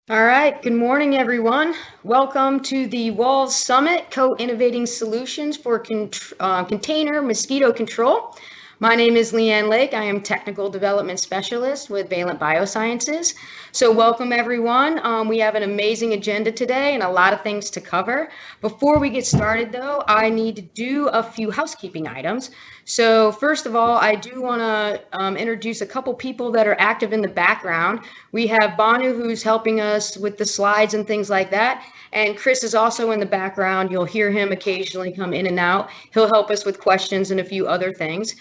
All right, good morning, everyone. Welcome to the WALS Summit, Co-Innovating Solutions for Container Mosquito Control. My name is Leanne Lake. I am Technical Development Specialist with Valent BioSciences. So welcome, everyone. We have an amazing agenda today and a lot of things to cover. Before we get started, though, I need to do a few housekeeping items. So first of all, I do want to introduce a couple people that are active in the background. We have Banu, who's helping us with the slides and things like that. And Chris is also in the background. You'll hear him occasionally come in and out. He'll help us with questions and a few other things.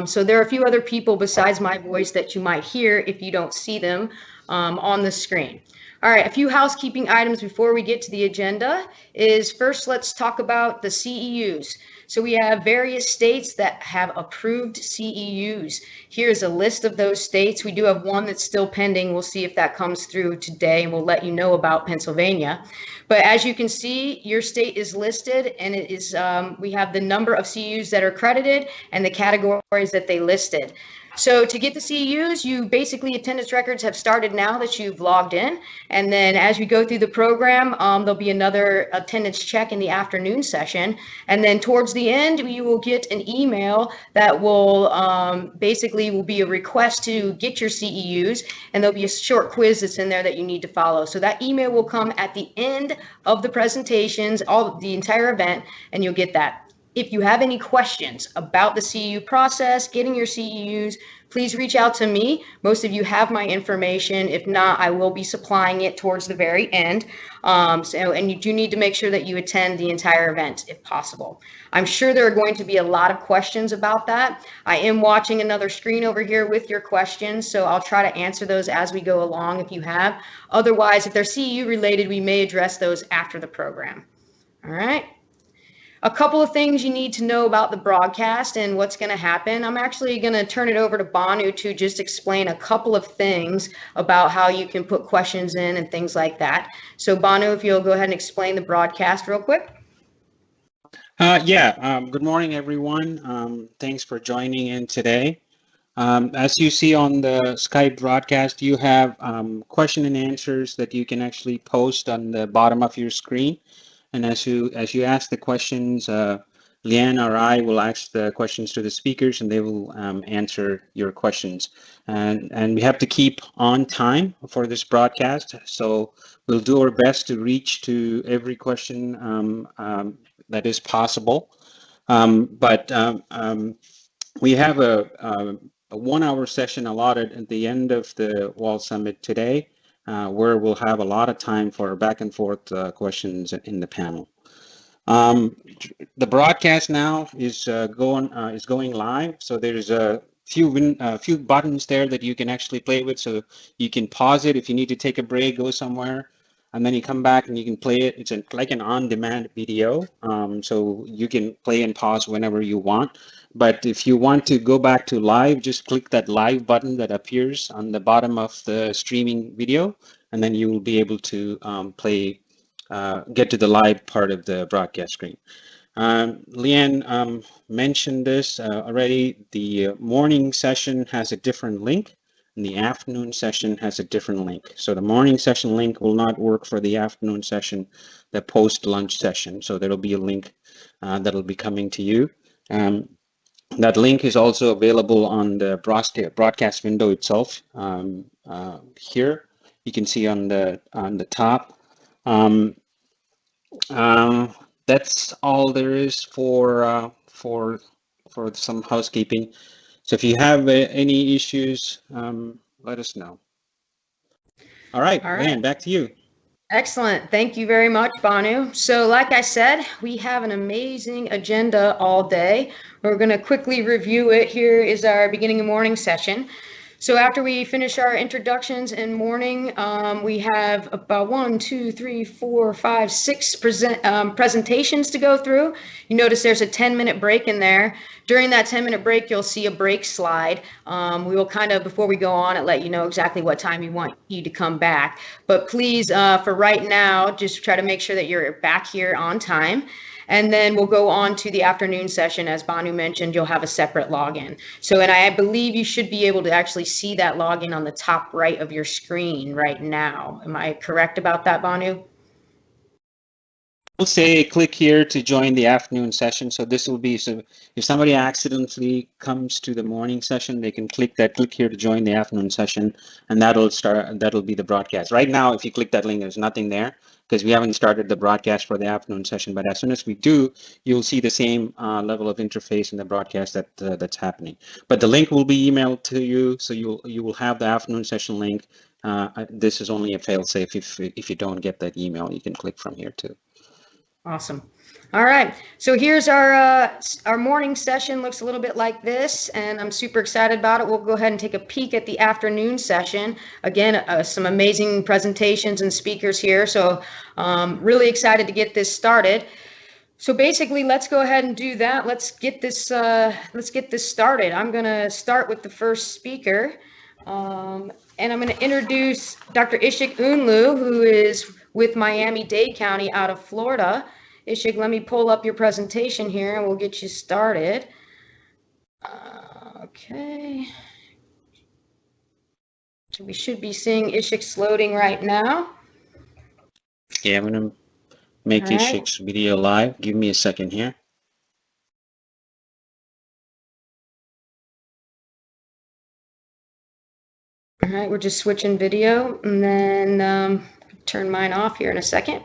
So there are a few other people besides my voice that you might hear if you don't see them on the screen. All right, a few housekeeping items before we get to the agenda is first, let's talk about the CEUs. So we have various states that have approved CEUs. Here's a list of those states. We do have one that's still pending. We'll see if that comes through today, and we'll let you know about Pennsylvania. But as you can see, your state is listed, and it is we have the number of CEUs that are credited and the categories that they listed. So to get the CEUs, you basically attendance records have started now that you've logged in. And then as we go through the program, there'll be another attendance check in the afternoon session. And then towards the end, you will get an email that will basically will be a request to get your CEUs. And there'll be a short quiz that's in there that you need to follow. So that email will come at the end of the presentations, the entire event, and you'll get that. If you have any questions about the CEU process, getting your CEUs, please reach out to me. Most of you have my information. If not, I will be supplying it towards the very end. And you do need to make sure that you attend the entire event if possible. I'm sure there are going to be a lot of questions about that. I am watching another screen over here with your questions, so I'll try to answer those as we go along if you have. Otherwise, if they're CEU related, we may address those after the program. All right. A couple of things you need to know about the broadcast and what's going to happen. I'm actually going to turn it over to Banu to just explain a couple of things about how you can put questions in and things like that. So Banu, if you'll go ahead and explain the broadcast real quick. Good morning, everyone. Thanks for joining in today. As you see on the Skype broadcast, you have question and answers that you can actually post on the bottom of your screen. And as you ask the questions, Leanne or I will ask the questions to the speakers, and they will answer your questions. And we have to keep on time for this broadcast, so we'll do our best to reach to every question that is possible. We have a 1-hour session allotted at the end of the WALS Summit today, where we'll have a lot of time for back and forth questions in the panel. The broadcast now is going live, so there's a few buttons there that you can actually play with. So you can pause it if you need to take a break, go somewhere, and then you come back and you can play it. It's like an on-demand video, so you can play and pause whenever you want. But if you want to go back to live, just click that live button that appears on the bottom of the streaming video, and then you will be able to get to the live part of the broadcast screen. Leanne mentioned this already. The morning session has a different link, and the afternoon session has a different link. So the morning session link will not work for the afternoon session, the post-lunch session. So there'll be a link that'll be coming to you. That link is also available on the broadcast window itself. Here, you can see on the top. That's all there is for some housekeeping. So if you have any issues, let us know. All right, Leanne, back to you. Excellent. Thank you very much, Banu. So like I said, we have an amazing agenda all day. We're going to quickly review it. Here is our beginning of morning session. So after we finish our introductions in morning, we have about 6 presentations to go through. You notice there's a 10-minute break in there. During that 10-minute break, you'll see a break slide. We will kind of, before we go on, let you know exactly what time we want you to come back. But please, for right now, just try to make sure that you're back here on time. And then we'll go on to the afternoon session. As Banu mentioned, you'll have a separate login. So, and I believe you should be able to actually see that login on the top right of your screen right now. Am I correct about that, Banu? We'll say click here to join the afternoon session. So this will be, so if somebody accidentally comes to the morning session, they can click here to join the afternoon session, and that'll be the broadcast. Right now, if you click that link, there's nothing there because we haven't started the broadcast for the afternoon session. But as soon as we do, you'll see the same level of interface in the broadcast that's happening. But the link will be emailed to you, so you will have the afternoon session link. This is only a fail-safe. If you don't get that email, you can click from here too. Awesome. All right. So here's our morning session. Looks a little bit like this, and I'm super excited about it. We'll go ahead and take a peek at the afternoon session. Again, some amazing presentations and speakers here. So really excited to get this started. So basically, let's go ahead and do that. Let's get this started. I'm going to start with the first speaker. And I'm going to introduce Dr. Isik Unlu, who is with Miami-Dade County out of Florida. Isik, let me pull up your presentation here and we'll get you started. Okay. So we should be seeing Isik's loading right now. Yeah, I'm going to make Isik's video live. Give me a second here. All right, we're just switching video, and then turn mine off here in a second.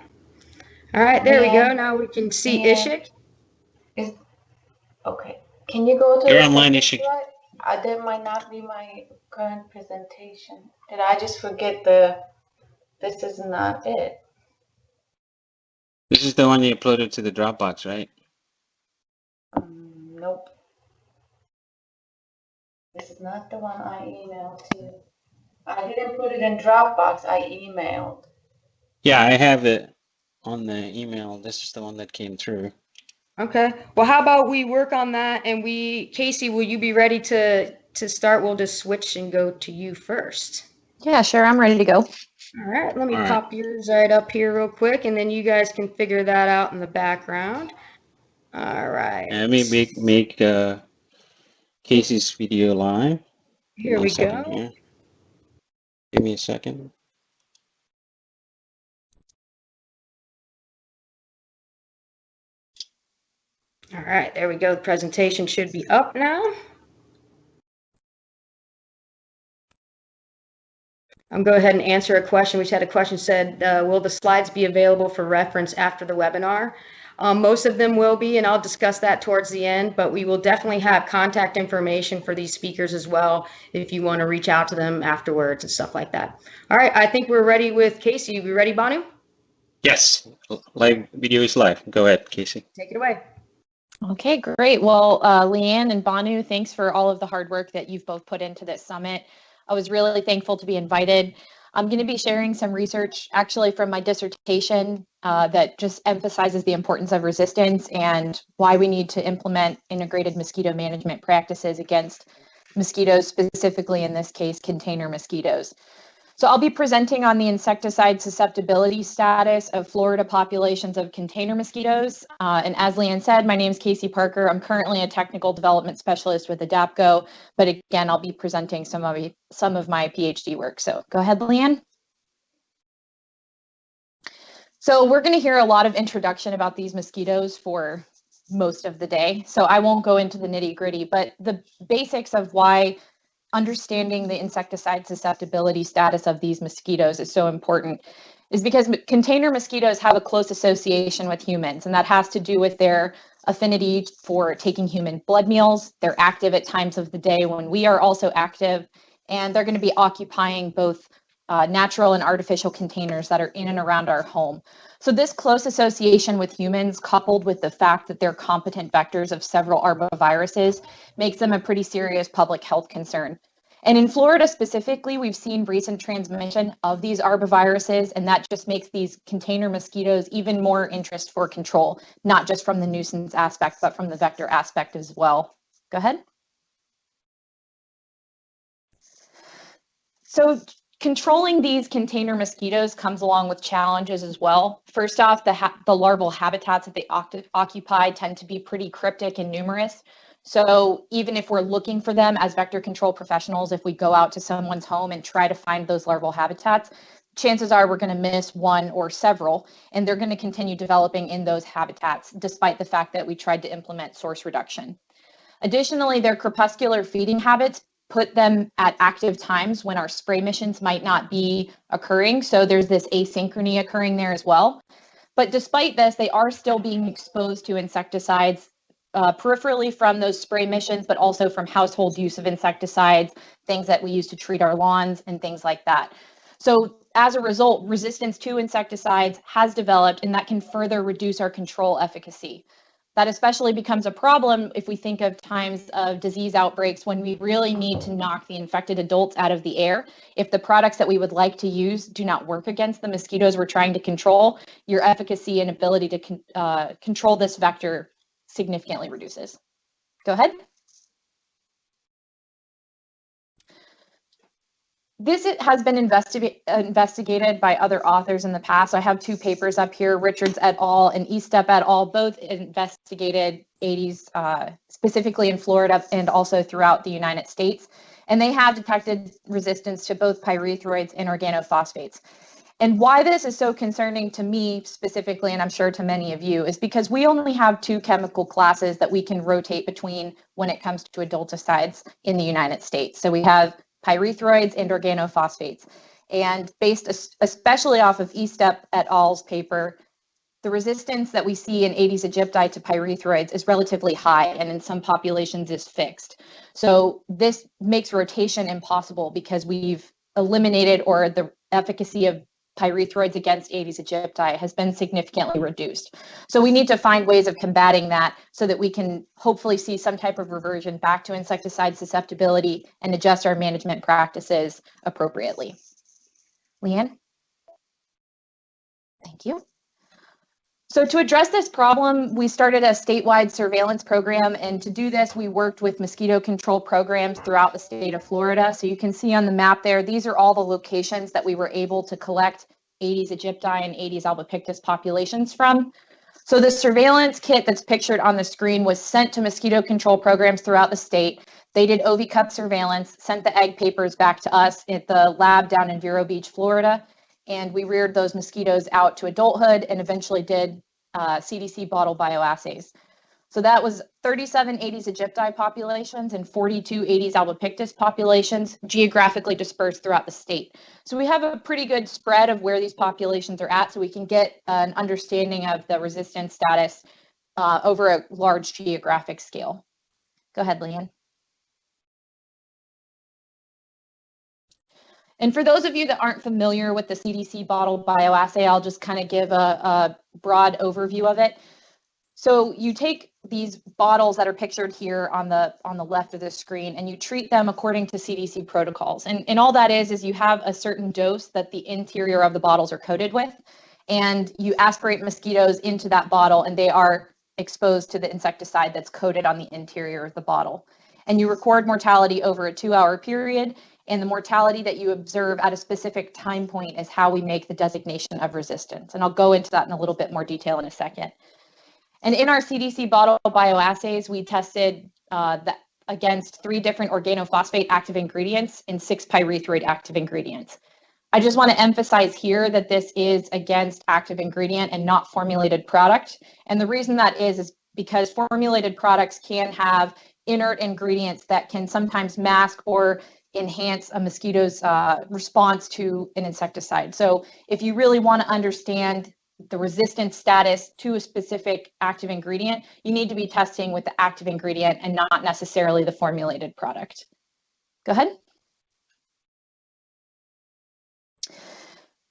All right, there we go. Now we can see Isik. Okay. Can you go to You're online, Isik. That might not be my current presentation. Did I just forget this is not it? This is the one you uploaded to the Dropbox, right? Nope. This is not the one I emailed to. I didn't put it in Dropbox. I emailed. Yeah, I have it on the email. This is the one that came through. Okay. Well, how about we work on that, and Casey, will you be ready to start? We'll just switch and go to you first. Yeah, sure. I'm ready to go. All right. Let me pop yours right up here real quick, and then you guys can figure that out in the background. All right. Let me make Casey's video live. Here we go. Here. Give me a second. All right, there we go. The presentation should be up now. I'm going to go ahead and answer a question. We just had a question said, will the slides be available for reference after the webinar? Most of them will be, and I'll discuss that towards the end, but we will definitely have contact information for these speakers as well if you want to reach out to them afterwards and stuff like that. All right, I think we're ready with Casey. We ready, Banu? Yes, live video is live. Go ahead, Casey. Take it away. Okay, great. Well, Leanne and Banu, thanks for all of the hard work that you've both put into this summit. I was really thankful to be invited. I'm going to be sharing some research actually from my dissertation that just emphasizes the importance of resistance and why we need to implement integrated mosquito management practices against mosquitoes, specifically in this case, container mosquitoes. So I'll be presenting on the insecticide susceptibility status of Florida populations of container mosquitoes. And as Leanne said, my name is Casey Parker. I'm currently a technical development specialist with ADAPCO, but again, I'll be presenting some of my PhD work. So go ahead, Leanne. So we're going to hear a lot of introduction about these mosquitoes for most of the day. So I won't go into the nitty-gritty, but the basics of why understanding the insecticide susceptibility status of these mosquitoes is so important is because container mosquitoes have a close association with humans, and that has to do with their affinity for taking human blood meals. They're active at times of the day when we are also active, and they're going to be occupying both natural and artificial containers that are in and around our home. So this close association with humans, coupled with the fact that they're competent vectors of several arboviruses, makes them a pretty serious public health concern. And in Florida specifically, we've seen recent transmission of these arboviruses, and that just makes these container mosquitoes even more interest for control, not just from the nuisance aspect, but from the vector aspect as well. Go ahead. So Controlling these container mosquitoes comes along with challenges as well. First off, the larval habitats that they occupy tend to be pretty cryptic and numerous. So even if we're looking for them as vector control professionals, if we go out to someone's home and try to find those larval habitats, chances are we're going to miss one or several, and they're going to continue developing in those habitats, despite the fact that we tried to implement source reduction. Additionally, their crepuscular feeding habits put them at active times when our spray missions might not be occurring. So there's this asynchrony occurring there as well. But despite this, they are still being exposed to insecticides peripherally from those spray missions, but also from household use of insecticides, things that we use to treat our lawns and things like that. So as a result, resistance to insecticides has developed, and that can further reduce our control efficacy. That especially becomes a problem if we think of times of disease outbreaks when we really need to knock the infected adults out of the air. If the products that we would like to use do not work against the mosquitoes we're trying to control, your efficacy and ability to control this vector significantly reduces. Go ahead. This has been investigated by other authors in the past. I have two papers up here, Richards et al. And Estep et al. Both investigated Aedes specifically in Florida and also throughout the United States. And they have detected resistance to both pyrethroids and organophosphates. And why this is so concerning to me specifically, and I'm sure to many of you, is because we only have two chemical classes that we can rotate between when it comes to adulticides in the United States. So we have pyrethroids and organophosphates. And based especially off of Estep et al.'s paper, the resistance that we see in Aedes aegypti to pyrethroids is relatively high, and in some populations is fixed. So this makes rotation impossible because we've eliminated, or the efficacy of pyrethroids against Aedes aegypti has been significantly reduced. So we need to find ways of combating that so that we can hopefully see some type of reversion back to insecticide susceptibility and adjust our management practices appropriately. Leanne? Thank you. So to address this problem, we started a statewide surveillance program, and to do this, we worked with mosquito control programs throughout the state of Florida. So you can see on the map there, these are all the locations that we were able to collect Aedes aegypti and Aedes albopictus populations from. So the surveillance kit that's pictured on the screen was sent to mosquito control programs throughout the state. They did OV-cup surveillance, sent the egg papers back to us at the lab down in Vero Beach, Florida, and we reared those mosquitoes out to adulthood and eventually did CDC bottle bioassays. So that was 37 Aedes aegypti populations and 42 Aedes albopictus populations geographically dispersed throughout the state. So we have a pretty good spread of where these populations are at, so we can get an understanding of the resistance status over a large geographic scale. Go ahead, Leanne. And for those of you that aren't familiar with the CDC bottle bioassay, I'll just kind of give a broad overview of it. So you take these bottles that are pictured here on the left of the screen, and you treat them according to CDC protocols. And all that is you have a certain dose that the interior of the bottles are coated with, and you aspirate mosquitoes into that bottle, and they are exposed to the insecticide that's coated on the interior of the bottle. And you record mortality over a 2-hour period, and the mortality that you observe at a specific time point is how we make the designation of resistance. And I'll go into that in a little bit more detail in a second. And in our CDC bottle bioassays, we tested against 3 different organophosphate active ingredients and 6 pyrethroid active ingredients. I just want to emphasize here that this is against active ingredient and not formulated product. And the reason that is because formulated products can have inert ingredients that can sometimes mask or enhance a mosquito's response to an insecticide. So if you really want to understand the resistance status to a specific active ingredient, you need to be testing with the active ingredient and not necessarily the formulated product. Go ahead.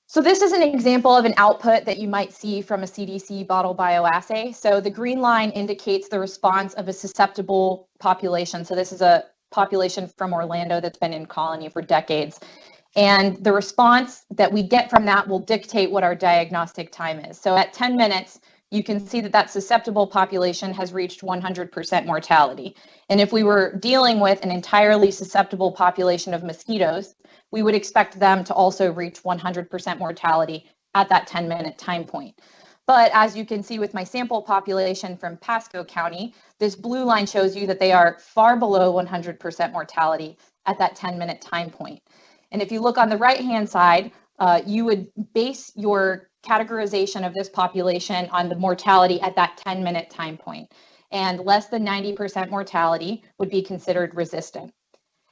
So this is an example of an output that you might see from a CDC bottle bioassay. So the green line indicates the response of a susceptible population. So this is a population from Orlando that's been in colony for decades. And the response that we get from that will dictate what our diagnostic time is. So at 10 minutes, you can see that that susceptible population has reached 100% mortality. And if we were dealing with an entirely susceptible population of mosquitoes, we would expect them to also reach 100% mortality at that 10-minute time point. But as you can see with my sample population from Pasco County, this blue line shows you that they are far below 100% mortality at that 10-minute time point. And if you look on the right-hand side, you would base your categorization of this population on the mortality at that 10-minute time point. And less than 90% mortality would be considered resistant.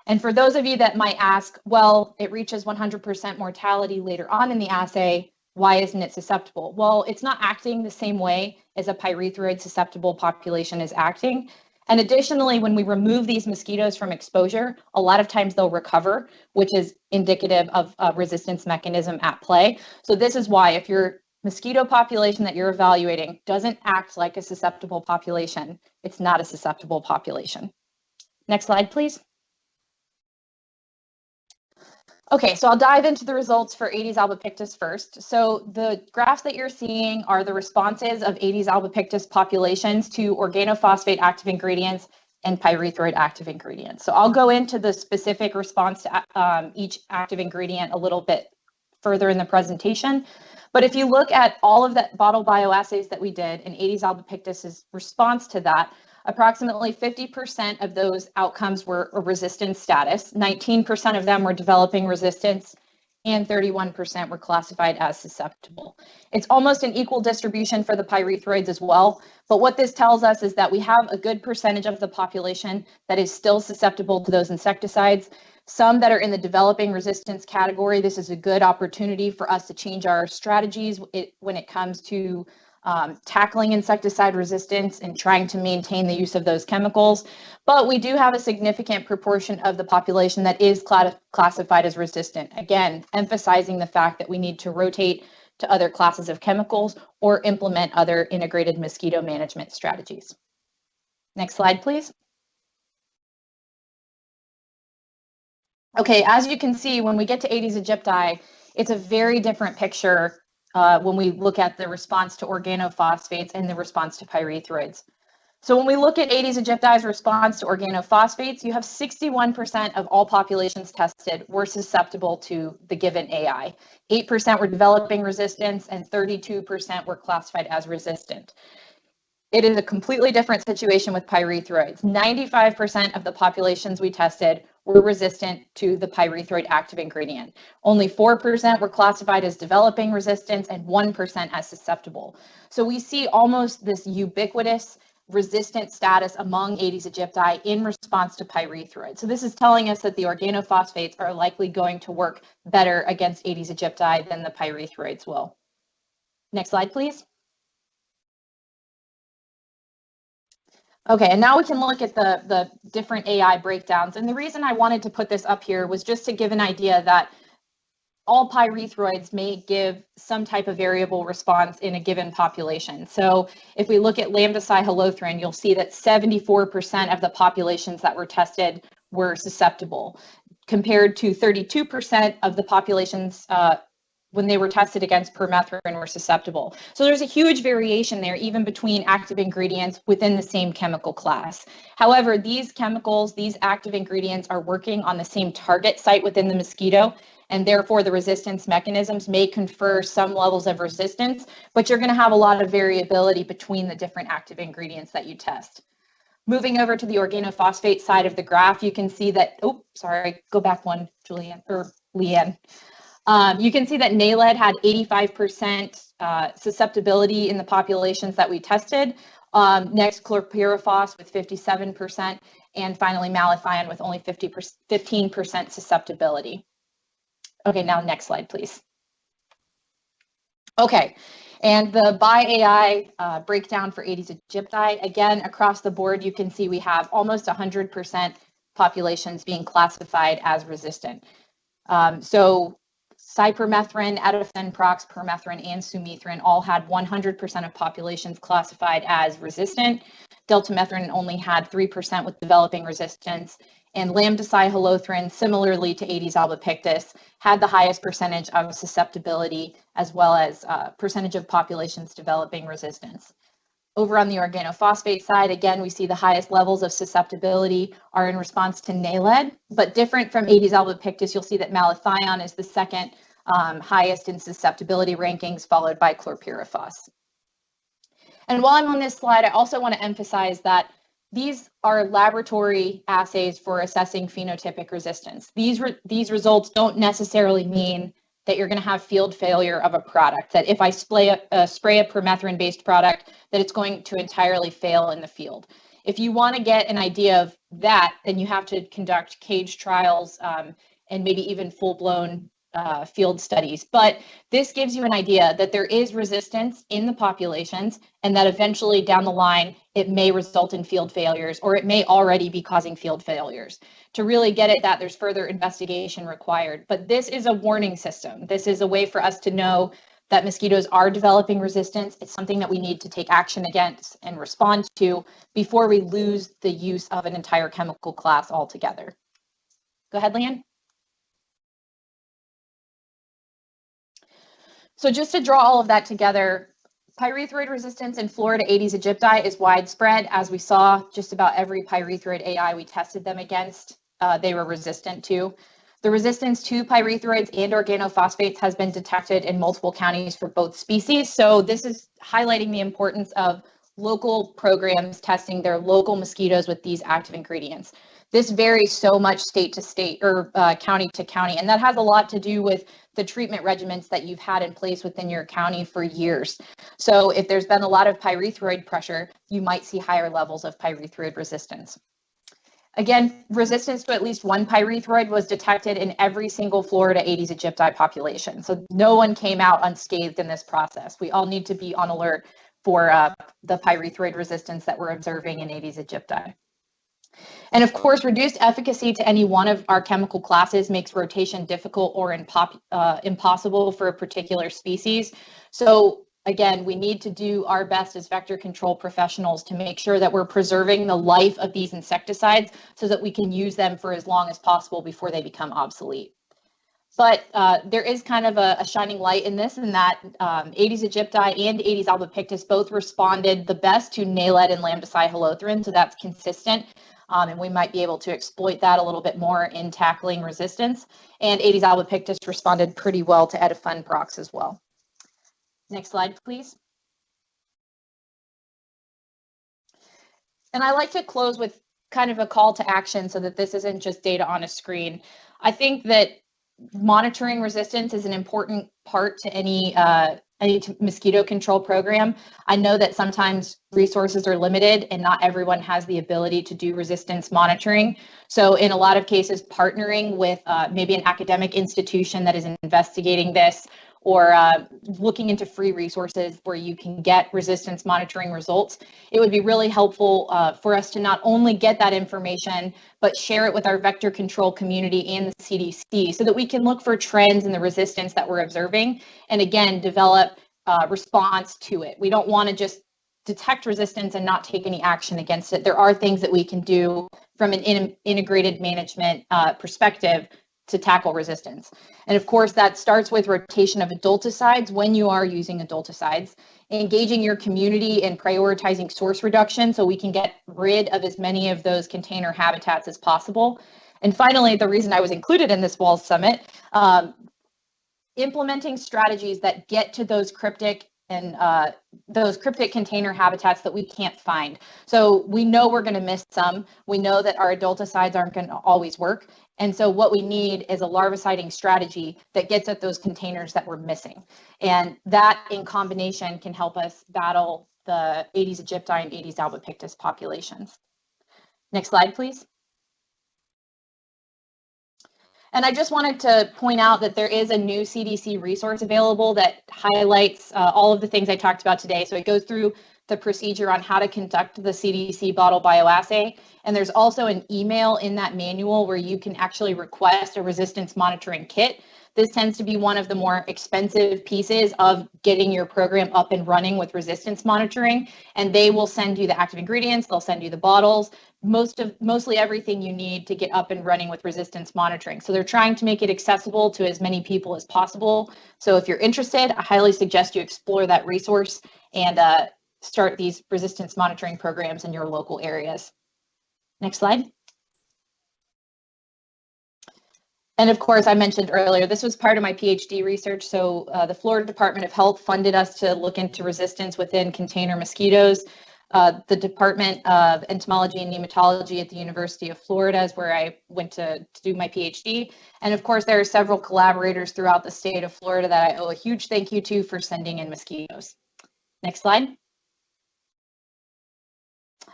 And for those of you that might ask, well, it reaches 100% mortality later on in the assay, why isn't it susceptible? Well, it's not acting the same way as a pyrethroid susceptible population is acting. And additionally, when we remove these mosquitoes from exposure, a lot of times they'll recover, which is indicative of a resistance mechanism at play. So this is why if your mosquito population that you're evaluating doesn't act like a susceptible population, it's not a susceptible population. Next slide, please. Okay, so I'll dive into the results for Aedes albopictus first. So the graphs that you're seeing are the responses of Aedes albopictus populations to organophosphate active ingredients and pyrethroid active ingredients. So I'll go into the specific response to each active ingredient a little bit further in the presentation. But if you look at all of the bottle bioassays that we did and Aedes albopictus's response to that, approximately 50% of those outcomes were a resistance status, 19% of them were developing resistance, and 31% were classified as susceptible. It's almost an equal distribution for the pyrethroids as well, but what this tells us is that we have a good percentage of the population that is still susceptible to those insecticides. Some that are in the developing resistance category, this is a good opportunity for us to change our strategies when it comes to tackling insecticide resistance and trying to maintain the use of those chemicals. But we do have a significant proportion of the population that is classified as resistant. Again, emphasizing the fact that we need to rotate to other classes of chemicals or implement other integrated mosquito management strategies. Next slide, please. Okay, as you can see, when we get to Aedes aegypti, it's a very different picture when we look at the response to organophosphates and the response to pyrethroids. So when we look at Aedes aegypti's response to organophosphates, you have 61% of all populations tested were susceptible to the given AI. 8% were developing resistance and 32% were classified as resistant. It is a completely different situation with pyrethroids. 95% of the populations we tested were resistant to the pyrethroid active ingredient. Only 4% were classified as developing resistance and 1% as susceptible. So we see almost this ubiquitous resistant status among Aedes aegypti in response to pyrethroids. So this is telling us that the organophosphates are likely going to work better against Aedes aegypti than the pyrethroids will. Next slide, please. Okay, and now we can look at the different AI breakdowns. And the reason I wanted to put this up here was just to give an idea that all pyrethroids may give some type of variable response in a given population. So if we look at lambda-cyhalothrin, you'll see that 74% of the populations that were tested were susceptible, compared to 32% of the populations when they were tested against permethrin were susceptible. So there's a huge variation there, even between active ingredients within the same chemical class. However, these chemicals, these active ingredients are working on the same target site within the mosquito, and therefore the resistance mechanisms may confer some levels of resistance, but you're going to have a lot of variability between the different active ingredients that you test. Moving over to the organophosphate side of the graph, you can see that, oh, sorry, go back one, Julianne, or Leanne. You can see that NALED had 85% susceptibility in the populations that we tested. Next, chlorpyrifos with 57%, and finally malathion with only 15% susceptibility. Okay, now next slide, please. Okay, and the by AI breakdown for Aedes aegypti, again, across the board, you can see we have almost 100% populations being classified as resistant. So cypermethrin, etofenprox, permethrin, and sumethrin all had 100% of populations classified as resistant. Deltamethrin only had 3% with developing resistance. And lambda-cyhalothrin, similarly to Aedes albopictus, had the highest percentage of susceptibility as well as percentage of populations developing resistance. Over on the organophosphate side, again, we see the highest levels of susceptibility are in response to NALED, but different from Aedes albopictus, you'll see that malathion is the second highest in susceptibility rankings, followed by chlorpyrifos. And while I'm on this slide, I also want to emphasize that these are laboratory assays for assessing phenotypic resistance. These results don't necessarily mean that you're going to have field failure of a product, that if I spray a permethrin-based product, that it's going to entirely fail in the field. If you want to get an idea of that, then you have to conduct cage trials and maybe even full-blown field studies. But this gives you an idea that there is resistance in the populations and that eventually down the line, it may result in field failures, or it may already be causing field failures. To really get at that, there's further investigation required. But this is a warning system. This is a way for us to know that mosquitoes are developing resistance. It's something that we need to take action against and respond to before we lose the use of an entire chemical class altogether. Go ahead, Leanne. So just to draw all of that together, pyrethroid resistance in Florida Aedes aegypti is widespread. As we saw, just about every pyrethroid AI we tested them against, they were resistant to. The resistance to pyrethroids and organophosphates has been detected in multiple counties for both species. So this is highlighting the importance of local programs testing their local mosquitoes with these active ingredients. This varies so much state to state or county to county, and that has a lot to do with the treatment regimens that you've had in place within your county for years. So if there's been a lot of pyrethroid pressure, you might see higher levels of pyrethroid resistance. Again, resistance to at least one pyrethroid was detected in every single Florida Aedes aegypti population. So no one came out unscathed in this process. We all need to be on alert for the pyrethroid resistance that we're observing in Aedes aegypti. And of course, reduced efficacy to any one of our chemical classes makes rotation difficult or impossible for a particular species. So again, we need to do our best as vector control professionals to make sure that we're preserving the life of these insecticides so that we can use them for as long as possible before they become obsolete. But there is kind of a shining light in this, in that Aedes aegypti and Aedes albopictus both responded the best to NALED and lambda-cyhalothrin, so that's consistent. And we might be able to exploit that a little bit more in tackling resistance. And Aedes albopictus responded pretty well to edifenprox as well. Next slide, please. And I like to close with kind of a call to action so that this isn't just data on a screen. I think that monitoring resistance is an important part to any mosquito control program. I know that sometimes resources are limited and not everyone has the ability to do resistance monitoring. So in a lot of cases, partnering with maybe an academic institution that is investigating this, or looking into free resources where you can get resistance monitoring results, it would be really helpful for us to not only get that information, but share it with our vector control community and the CDC so that we can look for trends in the resistance that we're observing, and again, develop response to it. We don't want to just detect resistance and not take any action against it. There are things that we can do from an integrated management perspective to tackle resistance. And of course, that starts with rotation of adulticides when you are using adulticides, engaging your community in prioritizing source reduction so we can get rid of as many of those container habitats as possible. And finally, the reason I was included in this WALS Summit, implementing strategies that get to those cryptic container habitats that we can't find. So we know we're going to miss some. We know that our adulticides aren't going to always work. And so what we need is a larviciding strategy that gets at those containers that we're missing. And that in combination can help us battle the Aedes aegypti and Aedes albopictus populations. Next slide, please. And I just wanted to point out that there is a new CDC resource available that highlights all of the things I talked about today. So it goes through the procedure on how to conduct the CDC bottle bioassay. And there's also an email in that manual where you can actually request a resistance monitoring kit. This tends to be one of the more expensive pieces of getting your program up and running with resistance monitoring. And they will send you the active ingredients, they'll send you the bottles, mostly everything you need to get up and running with resistance monitoring. So they're trying to make it accessible to as many people as possible. So if you're interested, I highly suggest you explore that resource and start these resistance monitoring programs in your local areas. Next slide. And of course, I mentioned earlier, this was part of my PhD research. So the Florida Department of Health funded us to look into resistance within container mosquitoes. The Department of Entomology and Nematology at the University of Florida is where I went to do my PhD. And of course, there are several collaborators throughout the state of Florida that I owe a huge thank you to for sending in mosquitoes. Next slide.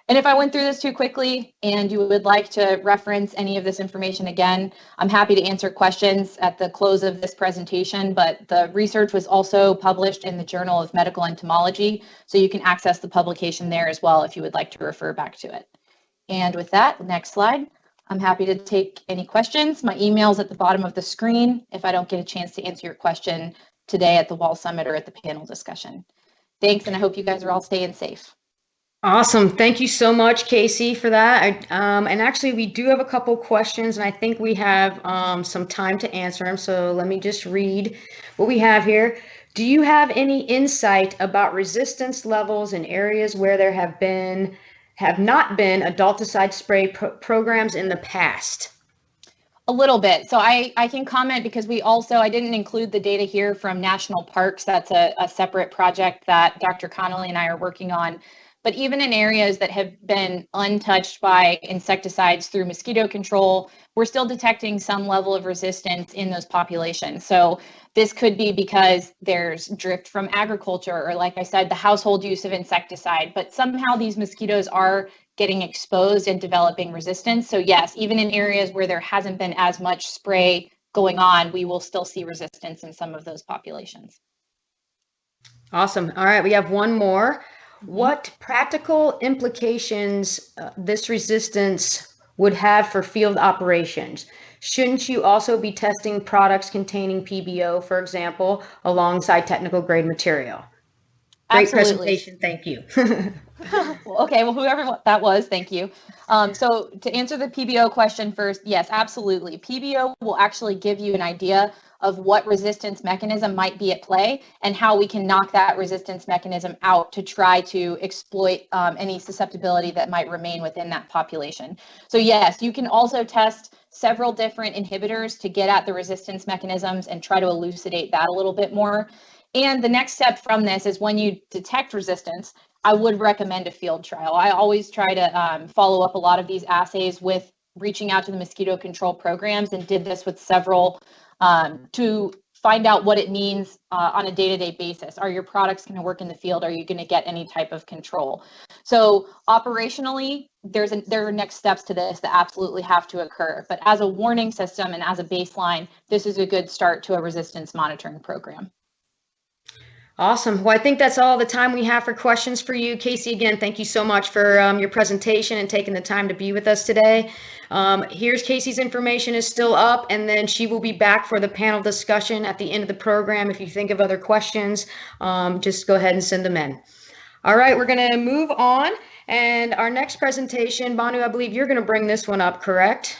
And if I went through this too quickly and you would like to reference any of this information again, I'm happy to answer questions at the close of this presentation, but the research was also published in the Journal of Medical Entomology, so you can access the publication there as well if you would like to refer back to it. And with that, next slide. I'm happy to take any questions. My email's at the bottom of the screen if I don't get a chance to answer your question today at the WALS Summit or at the panel discussion. Thanks, and I hope you guys are all staying safe. Awesome. Thank you so much, Casey, for that. And actually, we do have a couple questions, and I think we have some time to answer them. So let me just read what we have here. Do you have any insight about resistance levels in areas where there have not been adulticide spray programs in the past? A little bit. So I can comment because I didn't include the data here from national parks. That's a separate project that Dr. Connolly and I are working on. But even in areas that have been untouched by insecticides through mosquito control, we're still detecting some level of resistance in those populations. So this could be because there's drift from agriculture, or like I said, the household use of insecticide, but somehow these mosquitoes are getting exposed and developing resistance. So yes, even in areas where there hasn't been as much spray going on, we will still see resistance in some of those populations. Awesome. All right, we have one more. What practical implications this resistance would have for field operations? Shouldn't you also be testing products containing PBO, for example, alongside technical grade material? Great presentation. Thank you. Okay, well, whoever that was, thank you. So to answer the PBO question first, yes, absolutely. PBO will actually give you an idea of what resistance mechanism might be at play and how we can knock that resistance mechanism out to try to exploit any susceptibility that might remain within that population. So yes, you can also test several different inhibitors to get at the resistance mechanisms and try to elucidate that a little bit more. And the next step from this is when you detect resistance, I would recommend a field trial. I always try to follow up a lot of these assays with reaching out to the mosquito control programs, and did this with several to find out what it means on a day-to-day basis. Are your products going to work in the field? Are you going to get any type of control? So operationally, there are next steps to this that absolutely have to occur. But as a warning system and as a baseline, this is a good start to a resistance monitoring program. Awesome. Well, I think that's all the time we have for questions for you. Casey, again, thank you so much for your presentation and taking the time to be with us today. Here's Casey's information is still up, and then she will be back for the panel discussion at the end of the program. If you think of other questions, just go ahead and send them in. All right, we're going to move on. And our next presentation, Banu, I believe you're going to bring this one up, correct?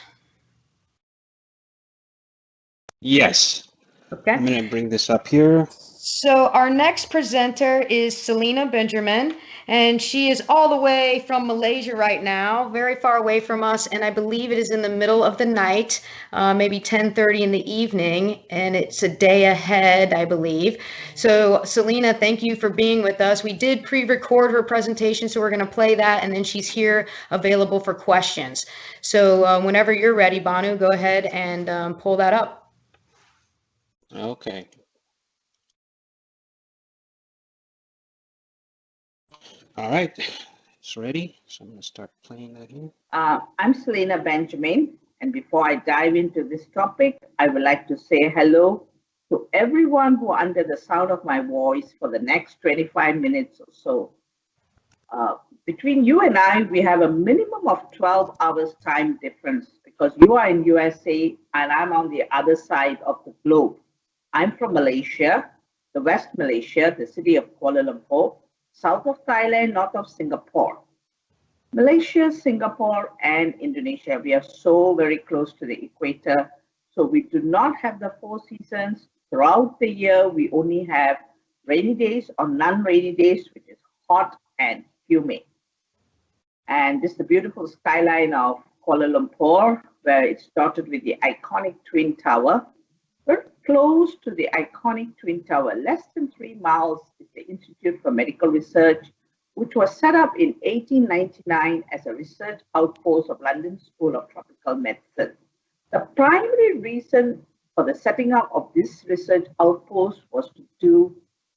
Yes. Okay. I'm going to bring this up here. So our next presenter is Seleena Benjamin, and she is all the way from Malaysia right now, very far away from us, and I believe it is in the middle of the night, maybe 10:30 in the evening, and it's a day ahead, I believe. So Seleena, thank you for being with us. We did pre-record her presentation, so we're going to play that, and then she's here available for questions. So whenever you're ready, Banu, go ahead and pull that up. Okay. All right, it's ready. So I'm going to start playing that here. I'm Seleena Benjamin, and before I dive into this topic, I would like to say hello to everyone who under the sound of my voice for the next 25 minutes or so. Between you and I, we have a minimum of 12 hours time difference because you are in USA and I'm on the other side of the globe. I'm from Malaysia, the West Malaysia, the city of Kuala Lumpur, south of Thailand, north of Singapore. Malaysia, Singapore, and Indonesia, we are so very close to the equator. So we do not have the 4 seasons. Throughout the year, we only have rainy days or non-rainy days, which is hot and humid. And this is the beautiful skyline of Kuala Lumpur, where it's dotted with the iconic Twin Tower. Very close to the iconic Twin Tower, less than 3 miles, is the Institute for Medical Research, which was set up in 1899 as a research outpost of London School of Tropical Medicine. The primary reason for the setting up of this research outpost was to do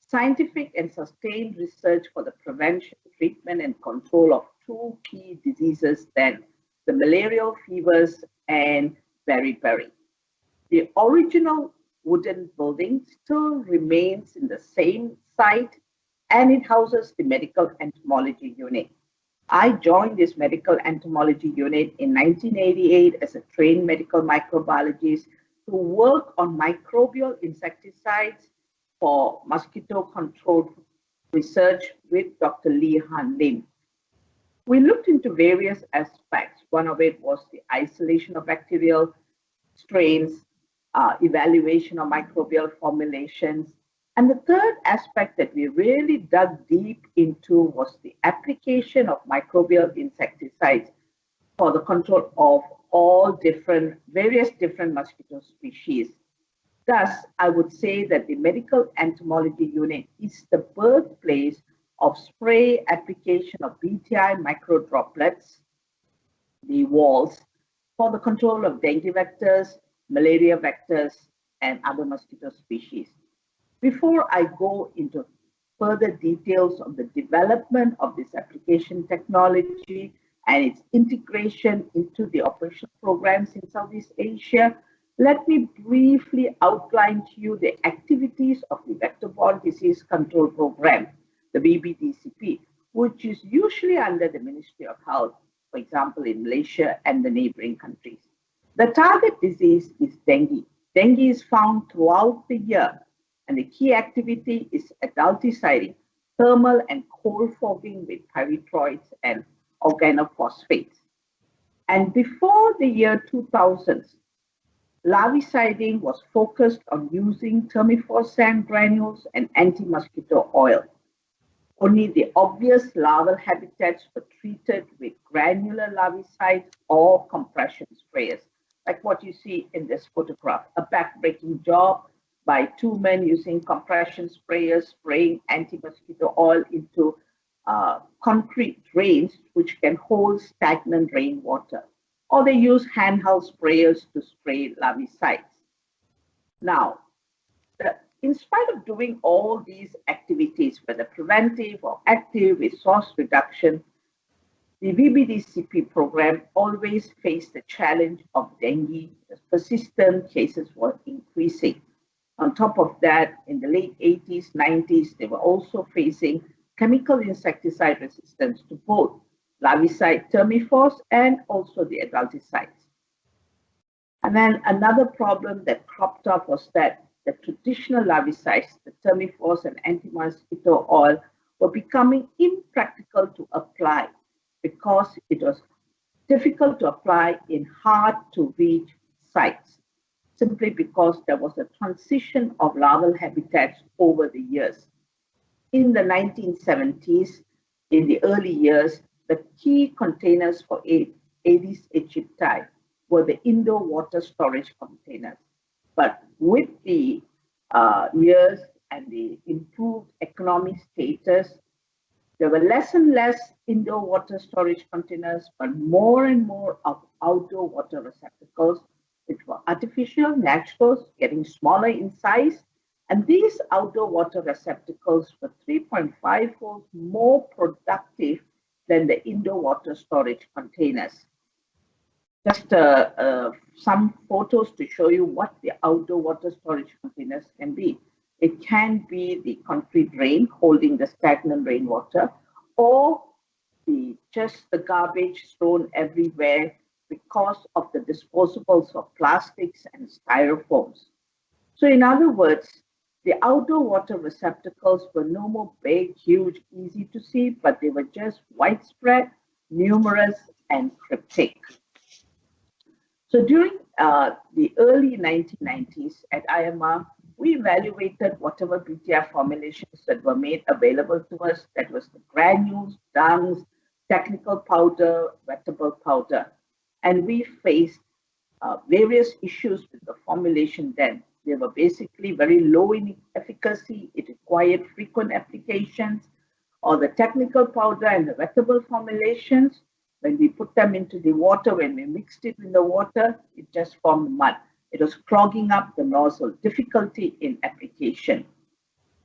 scientific and sustained research for the prevention, treatment, and control of 2 key diseases then, the malarial fevers and beriberi. The original wooden building still remains in the same site, and it houses the medical entomology unit. I joined this medical entomology unit in 1988 as a trained medical microbiologist to work on microbial insecticides for mosquito control research with Dr. Leal. We looked into various aspects. One of it was the isolation of bacterial strains, evaluation of microbial formulations. And the third aspect that we really dug deep into was the application of microbial insecticides for the control of all various different mosquito species. Thus, I would say that the medical entomology unit is the birthplace of spray application of BTI microdroplets, the WALS, for the control of dengue vectors, malaria vectors, and other mosquito species. Before I go into further details of the development of this application technology and its integration into the operational programs in Southeast Asia, let me briefly outline to you the activities of the Vector-Borne Disease Control Program, the VBDCP, which is usually under the Ministry of Health, for example, in Malaysia and the neighboring countries. The target disease is dengue. Dengue is found throughout the year, and the key activity is adulticiding, thermal and cold fogging with pyrethroids and organophosphates. And before the year 2000, larviciding was focused on using thermophore granules and anti-mosquito oil. Only the obvious larval habitats were treated with granular larvicides or compression sprayers, like what you see in this photograph, a back-breaking job by 2 men using compression sprayers spraying anti-mosquito oil into concrete drains which can hold stagnant rainwater, or they use handheld sprayers to spray larvicides. Now, in spite of doing all these activities, whether preventive or active with source reduction, the VBDCP program always faced the challenge of dengue as persistent cases were increasing. On top of that, in the late 80s, 90s, they were also facing chemical insecticide resistance to both larvicide thermophores and also the adulticides. And then another problem that cropped up was that the traditional larvicides, the thermophores and anti-mosquito oil, were becoming impractical to apply because it was difficult to apply in hard-to-reach sites, simply because there was a transition of larval habitats over the years. In the 1970s, in the early years, the key containers for Aedes aegypti were the indoor water storage containers. But with the years and the improved economic status, there were less and less indoor water storage containers, but more and more of outdoor water receptacles, which were artificial, natural, getting smaller in size. And these outdoor water receptacles were 3.5-fold more productive than the indoor water storage containers. Just some photos to show you what the outdoor water storage containers can be. It can be the concrete drain holding the stagnant rainwater, or just the garbage thrown everywhere because of the disposables of plastics and styrofoams. So in other words, the outdoor water receptacles were no more big, huge, easy to see, but they were just widespread, numerous, and cryptic. So during the early 1990s at IMR, we evaluated whatever BTI formulations that were made available to us. That was the granules, dungs, technical powder, wettable powder. And we faced various issues with the formulation then. They were basically very low in efficacy. It required frequent applications, or the technical powder and the wettable formulations. When we put them into the water, when we mixed it in the water, it just formed mud. It was clogging up the nozzle, difficulty in application.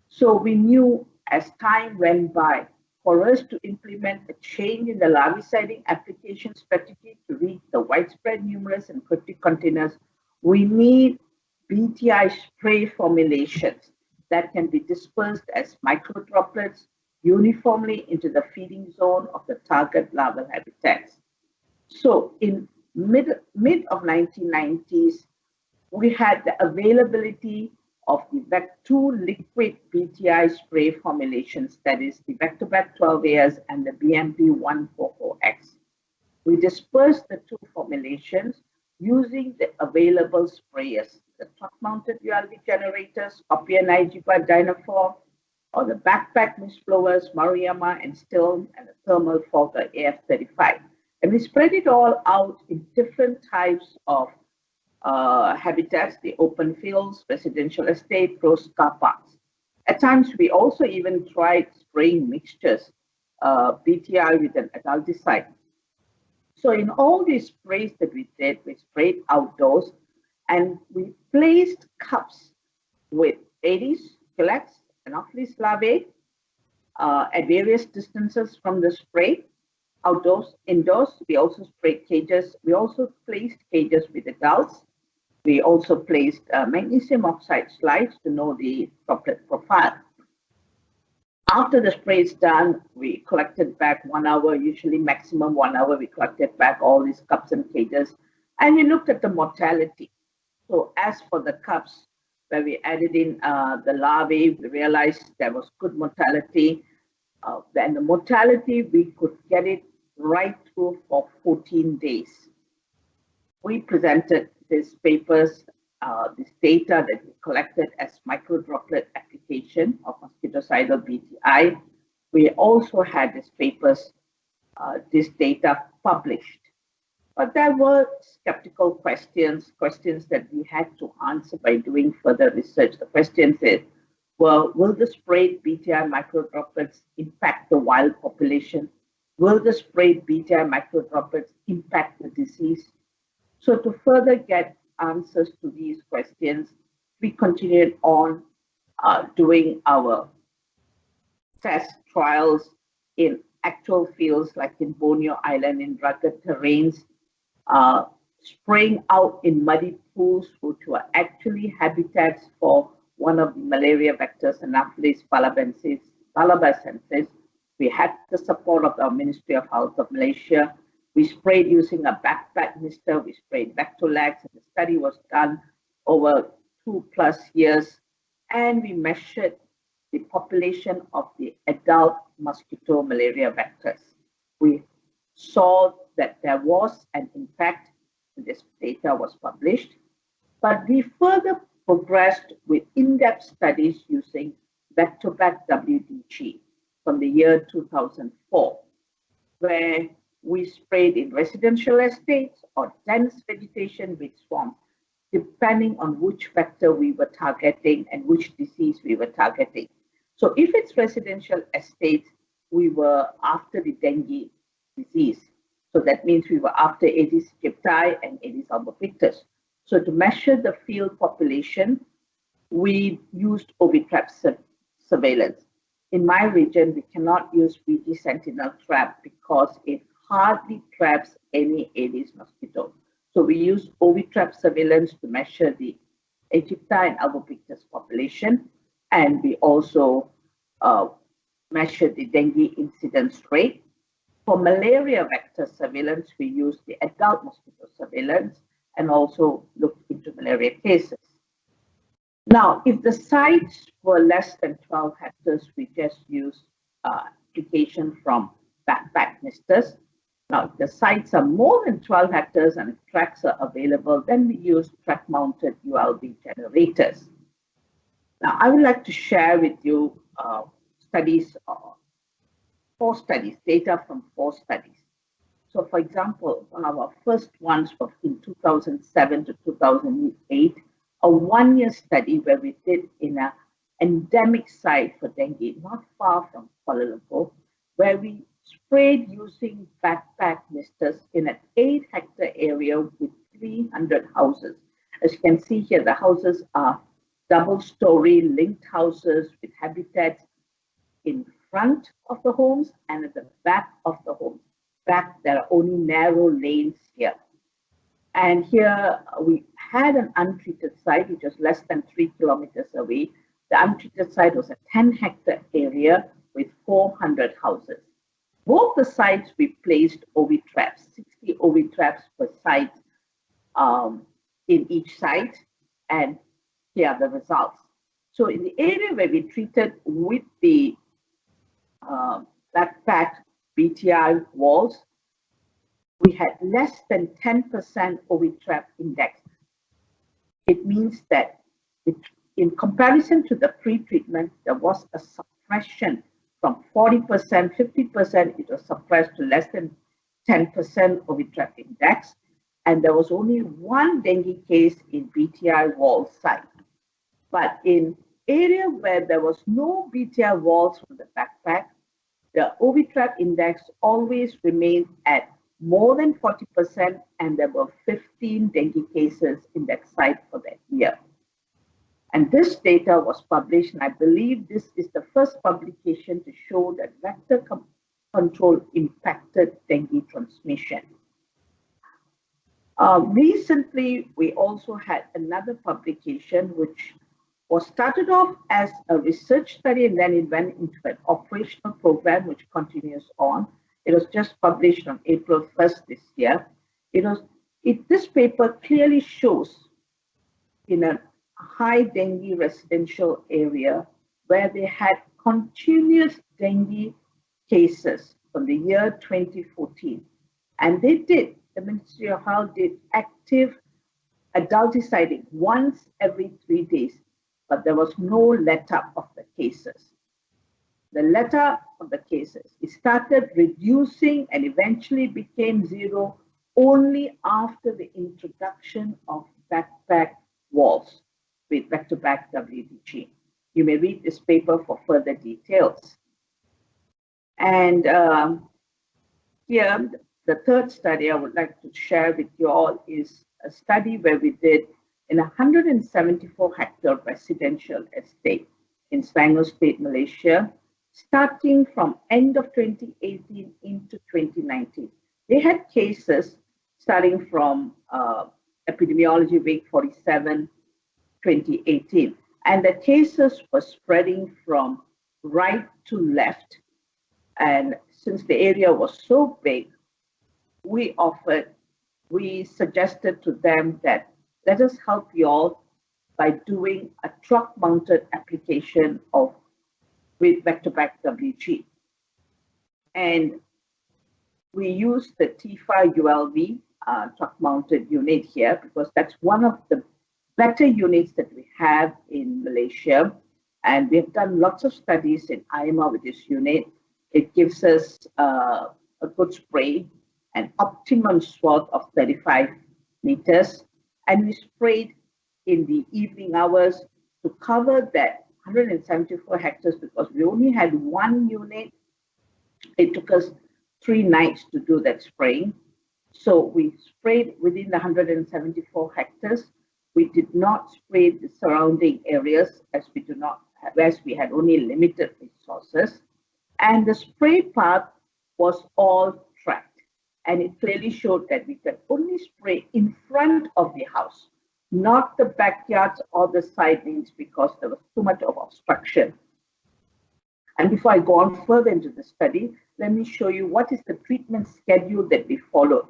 So we knew as time went by, for us to implement a change in the larviciding application strategy to reach the widespread, numerous, and cryptic containers, we need BTI spray formulations that can be dispersed as microdroplets uniformly into the feeding zone of the target larval habitats. So in mid of 1990s, we had the availability of the VEC2 liquid BTI spray formulations, that is the VectoBac 12AS and the BMP 144X. We dispersed the two formulations using the available sprayers, the truck-mounted ULV generators, Copier Nigiba Dynafor, or the backpack mist blowers, Maruyama and Stilm, and the thermal fogger AF35. And we spread it all out in different types of habitats, the open fields, residential estate, closed car parks. At times, we also even tried spraying mixtures, BTI with an adulticide. So in all these sprays that we did, we sprayed outdoors, and we placed cups with Aedes, Culex, Anopheles larvae at various distances from the spray. Outdoors, indoors, we also sprayed cages. We also placed cages with adults. We also placed magnesium oxide slides to know the droplet profile. After the spray is done, we collected back 1 hour, usually maximum 1 hour, we collected back all these cups and cages, and we looked at the mortality. So as for the cups, where we added in the larvae, we realized there was good mortality. Then the mortality, we could get it right through for 14 days. We presented these papers, this data that we collected as microdroplet application of mosquitocidal BTI. We also had these papers, this data published. But there were skeptical questions that we had to answer by doing further research. The question is, well, will the sprayed BTI microdroplets impact the wild population? Will the sprayed BTI microdroplets impact the disease? So to further get answers to these questions, we continued on doing our test trials in actual fields like in Borneo Island in rugged terrains, spraying out in muddy pools, which were actually habitats for one of the malaria vectors, Anopheles balabacensis. We had the support of the Ministry of Health of Malaysia. We sprayed using a backpack mister. We sprayed Vectolax, and the study was done over 2+ years. And we measured the population of the adult mosquito malaria vectors. We saw that there was an impact. This data was published, but we further progressed with in-depth studies using VectoBac WDG from the year 2004, where we sprayed in residential estates or dense vegetation with swamp, depending on which vector we were targeting and which disease we were targeting. So if it's residential estates, we were after the dengue disease. So that means we were after Aedes aegypti and Aedes albopictus. So to measure the field population, we used ovitrap surveillance. In my region, we cannot use BT Sentinel trap because it hardly traps any Aedes mosquito. So we used ovitrap surveillance to measure the Aegypti and albopictus population, and we also measured the dengue incidence rate. For malaria vector surveillance, we used the adult mosquito surveillance and also looked into malaria cases. Now, if the sites were less than 12 hectares, we just used application from backpack misters. Now, if the sites are more than 12 hectares and tracks are available, then we use track-mounted ULV generators. Now, I would like to share with you studies, 4 studies, data from 4 studies. So, for example, one of our first ones was in 2007 to 2008, a 1-year study where we did in an endemic site for dengue, not far from Kuala Lumpur, where we sprayed using backpack misters in an 8-hectare area with 300 houses. As you can see here, the houses are double-story linked houses with habitats in front of the homes and at the back of the homes. Back, there are only narrow lanes here. And here we had an untreated site, which was less than 3 kilometers away. The untreated site was a 10-hectare area with 400 houses. Both the sites we placed OV traps, 60 OV traps per site in each site, and here are the results. So in the area where we treated with the backpack BTI WALS, we had less than 10% OV trap index. It means that in comparison to the pre-treatment, there was a suppression from 40%, 50%, it was suppressed to less than 10% OV trap index. And there was only 1 dengue case in BTI WALS site. But in area where there was no BTI WALS from the backpack, the OV trap index always remained at more than 40%, and there were 15 dengue cases in that site for that year. And this data was published, and I believe this is the first publication to show that vector control impacted dengue transmission. Recently, we also had another publication which was started off as a research study, and then it went into an operational program which continues on. It was just published on April 1st this year. This paper clearly shows in a high dengue residential area where they had continuous dengue cases from the year 2014. And the Ministry of Health did active adulticiding once every 3 days, but there was no let-up of the cases. The let-up of the cases, it started reducing and eventually became 0 only after the introduction of backpack WALS with VectoBac WDG. You may read this paper for further details. And here, the third study I would like to share with you all is a study where we did in a 174-hectare residential estate in Selangor State, Malaysia, starting from end of 2018 into 2019. They had cases starting from epidemiology week 47, 2018. And the cases were spreading from right to left. And since the area was so big, we suggested to them that let us help you all by doing a truck-mounted application with VectoBac WG. And we used the T5 ULV truck-mounted unit here because that's one of the better units that we have in Malaysia. And we've done lots of studies in IMA with this unit. It gives us a good spray, an optimum swath of 35 meters. And we sprayed in the evening hours to cover that 174 hectares because we only had 1 unit. It took us 3 nights to do that spraying. So we sprayed within the 174 hectares. We did not spray the surrounding areas as we had only limited resources. And the spray path was all tracked. And it clearly showed that we could only spray in front of the house, not the backyards or the side lanes because there was too much of obstruction. And before I go on further into the study, let me show you what is the treatment schedule that we followed.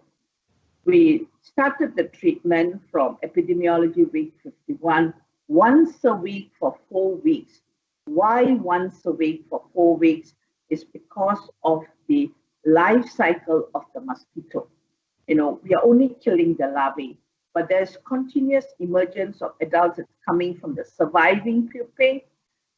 We started the treatment from epidemiology week 51, once a week for 4 weeks. Why once a week for 4 weeks? Is because of the life cycle of the mosquito. We are only killing the larvae. but there's continuous emergence of adults that's coming from the surviving pupae,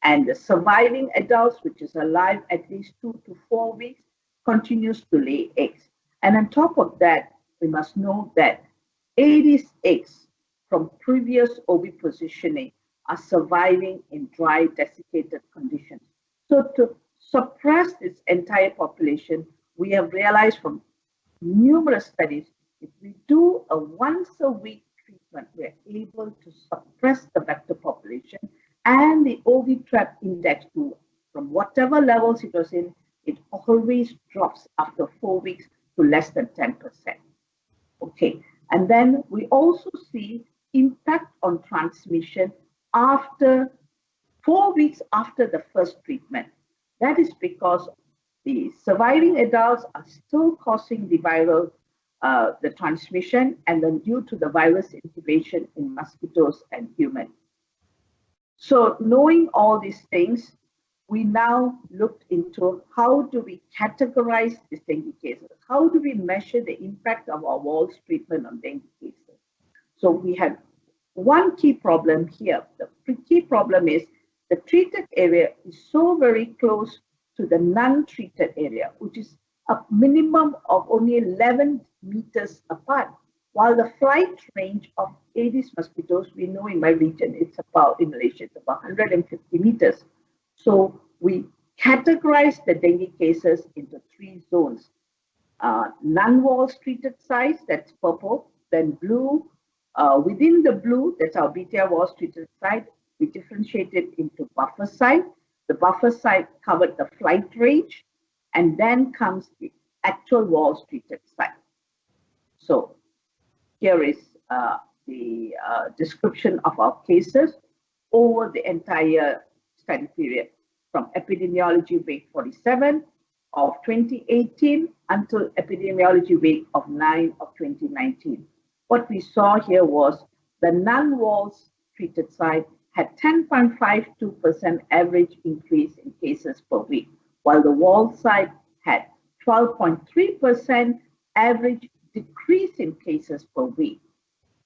and the surviving adults, which is alive at least 2 to 4 weeks, continues to lay eggs. And on top of that, we must know that Aedes eggs from previous ovipositioning are surviving in dry, desiccated conditions. So to suppress this entire population, we have realized from numerous studies, if we do a once-a-week treatment, we're able to suppress the vector population, and the ovitrap index to, from whatever levels it was in, it always drops after 4 weeks to less than 10%. Okay, and then we also see impact on transmission after 4 weeks after the first treatment. That is because the surviving adults are still causing the viral, the transmission, and then due to the virus incubation in mosquitoes and humans. So knowing all these things, we now looked into how do we categorize these dengue cases? How do we measure the impact of our WALS treatment on dengue cases? So we had one key problem here. The key problem is the treated area is so very close to the non-treated area, which is a minimum of only 11 meters apart. While the flight range of Aedes mosquitoes, we know in my region, it's about, in Malaysia, it's about 150 meters. So we categorize the dengue cases into 3 zones. Non-WALS treated sites, that's purple, then blue. Within the blue, that's our BTR WALS treated site. We differentiate it into buffer site. The buffer site covered the flight range, and then comes the actual WALS treated site. So here is the description of our cases over the entire study period, from epidemiology week 47 of 2018 until epidemiology week of 9 of 2019. What we saw here was the non-WALS treated site had 10.52% average increase in cases per week, while the WALS site had 12.3% average decrease in cases per week.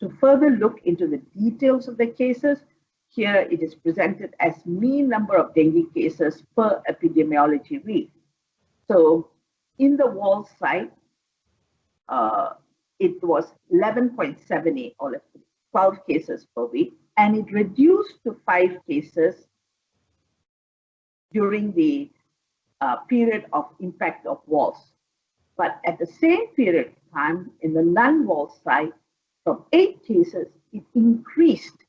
To further look into the details of the cases, here it is presented as mean number of dengue cases per epidemiology week. So in the WALS site, it was 11.78, or 12 cases per week, and it reduced to 5 cases during the period of impact of WALS. But at the same period of time, in the non-WALS site, from 8 cases, it increased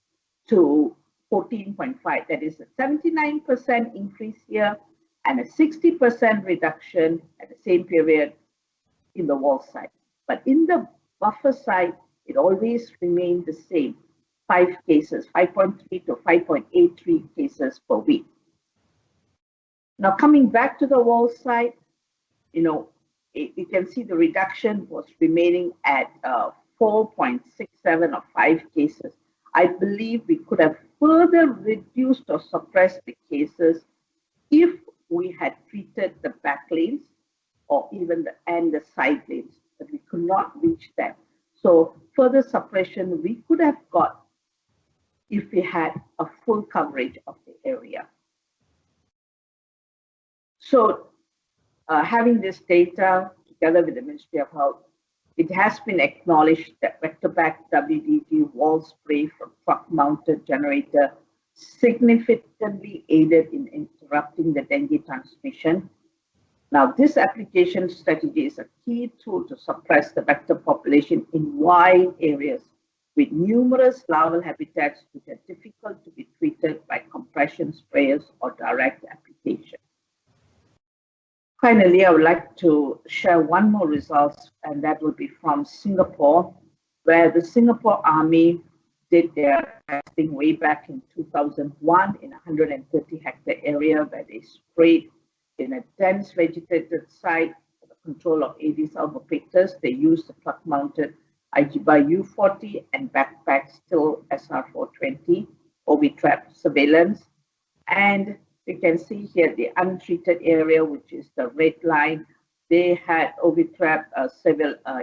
to 14.5. That is a 79% increase here and a 60% reduction at the same period in the WALS site. But in the buffer site, it always remained the same, 5 cases, 5.3 to 5.83 cases per week. Now coming back to the WALS site, you know, you can see the reduction was remaining at 4.67 or 5 cases. I believe we could have further reduced or suppressed the cases if we had treated the back lanes or even the side lanes, but we could not reach them. So further suppression we could have got if we had a full coverage of the area. So having this data together with the Ministry of Health, it has been acknowledged that VectoBac WDG wall spray from truck-mounted generator significantly aided in interrupting the dengue transmission. Now, this application strategy is a key tool to suppress the vector population in wide areas with numerous larval habitats which are difficult to be treated by compression sprayers or direct application. Finally, I would like to share one more results, and that will be from Singapore, where the Singapore Army did their testing way back in 2001 in a 130-hectare area where they sprayed in a dense vegetated site for the control of Aedes albopictus. They used the truck-mounted IGBA U40 and backpack still SR420 OV-trap surveillance. And you can see here the untreated area, which is the red line. They had OV-trap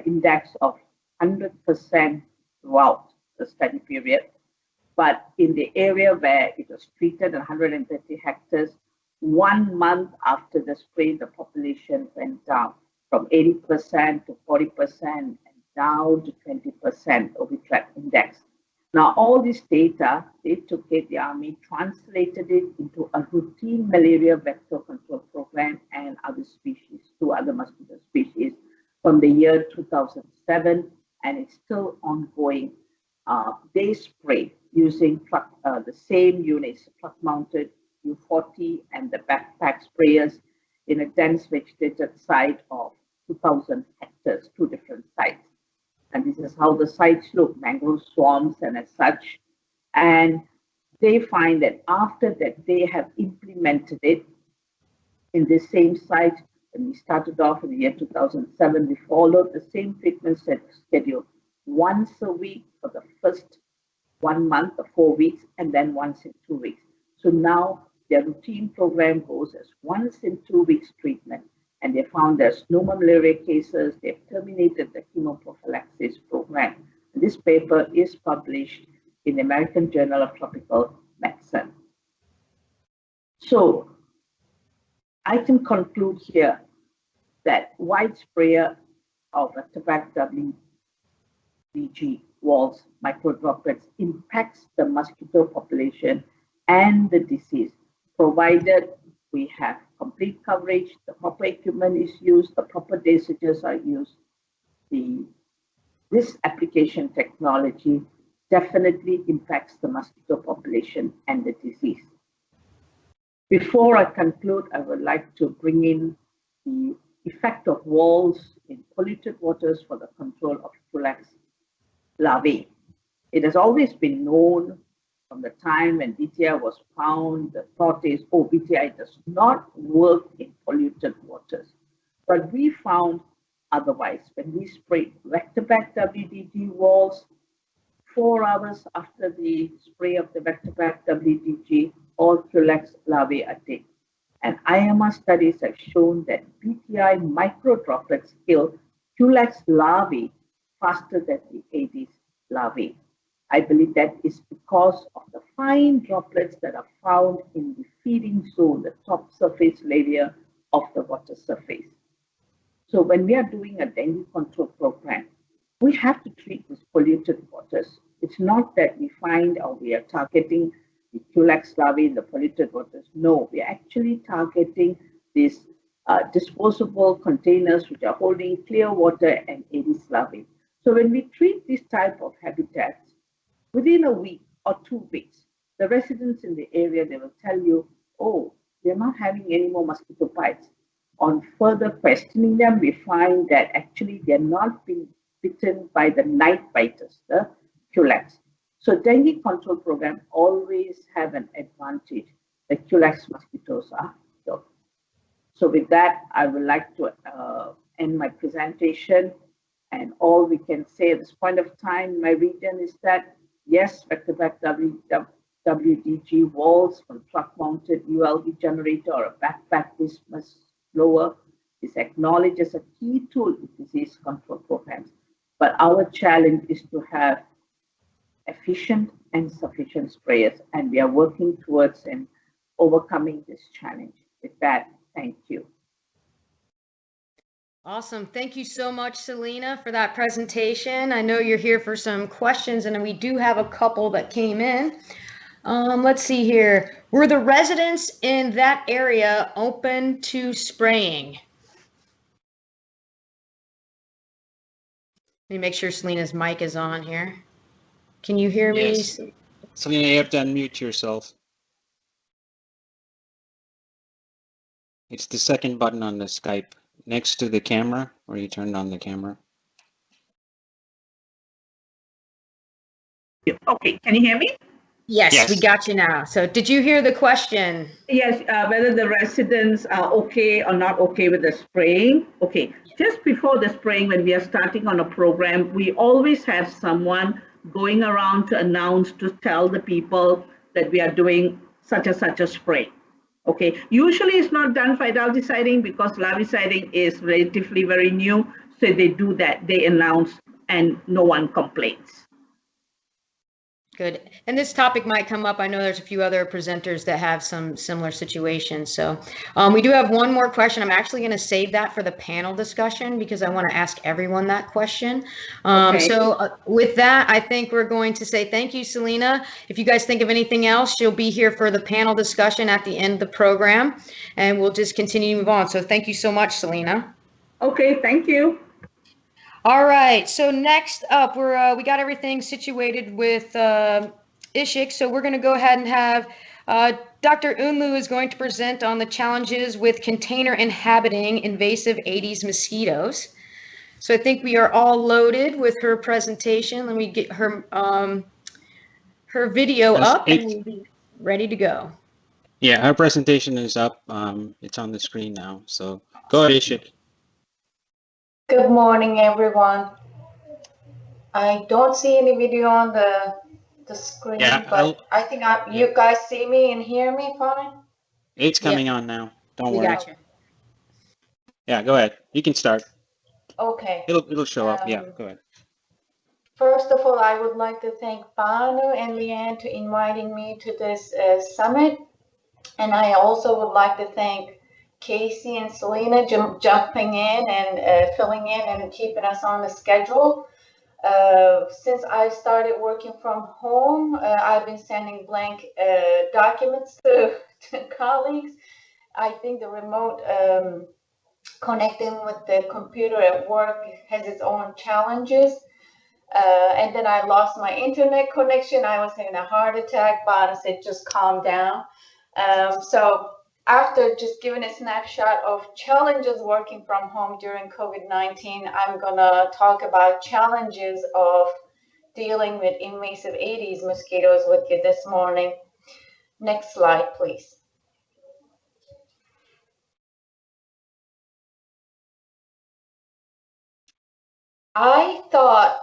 index of 100% throughout the study period. But in the area where it was treated, 130 hectares, 1 month after the spray, the population went down from 80% to 40% and down to 20% overthreat index. Now, all this data, they took it, the Army translated it into a routine malaria vector control program and other species, 2 other mosquito species from the year 2007, and it's still ongoing. They spray using the same units, truck-mounted U40 and the backpack sprayers in a dense vegetated site of 2,000 hectares, 2 different sites. And this is how the sites look, mangrove swamps and as such. And they find that after that, they have implemented it in the same site. When we started off in the year 2007, we followed the same treatment schedule, once a week for the first 1 month or 4 weeks, and then once in 2 weeks. So now their routine program goes as once in 2 weeks treatment. And they found there's no more malaria cases. They've terminated the chemoprophylaxis program. And this paper is published in the American Journal of Tropical Medicine. So I can conclude here that wide sprayer of VectoBac WDG WALS microdroplets impacts the mosquito population and the disease, provided we have complete coverage, the proper equipment is used, the proper dosages are used. This application technology definitely impacts the mosquito population and the disease. Before I conclude, I would like to bring in the effect of WALS in polluted waters for the control of Culex larvae. It has always been known from the time when BTI was found, the thought is, oh, BTI does not work in polluted waters. But we found otherwise. When we sprayed VectoBac WDG WALS, 4 hours after the spray of the VectoBac WDG, all Culex larvae are dead. And IMR studies have shown that BTI microdroplets kill Culex larvae faster than the Aedes larvae. I believe that is because of the fine droplets that are found in the feeding zone, the top surface layer of the water surface. So when we are doing a dengue control program, we have to treat with polluted waters. It's not that we find or we are targeting the Culex larvae in the polluted waters. No, we are actually targeting these disposable containers which are holding clear water and Aedes larvae. So when we treat this type of habitats, within a week or 2 weeks, the residents in the area, they will tell you, oh, they're not having any more mosquito bites. On further questioning them, we find that actually they're not being bitten by the night biters, the Culex. So dengue control program always have an advantage. The Culex mosquitoes are killed. So with that, I would like to end my presentation. And all we can say at this point of time in my region is that, yes, VectoBac WDG WALS from truck-mounted ULV generator or a backpack is much lower, is acknowledged as a key tool in disease control programs. But our challenge is to have efficient and sufficient sprayers, and we are working towards and overcoming this challenge. With that, thank you. Awesome. Thank you so much, Seleena, for that presentation. I know you're here for some questions, and we do have a couple that came in. Let's see here. Were the residents in that area open to spraying? Let me make sure Selena's mic is on here. Can you hear me? Yes. Seleena, you have to unmute yourself. It's the second button on the Skype next to the camera, where you turned on the camera. Okay, can you hear me? Yes, we got you now. So did you hear the question? Yes, whether the residents are okay or not okay with the spraying. Okay, just before the spraying, when we are starting on a program, we always have someone going around to announce, to tell the people that we are doing such a spray. Okay, usually it's not done for Larviciding because Larviciding is relatively very new. So they do that, they announce and no one complains. Good. And this topic might come up. I know there's a few other presenters that have some similar situations. So we do have one more question. I'm actually going to save that for the panel discussion because I want to ask everyone that question. Okay. So with that, I think we're going to say thank you, Seleena. If you guys think of anything else, she'll be here for the panel discussion at the end of the program, and we'll just continue to move on. So thank you so much, Seleena. Okay, thank you. All right, so next up, we got everything situated with Isik, so we're going to go ahead and have Dr. Unlu is going to present on the challenges with container-inhabiting invasive Aedes mosquitoes. So I think we are all loaded with her presentation. Let me get her her video up and we'll be ready to go. Yeah, our presentation is up. It's on the screen now. So go ahead, Isik. Good morning, everyone. I don't see any video on the screen, Yeah, but I think you guys see me and hear me fine? It's coming on now. Don't worry. Got you. Yeah, go ahead. You can start. Okay. It'll show up. Yeah, go ahead. First of all, I would like to thank Banu and Leanne to inviting me to this summit. And I also would like to thank Casey and Seleena jumping in and filling in and keeping us on the schedule. Since I started working from home, I've been sending blank documents to colleagues. I think the remote connecting with the computer at work has its own challenges. And then I lost my internet connection. I was having a heart attack, but I said, just calm down. So after just giving a snapshot of challenges working from home during COVID-19, I'm gonna talk about challenges of dealing with invasive Aedes mosquitoes with you this morning. Next slide, please. I thought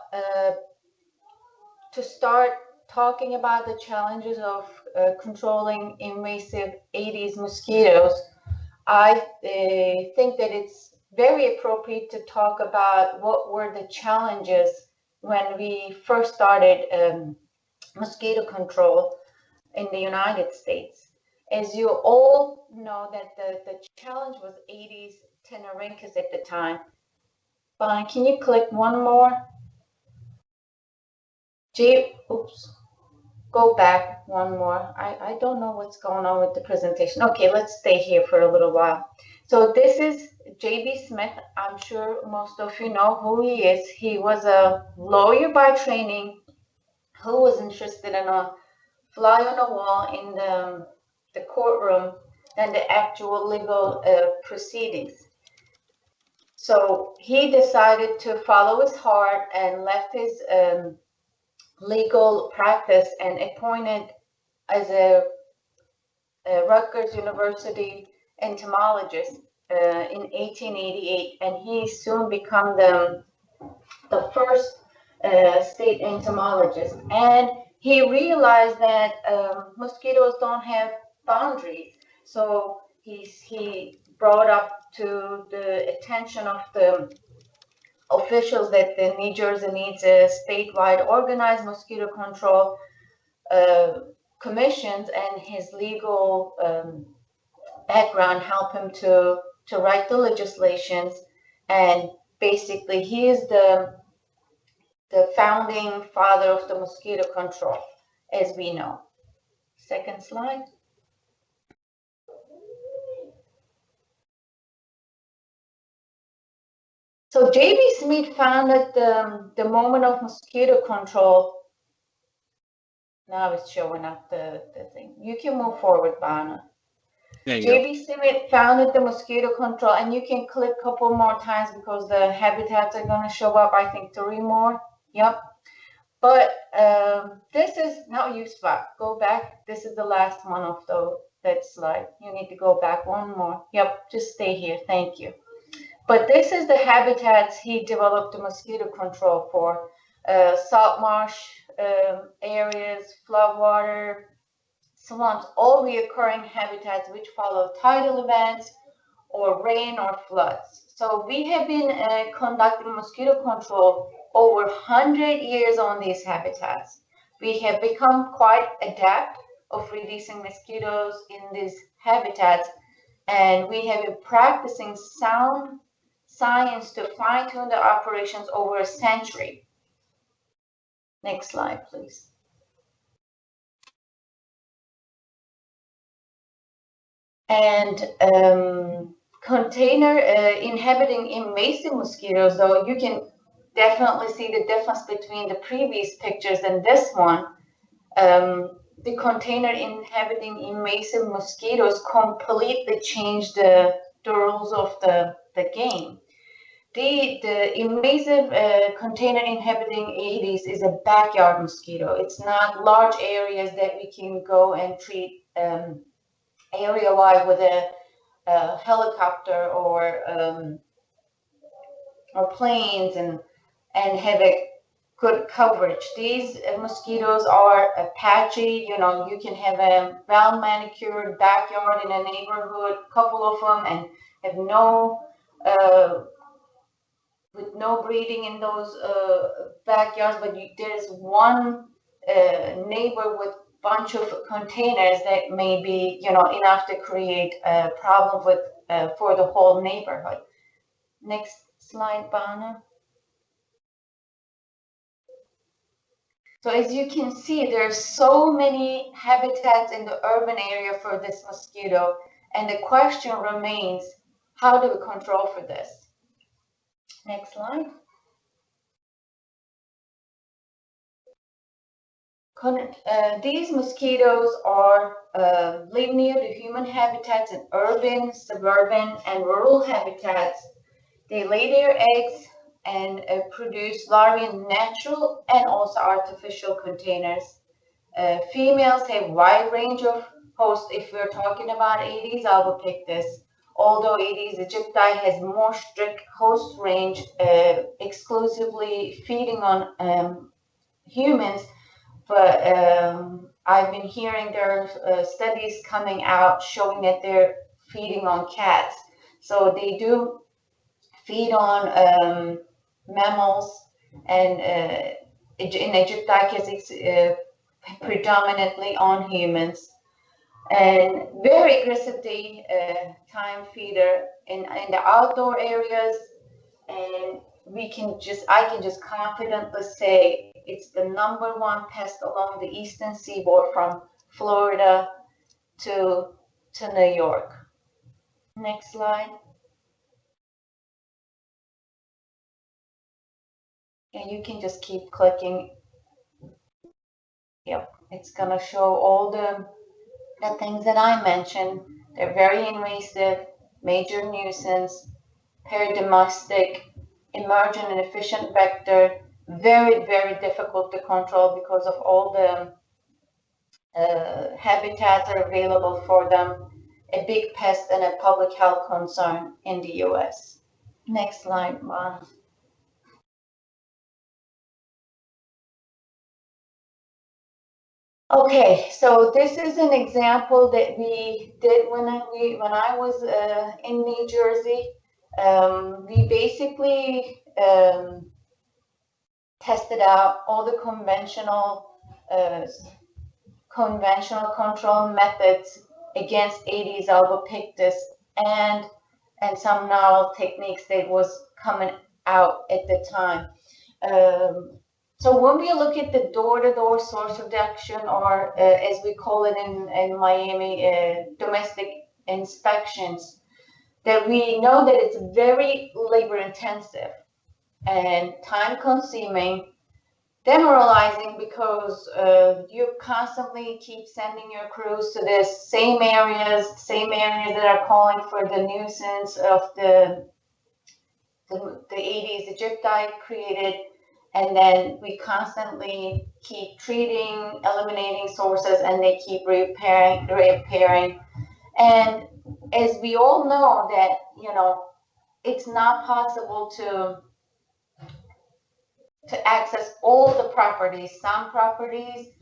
to start talking about the challenges of controlling invasive Aedes mosquitoes, I think that it's very appropriate to talk about what were the challenges when we first started mosquito control in the United States. As you all know, that the challenge was Aedes tenerincus at the time. Bonnie, can you click one more? Oops. Go back one more. I don't know what's going on with the presentation. Okay, let's stay here for a little while. So this is J.B. Smith. I'm sure most of you know who he is. He was a lawyer by training who was interested in a fly on the wall in the courtroom than the actual legal proceedings. So he decided to follow his heart and left his legal practice and appointed as a Rutgers University entomologist in 1888, and he soon became the first state entomologist. And he realized that mosquitoes don't have boundaries, so he brought up to the attention of the officials that the New Jersey needs a statewide organized mosquito control commissions, and his legal background helped him to write the legislations. And basically, he is the founding father of the mosquito control, as we know. Second slide. So J.B. Smith found that the moment of mosquito control, now it's showing up the thing. You can move forward, Bana. J.B. Smith founded the mosquito control, and you can click a couple more times because the habitats are going to show up, I think 3 more. Yep. But this is not you spot. Go back. This is the last one of that slide. You need to go back one more. Yep, just stay here. Thank you. But this is the habitats he developed the mosquito control for. Salt marsh areas, floodwater, slumps, all reoccurring habitats which follow tidal events or rain or floods. So we have been conducting mosquito control over 100 years on these habitats we have become quite adept of releasing mosquitoes in these habitats, and we have been practicing sound science to fine-tune the operations over a century. Next slide, please. And container inhabiting invasive mosquitoes, though, you can definitely see the difference between the previous pictures and this one. The container inhabiting invasive mosquitoes completely changed the rules of the game. The invasive container inhabiting Aedes is a backyard mosquito. It's not large areas that we can go and treat area-wide with a helicopter or planes and have a good coverage. These mosquitoes are patchy. You know, you can have a well manicured backyard in a neighborhood, couple of them, and have no with no breeding in those backyards. But there's one neighbor with bunch of containers that may be, you know, enough to create a problem with for the whole neighborhood. Next slide, Banu. So as you can see, there's so many habitats in the urban area for this mosquito, and the question remains, how do we control for this? Next slide. These mosquitoes are live near the human habitats in urban, suburban, and rural habitats. They lay their eggs and produce larvae in natural and also artificial containers. Females have wide range of hosts. If we're talking about Aedes albopictus, although Aedes aegypti has more strict host range, exclusively feeding on humans, but I've been hearing there are studies coming out showing that they're feeding on cats. So they do feed on mammals, and in Egypticus it's predominantly on humans. And very aggressive daytime feeder in the outdoor areas, and I can just confidently say it's the #1 pest along the eastern seaboard from Florida to New York. Next slide. And you can just keep clicking. Yep, it's gonna show all the things that I mentioned. They're very invasive, major nuisance, paradomestic, emergent and efficient vector, very, very difficult to control because of all the habitats are available for them, a big pest and a public health concern in the US. Next slide, Juan. Okay, so this is an example that we did when I was in New Jersey. We basically tested out all the conventional control methods against Aedes albopictus and some novel techniques that was coming out at the time. So when we look at the door-to-door source reduction, or as we call it in Miami, domestic inspections, that we know that it's very labor-intensive and time-consuming, demoralizing, because you constantly keep sending your crews to the same areas that are calling for the nuisance of the Aedes aegypti created. And then we constantly keep treating, eliminating sources, and they keep reappearing. And as we all know that, you know, it's not possible to access all the properties. Some properties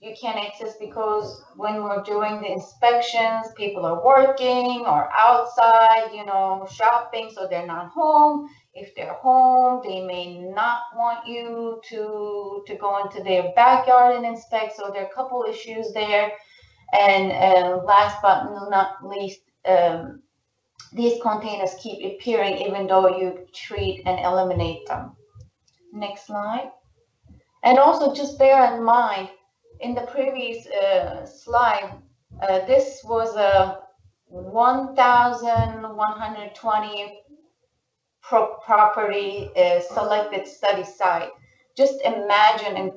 you can't access because when we're doing the inspections, people are working or outside, shopping, so they're not home. If they're home, they may not want you to go into their backyard and inspect. So there are a couple issues there. And last but not least, these containers keep appearing even though you treat and eliminate them. Next slide. And also just bear in mind, in the previous slide, this was a 1,120 property selected study site. Just imagine and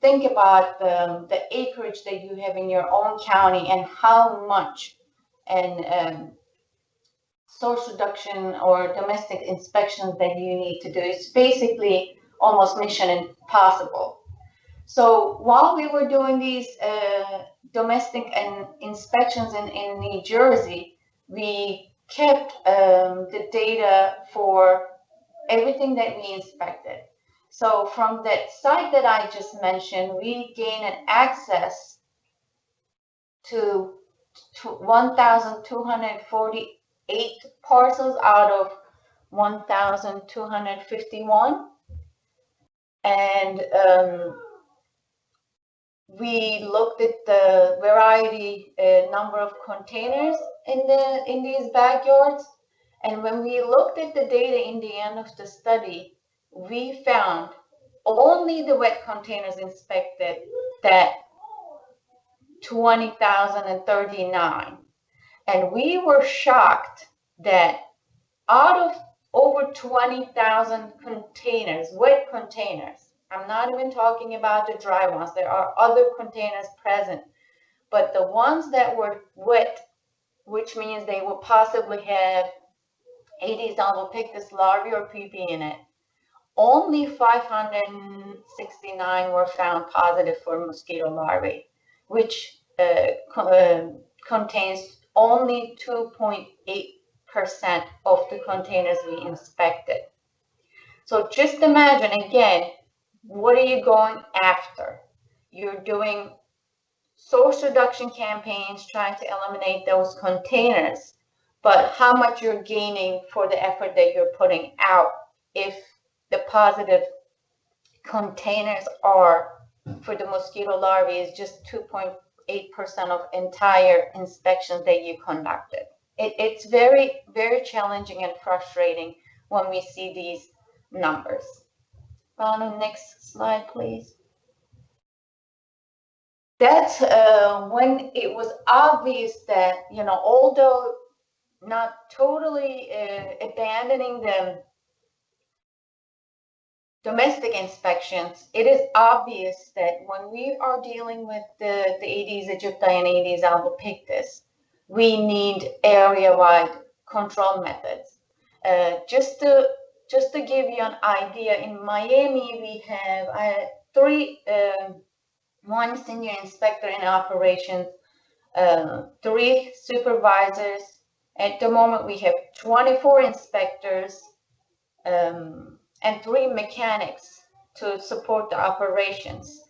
think about the acreage that you have in your own county and how much and source reduction or domestic inspections that you need to do. It's basically almost mission impossible. So while we were doing these domestic and inspections in New Jersey, we kept the data for everything that we inspected. So from that site that I just mentioned, we gained an access to 1,248 parcels out of 1,251. And we looked at the variety number of containers in these backyards. And when we looked at the data in the end of the study, we found only the wet containers inspected that 20,039. And we were shocked that out of over 20,000 containers, wet containers, I'm not even talking about the dry ones, there are other containers present, but the ones that were wet, which means they will possibly have Aedes albopictus larvae or pupae in it, only 569 were found positive for mosquito larvae, which contains only 2.8% of the containers we inspected. So just imagine again, what are you going after? You're doing source reduction campaigns, trying to eliminate those containers, but how much you're gaining for the effort that you're putting out if the positive containers are for the mosquito larvae is just 2.8% of entire inspections that you conducted. It's very, very challenging and frustrating when we see these numbers. Banu, next slide, please. That's when it was obvious that, although not totally abandoning the domestic inspections, it is obvious that when we are dealing with the Aedes aegypti and Aedes albopictus, we need area-wide control methods. Just to give you an idea, in Miami we have one senior inspector in operations, 3 supervisors. At the moment we have 24 inspectors and 3 mechanics to support the operations.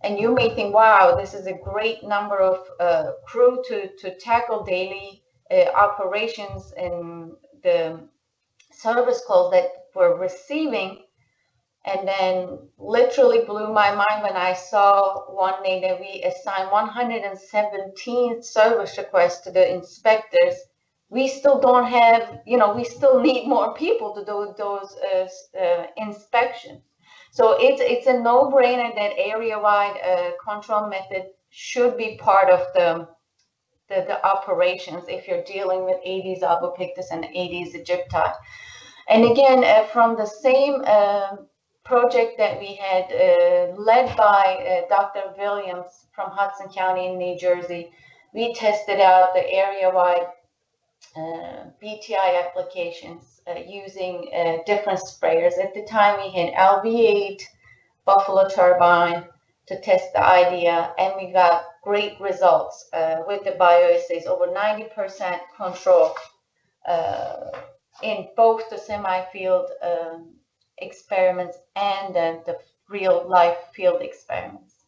And you may think, wow, this is a great number of crew to tackle daily operations and the service calls that we're receiving. And then literally blew my mind when I saw one day that we assigned 117 service requests to the inspectors. We still don't have, we still need more people to do those inspections. So it's a no-brainer that area-wide control method should be part of the operations if you're dealing with Aedes albopictus and Aedes aegypti. And again, from the same project that we had led by Dr. Williams from Hudson County in New Jersey, we tested out the area-wide BTI applications using different sprayers. At the time, we had LV8, Buffalo Turbine to test the idea, and we got great results with the bioassays, over 90% control in both the semi-field experiments and the real-life field experiments.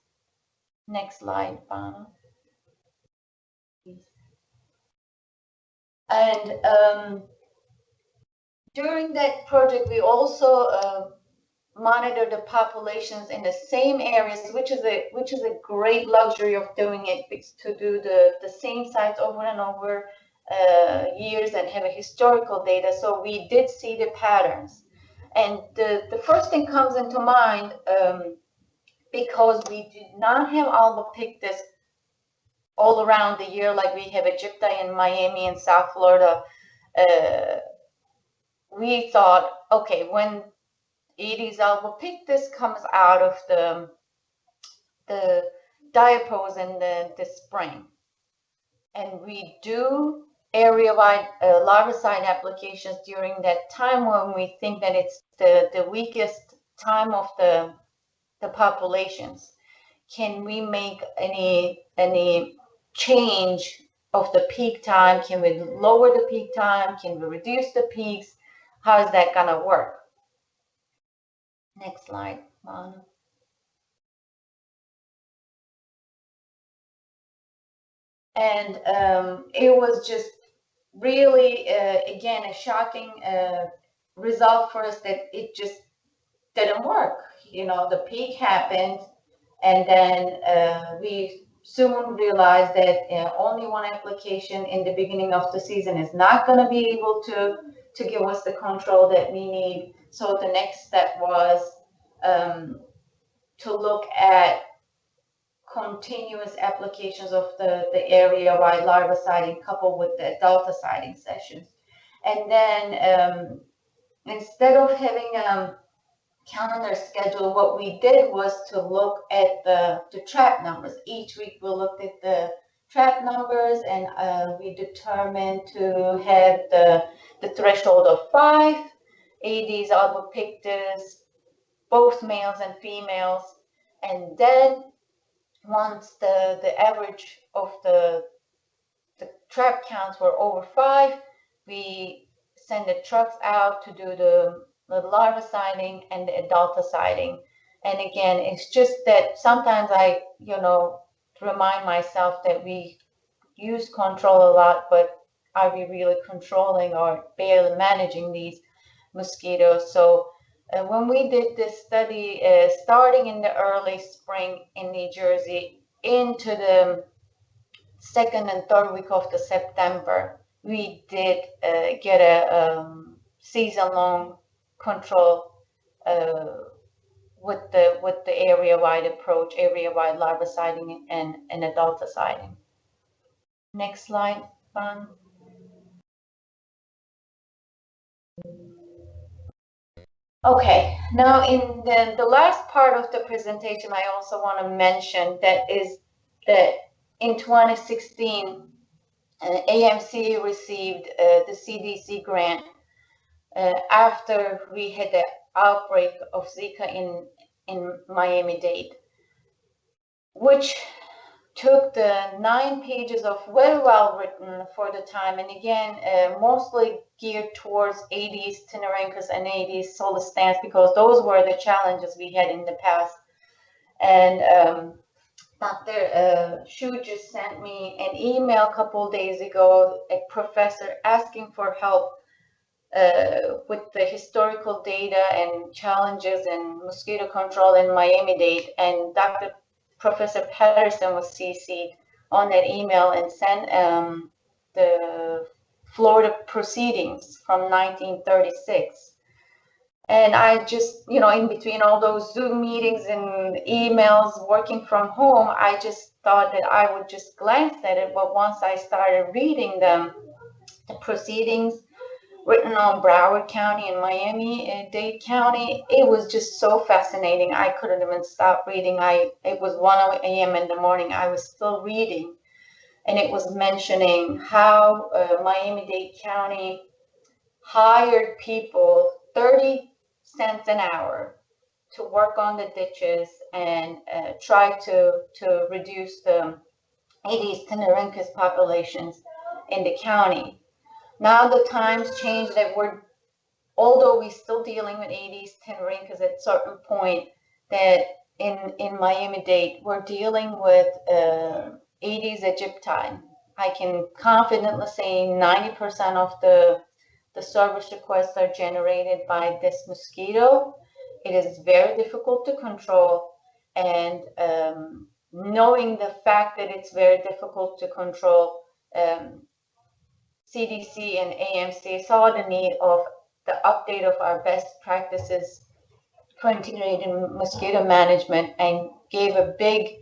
Next slide, Bana. And during that project, we also monitor the populations in the same areas, which is a great luxury of doing it, because to do the same sites over and over years and have a historical data. So we did see the patterns, and the first thing comes into mind, because we did not have albopictus all around the year like we have Aegypti in Miami and South Florida. We thought, okay, when Aedes albopictus comes out of the diapause in the spring, and we do area-wide larvicide applications during that time when we think that it's the weakest time of the populations. Can we make any change of the peak time? Can we lower the peak time? Can we reduce the peaks? How is that gonna work? Next slide, Manu. And it was just really, again, a shocking result for us that it just didn't work. You know, the peak happened, and then we soon realized that only one application in the beginning of the season is not going to be able to give us the control that we need. So the next step was to look at continuous applications of the area-wide larviciding coupled with the adulticiding sessions. And then instead of having a calendar schedule, what we did was to look at the trap numbers. Each week we looked at the trap numbers, and we determined to have the threshold of 5 Aedes albopictus, both males and females. And then once the average of the trap counts were over 5, we send the trucks out to do the larviciding and the adulticiding. And again, it's just that sometimes I, remind myself that we use control a lot, but are we really controlling or barely managing these mosquitoes? So when we did this study, starting in the early spring in New Jersey into the second and third week of the September, we did get a season-long control with the area-wide approach, area-wide larviciding and adulticiding. Next slide, Van. Okay, now in the last part of the presentation, I also want to mention that in 2016, AMC received the CDC grant after we had the outbreak of Zika in Miami-Dade, which took the 9 pages of very well written for the time, and again, mostly geared towards Aedes tenorhynchus and Aedes solestans, because those were the challenges we had in the past. And Dr. Shu just sent me an email a couple days ago, a professor asking for help with the historical data and challenges in mosquito control in Miami-Dade, and Professor Patterson was CC'd on that email and sent the Florida proceedings from 1936. And I just, in between all those Zoom meetings and emails, working from home, I just thought that I would just glance at it. But once I started reading them, the proceedings written on Broward County and Miami-Dade County, it was just so fascinating. I couldn't even stop reading. It was 1 a.m. in the morning. I was still reading, and it was mentioning how Miami-Dade County hired people 30 cents an hour to work on the ditches and try to reduce the Aedes tenorhynchus populations in the county. Now the times change, that although we're still dealing with Aedes tenorhynchus at a certain point, that in Miami-Dade, we're dealing with Aedes aegypti. I can confidently say 90% of the service requests are generated by this mosquito. It is very difficult to control, and knowing the fact that it's very difficult to control, CDC and AMC saw the need of the update of our best practices for integrated mosquito management and gave a big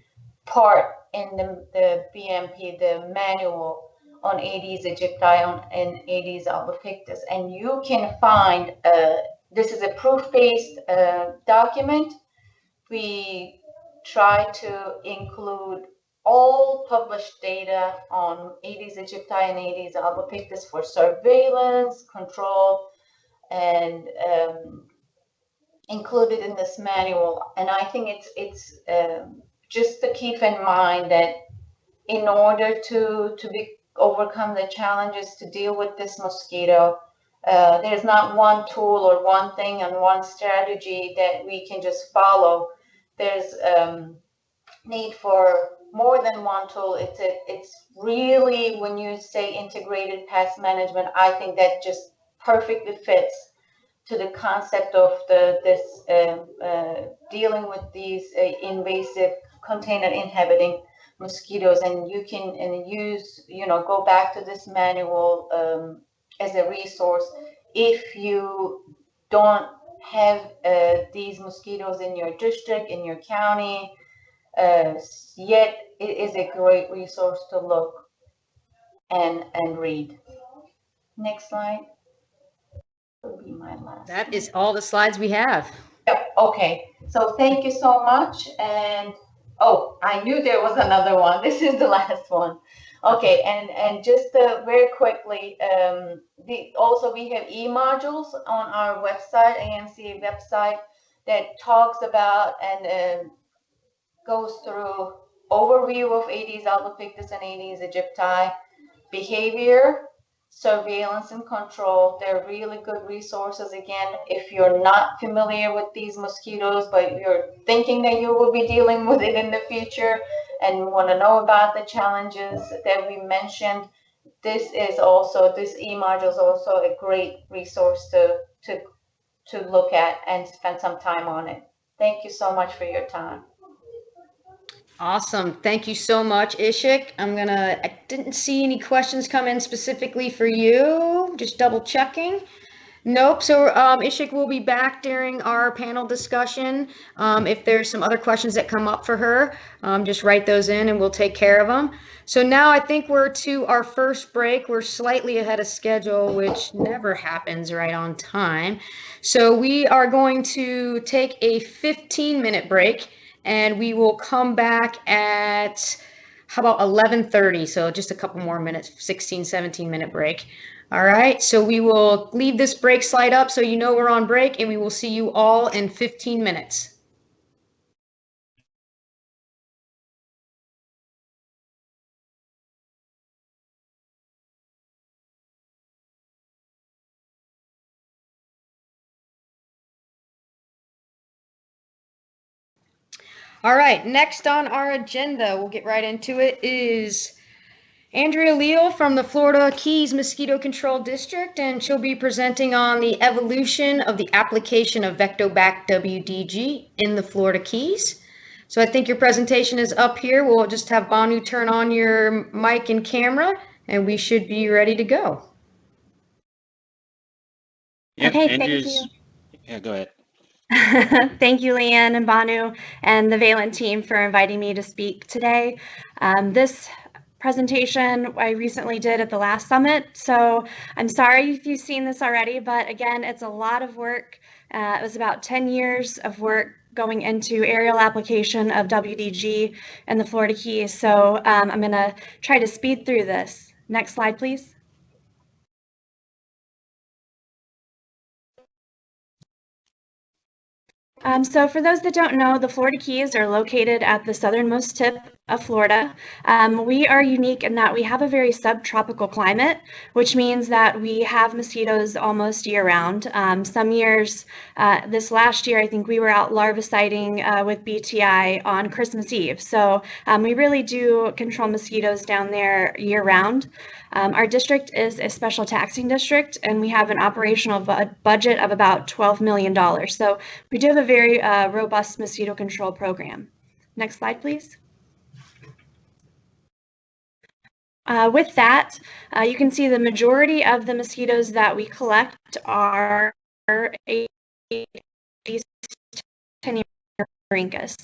part in the BMP, the manual on Aedes aegypti and Aedes albopictus. And you can find, this is a proof-based document. We try to include all published data on Aedes aegypti and Aedes albopictus for surveillance, control, and included in this manual. And I think it's just to keep in mind that in order to overcome the challenges to deal with this mosquito, there's not one tool or one thing and one strategy that we can just follow. There's need for more than one tool. It's really, when you say integrated pest management, I think that just perfectly fits to the concept of dealing with these invasive container-inhabiting mosquitoes. And you can use, go back to this manual as a resource if you don't have these mosquitoes in your district, in your county. Yet it is a great resource to look and read. Next slide. Will be my last. That is all the slides we have. Yep. Okay. So thank you so much. And oh, I knew there was another one. This is the last one. Okay. And just very quickly, also we have e-modules on our website, AMC website, that talks about and goes through overview of Aedes albopictus and Aedes aegypti, behavior, surveillance, and control. They're really good resources. Again, if you're not familiar with these mosquitoes, but you're thinking that you will be dealing with it in the future and want to know about the challenges that we mentioned, this e-module is also a great resource to look at and spend some time on it. Thank you so much for your time. Awesome. Thank you so much, Isik. I didn't see any questions come in specifically for you. Just double checking. Nope. So Isik will be back during our panel discussion. If there's some other questions that come up for her, just write those in and we'll take care of them. So now I think we're to our first break. We're slightly ahead of schedule, which never happens right on time. So we are going to take a 15-minute break. And we will come back at, how about 11:30? So just a couple more minutes, 16, 17-minute break. All right, so we will leave this break slide up so you know we're on break, and we will see you all in 15 minutes. All right, next on our agenda, we'll get right into it, is Andrea Leal from the Florida Keys Mosquito Control District, and she'll be presenting on the evolution of the application of VectoBac WDG in the Florida Keys. So I think your presentation is up here. We'll just have Banu turn on your mic and camera, and we should be ready to go. Yep, Okay, Andrea's, thank you. Yeah, go ahead. Thank you, Leanne and Banu and the Valent team for inviting me to speak today. This presentation I recently did at the last summit, so I'm sorry if you've seen this already, but again, it's a lot of work. It was about 10 years of work going into aerial application of WDG in the Florida Keys, so I'm going to try to speed through this. Next slide, please. So for those that don't know, the Florida Keys are located at the southernmost tip of Florida. We are unique in that we have a very subtropical climate, which means that we have mosquitoes almost year-round. Some years, this last year, I think we were out larviciding with BTI on Christmas Eve. So we really do control mosquitoes down there year-round. Our district is a special taxing district, and we have an operational budget of about $12 million. So we do have a very robust mosquito control program. Next slide, please. With that, you can see the majority of the mosquitoes that we collect are Aedes tenerincus.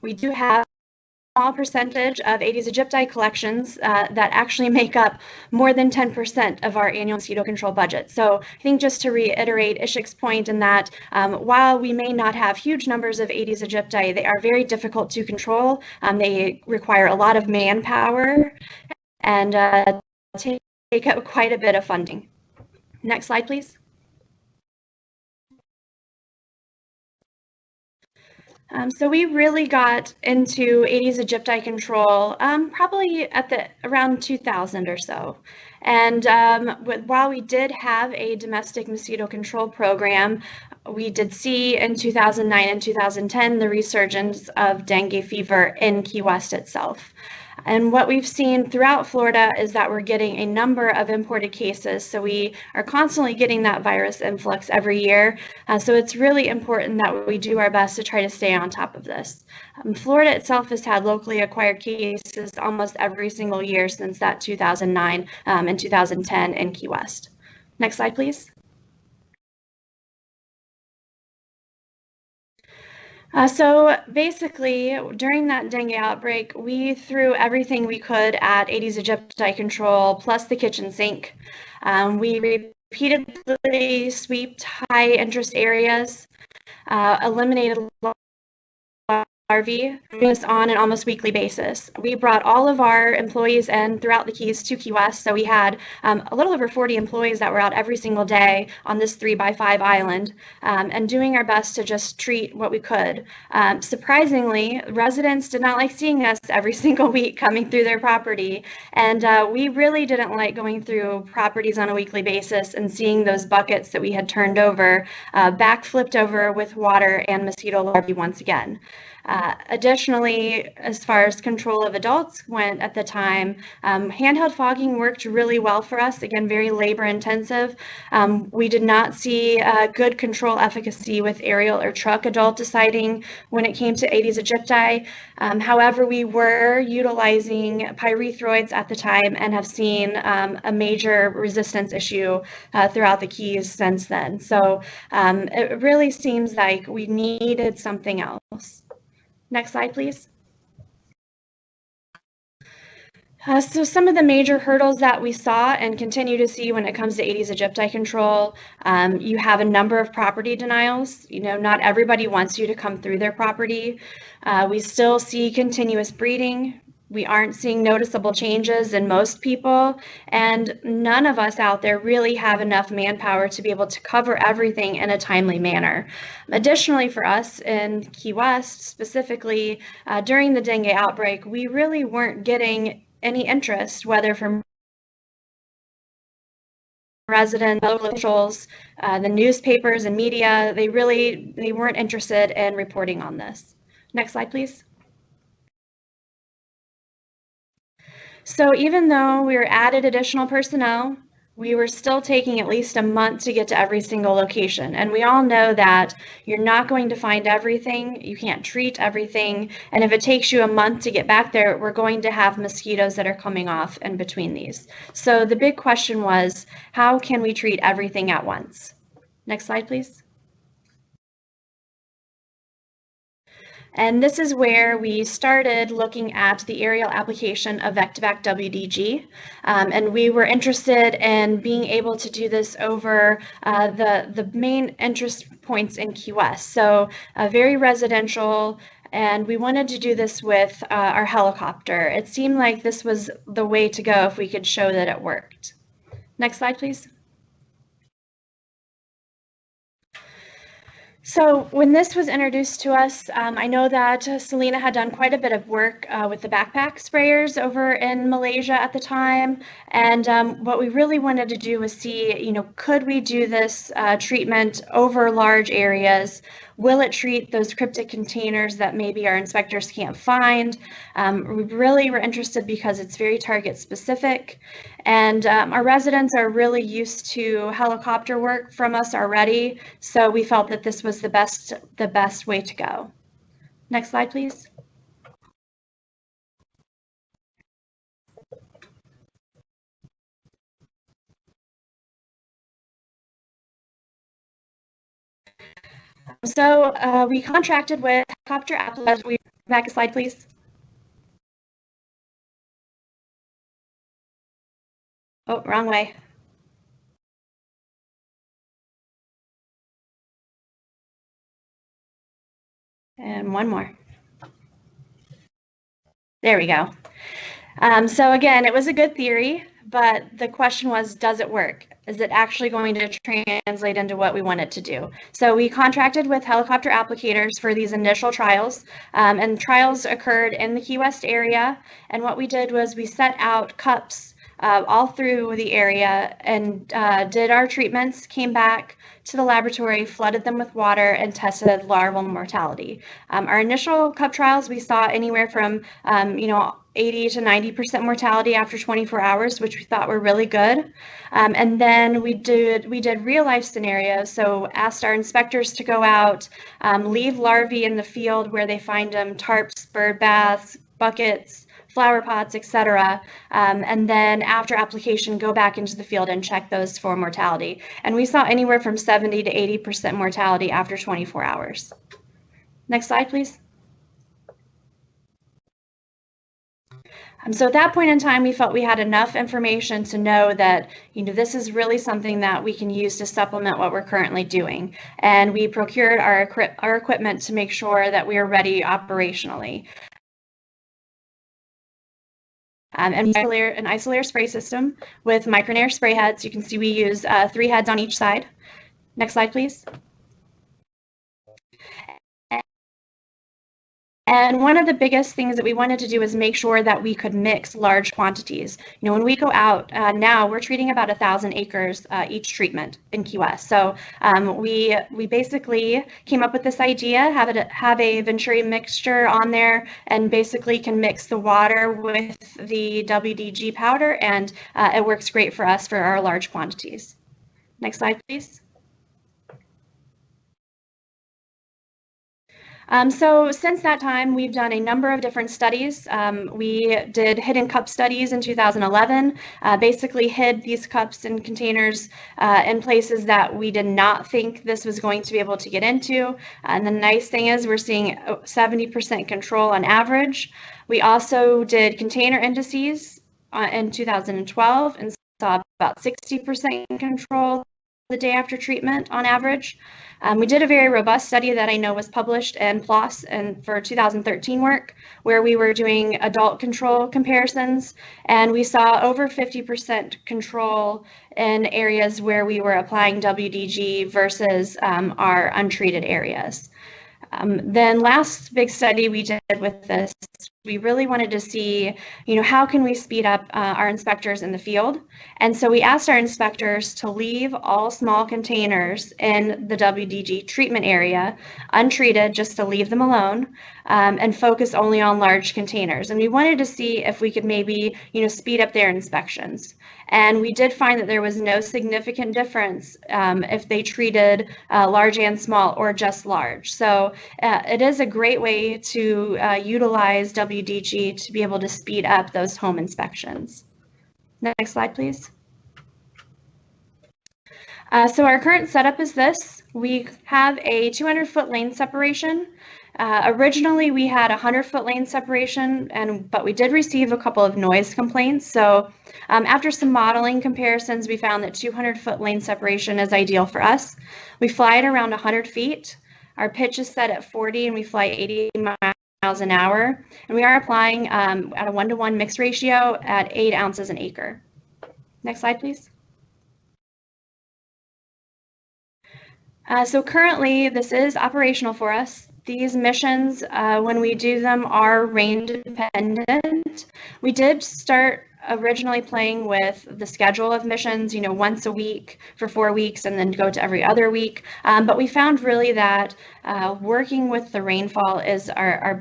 We do have a small percentage of Aedes aegypti collections that actually make up more than 10% of our annual mosquito control budget. So I think just to reiterate Isik's point in that while we may not have huge numbers of Aedes aegypti, they are very difficult to control. They require a lot of manpower and take up quite a bit of funding. Next slide, please. So we really got into Aedes aegypti control probably at around 2000 or so. And while we did have a domestic mosquito control program, we did see in 2009 and 2010 the resurgence of dengue fever in Key West itself. And what we've seen throughout Florida is that we're getting a number of imported cases. So we are constantly getting that virus influx every year. So it's really important that we do our best to try to stay on top of this. Florida itself has had locally acquired cases almost every single year since that 2009 and 2010 in Key West. Next slide, please. So basically, during that dengue outbreak, we threw everything we could at Aedes aegypti control, plus the kitchen sink. We repeatedly swept high interest areas, eliminated larvae, doing this on an almost weekly basis. We brought all of our employees in throughout the Keys to Key West, so we had a little over 40 employees that were out every single day on this 3x5 island, and doing our best to just treat what we could. Surprisingly, residents did not like seeing us every single week coming through their property, and we really didn't like going through properties on a weekly basis and seeing those buckets that we had turned over back flipped over with water and mosquito larvae once again. Additionally, as far as control of adults went at the time, handheld fogging worked really well for us. Again, very labor intensive. We did not see good control efficacy with aerial or truck adulticiding when it came to Aedes aegypti. However, we were utilizing pyrethroids at the time and have seen a major resistance issue throughout the Keys since then. So it really seems like we needed something else. Next slide, please. So some of the major hurdles that we saw and continue to see when it comes to Aedes aegypti control, you have a number of property denials. You know, not everybody wants you to come through their property. We still see continuous breeding. We aren't seeing noticeable changes in most people, and none of us out there really have enough manpower to be able to cover everything in a timely manner. Additionally, for us in Key West, specifically during the dengue outbreak, we really weren't getting any interest, whether from residents, local officials, the newspapers and media. They weren't interested in reporting on this. Next slide, please. So even though we were added additional personnel, we were still taking at least a month to get to every single location. And we all know that you're not going to find everything, you can't treat everything, and if it takes you a month to get back there, we're going to have mosquitoes that are coming off in between these. So the big question was, how can we treat everything at once? Next slide, please. And this is where we started looking at the aerial application of VectoBac WDG. And we were interested in being able to do this over the main interest points in Key West. So very residential, and we wanted to do this with our helicopter. It seemed like this was the way to go if we could show that it worked. Next slide, please. So when this was introduced to us, I know that Seleena had done quite a bit of work with the backpack sprayers over in Malaysia at the time. And what we really wanted to do was see, could we do this treatment over large areas? Will it treat those cryptic containers that maybe our inspectors can't find? We really were interested because it's very target specific. And our residents are really used to helicopter work from us already, so we felt that this was the best way to go. Next slide, please. So we contracted with helicopter applicators. Back a slide, please. Oh, wrong way. And one more. There we go. So again, it was a good theory, but the question was, does it work? Is it actually going to translate into what we want it to do? So we contracted with helicopter applicators for these initial trials, and trials occurred in the Key West area. And what we did was we set out cups all through the area and did our treatments, came back to the laboratory, flooded them with water, and tested larval mortality. Our initial cup trials, we saw anywhere from 80 to 90% mortality after 24 hours, which we thought were really good. And then we did real life scenarios. So asked our inspectors to go out, leave larvae in the field where they find them, tarps, bird baths, buckets, flower pots, etc. And then after application, go back into the field and check those for mortality. And we saw anywhere from 70 to 80% mortality after 24 hours. Next slide, please. So at that point in time, we felt we had enough information to know that this is really something that we can use to supplement what we're currently doing. And we procured our equipment to make sure that we are ready operationally. And an isolator spray system with micronair spray heads. You can see we use 3 heads on each side. Next slide, please. And one of the biggest things that we wanted to do is make sure that we could mix large quantities. When we go out now, we're treating about 1,000 acres each treatment in Key West. So we basically came up with this idea, have a Venturi mixture on there, and basically can mix the water with the WDG powder, and it works great for us for our large quantities. Next slide, please. So since that time, we've done a number of different studies. We did hidden cup studies in 2011, basically hid these cups and containers in places that we did not think this was going to be able to get into. And the nice thing is we're seeing 70% control on average. We also did container indices in 2012 and saw about 60% control the day after treatment on average. We did a very robust study that I know was published in PLOS and for 2013 work, where we were doing adult control comparisons, and we saw over 50% control in areas where we were applying WDG versus our untreated areas. Then last big study we did with this, we really wanted to see, how can we speed up our inspectors in the field? And so we asked our inspectors to leave all small containers in the WDG treatment area untreated, just to leave them alone, and focus only on large containers. And we wanted to see if we could maybe, speed up their inspections. And we did find that there was no significant difference if they treated large and small or just large. So it is a great way to utilize WDG to be able to speed up those home inspections. Next slide, please. So our current setup is this. We have a 200-foot lane separation. Originally, we had a 100-foot lane separation, but we did receive a couple of noise complaints. So after some modeling comparisons, we found that 200-foot lane separation is ideal for us. We fly at around 100 feet. Our pitch is set at 40, and we fly 80 miles an hour. And we are applying at a 1-to-1 mix ratio at 8 ounces an acre. Next slide, please. So currently, this is operational for us. These missions, when we do them, are rain dependent. We did start originally playing with the schedule of missions, once a week for 4 weeks and then go to every other week. But we found really that working with the rainfall is our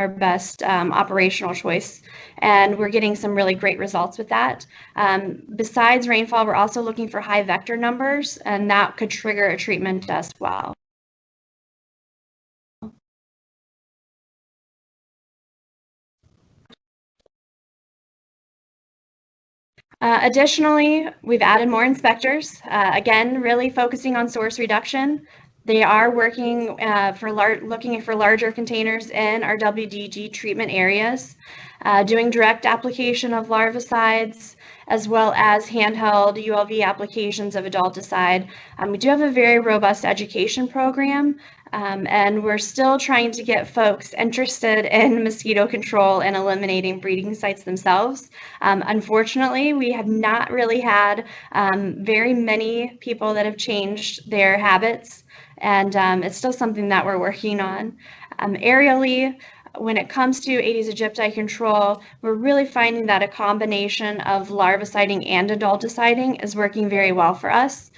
best operational choice, and we're getting some really great results with that. Besides rainfall, we're also looking for high vector numbers, and that could trigger a treatment as well. Additionally, we've added more inspectors, again, really focusing on source reduction. They are working looking for larger containers in our WDG treatment areas, doing direct application of larvicides, as well as handheld ULV applications of adulticide. We do have a very robust education program, and we're still trying to get folks interested in mosquito control and eliminating breeding sites themselves. Unfortunately, we have not really had very many people that have changed their habits, and it's still something that we're working on. Aerially, when it comes to Aedes aegypti control, we're really finding that a combination of larviciding and adulticiding is working very well for us.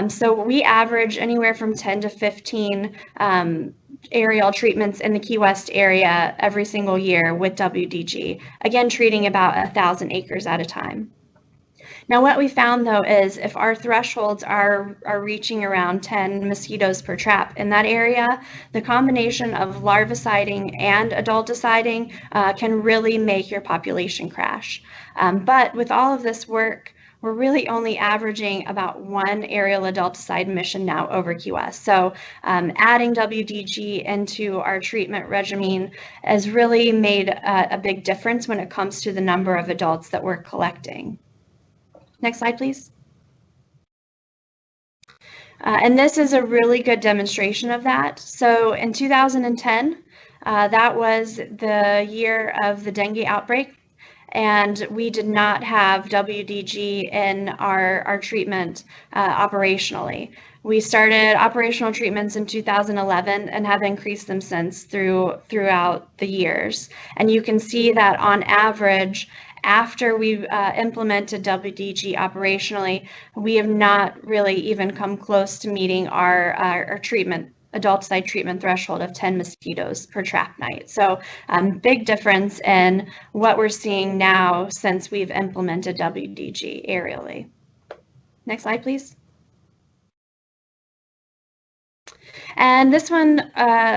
So we average anywhere from 10 to 15 aerial treatments in the Key West area every single year with WDG, again, treating about 1,000 acres at a time. Now, what we found, though, is if our thresholds are reaching around 10 mosquitoes per trap in that area, the combination of larviciding and adulticiding can really make your population crash. But with all of this work, we're really only averaging about 1 aerial adulticide mission now over QS. So adding WDG into our treatment regimen has really made a big difference when it comes to the number of adults that we're collecting. Next slide, please. And this is a really good demonstration of that. So in 2010, that was the year of the dengue outbreak, and we did not have WDG in our treatment operationally. We started operational treatments in 2011 and have increased them since throughout the years. And you can see that on average, after we've implemented WDG operationally, we have not really even come close to meeting our treatment, adulticide treatment threshold of 10 mosquitoes per trap night. So big difference in what we're seeing now since we've implemented WDG aerially. Next slide, please. And this one,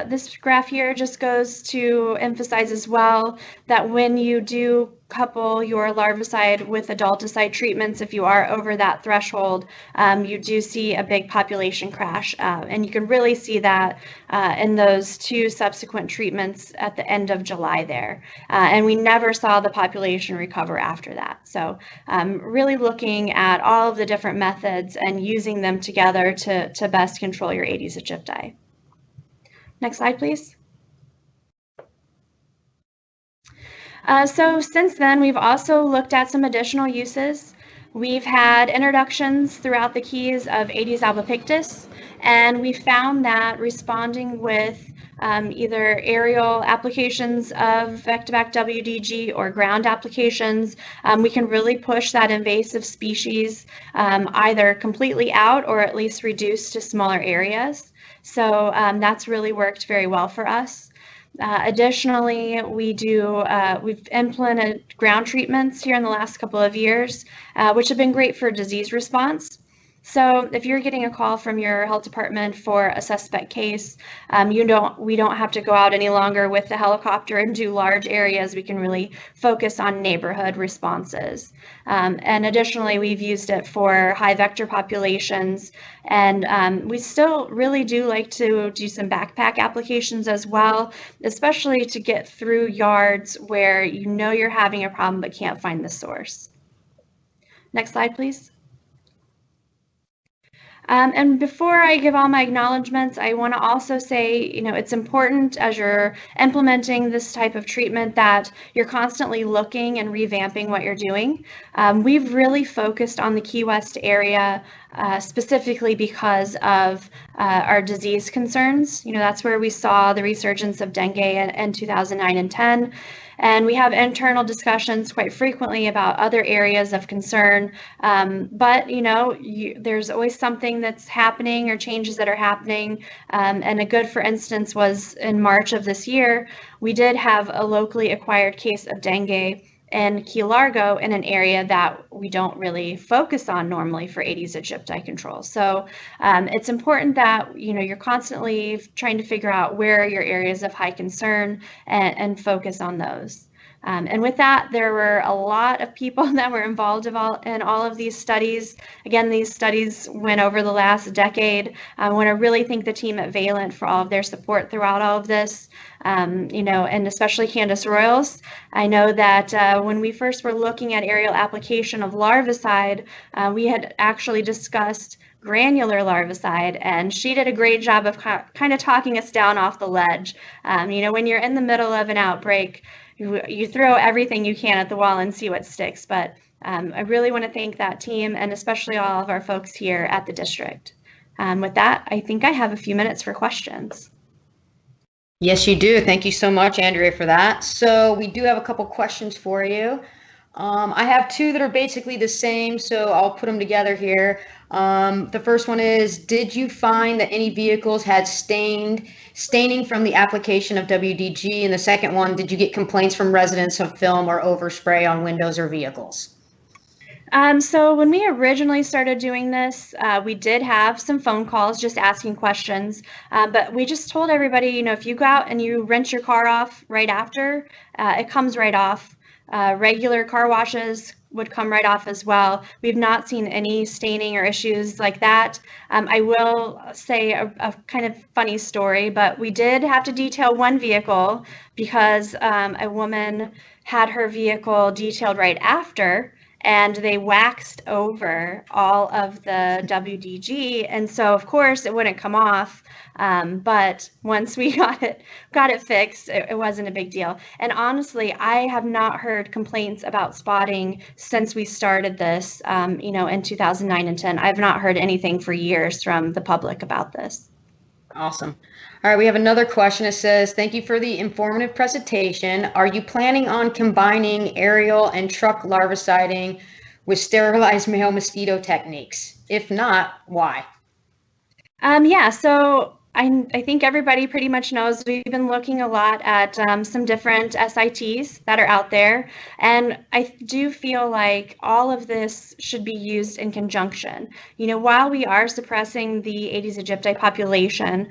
this graph here just goes to emphasize as well that when you do couple your larvicide with adulticide treatments, if you are over that threshold, you do see a big population crash. And you can really see that in those 2 subsequent treatments at the end of July there. And we never saw the population recover after that. So really looking at all of the different methods and using them together to best control your Aedes aegypti. Next slide, please. So since then, we've also looked at some additional uses. We've had introductions throughout the Keys of Aedes albopictus, and we found that responding with either aerial applications of VectoBac WDG or ground applications, we can really push that invasive species either completely out or at least reduce to smaller areas. So that's really worked very well for us. Additionally, we've implemented ground treatments here in the last couple of years, which have been great for disease response. So if you're getting a call from your health department for a suspect case, we don't have to go out any longer with the helicopter and do large areas. We can really focus on neighborhood responses. And additionally, we've used it for high vector populations, and we still really do like to do some backpack applications as well, especially to get through yards where you know you're having a problem but can't find the source. Next slide, please. And before I give all my acknowledgments, I want to also say, it's important as you're implementing this type of treatment that you're constantly looking and revamping what you're doing. We've really focused on the Key West area specifically because of our disease concerns. That's where we saw the resurgence of dengue in 2009 and 10. And we have internal discussions quite frequently about other areas of concern. But, there's always something that's happening or changes that are happening. And a good, for instance, was in March of this year, we did have a locally acquired case of dengue in Key Largo in an area that we don't really focus on normally for Aedes aegypti control. So it's important that you're constantly trying to figure out where are your areas of high concern and focus on those. And with that, there were a lot of people that were involved in all of these studies. Again, these studies went over the last decade. I want to really thank the team at Valent for all of their support throughout all of this. And especially Candace Royals. I know that when we first were looking at aerial application of larvicide, we had actually discussed granular larvicide, and she did a great job of kind of talking us down off the ledge. When you're in the middle of an outbreak, you throw everything you can at the wall and see what sticks. But I really want to thank that team and especially all of our folks here at the district. With that, I think I have a few minutes for questions. Yes, you do. Thank you so much, Andrea, for that. So we do have a couple questions for you. I have two that are basically the same, so I'll put them together here. The first one is, did you find that any vehicles had staining from the application of WDG? And the second one, did you get complaints from residents of film or overspray on windows or vehicles? So when we originally started doing this, we did have some phone calls just asking questions, but we just told everybody, if you go out and you rinse your car off right after, it comes right off. Regular car washes would come right off as well. We've not seen any staining or issues like that. I will say a kind of funny story, but we did have to detail one vehicle because a woman had her vehicle detailed right after, and they waxed over all of the WDG, and so of course it wouldn't come off. But once we got it fixed, it wasn't a big deal. And honestly, I have not heard complaints about spotting since we started this, in 2009 and 10. I've not heard anything for years from the public about this. Awesome. All right, we have another question. It says, thank you for the informative presentation. Are you planning on combining aerial and truck larviciding with sterilized male mosquito techniques? If not, why? Yeah, so I think everybody pretty much knows we've been looking a lot at some different SITs that are out there, and I do feel like all of this should be used in conjunction. While we are suppressing the Aedes aegypti population,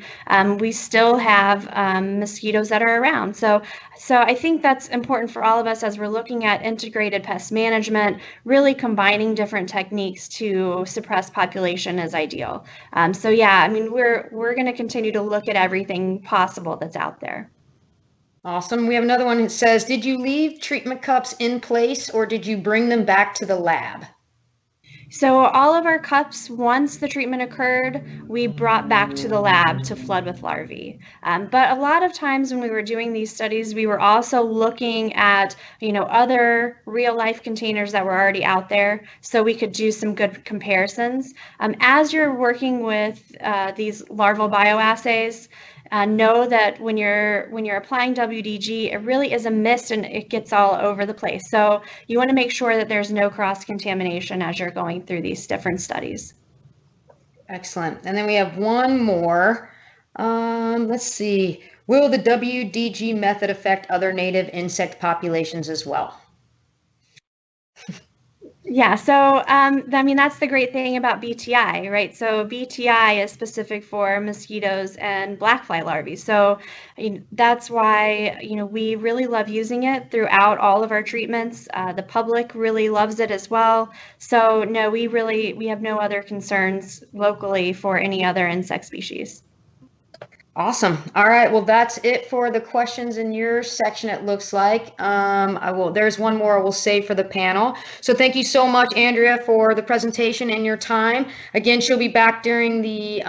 we still have mosquitoes that are around. So I think that's important for all of us as we're looking at integrated pest management. Really combining different techniques to suppress population is ideal. So yeah, we're going to continue to look at everything possible that's out there. Awesome. We have another one that says, did you leave treatment cups in place or did you bring them back to the lab? So all of our cups, once the treatment occurred, we brought back to the lab to flood with larvae. But a lot of times when we were doing these studies, we were also looking at, other real life containers that were already out there, so we could do some good comparisons. As you're working with these larval bioassays, know that when you're applying WDG, it really is a mist and it gets all over the place. So you want to make sure that there's no cross-contamination as you're going through these different studies. Excellent. And then we have one more. Let's see. Will the WDG method affect other native insect populations as well? Yeah, so that's the great thing about BTI, right? So BTI is specific for mosquitoes and black fly larvae. So that's why we really love using it throughout all of our treatments. The public really loves it as well. So no, we have no other concerns locally for any other insect species. Awesome. All right. Well, that's it for the questions in your section, it looks like. There's one more we'll save for the panel. So thank you so much, Andrea, for the presentation and your time. Again, she'll be back during the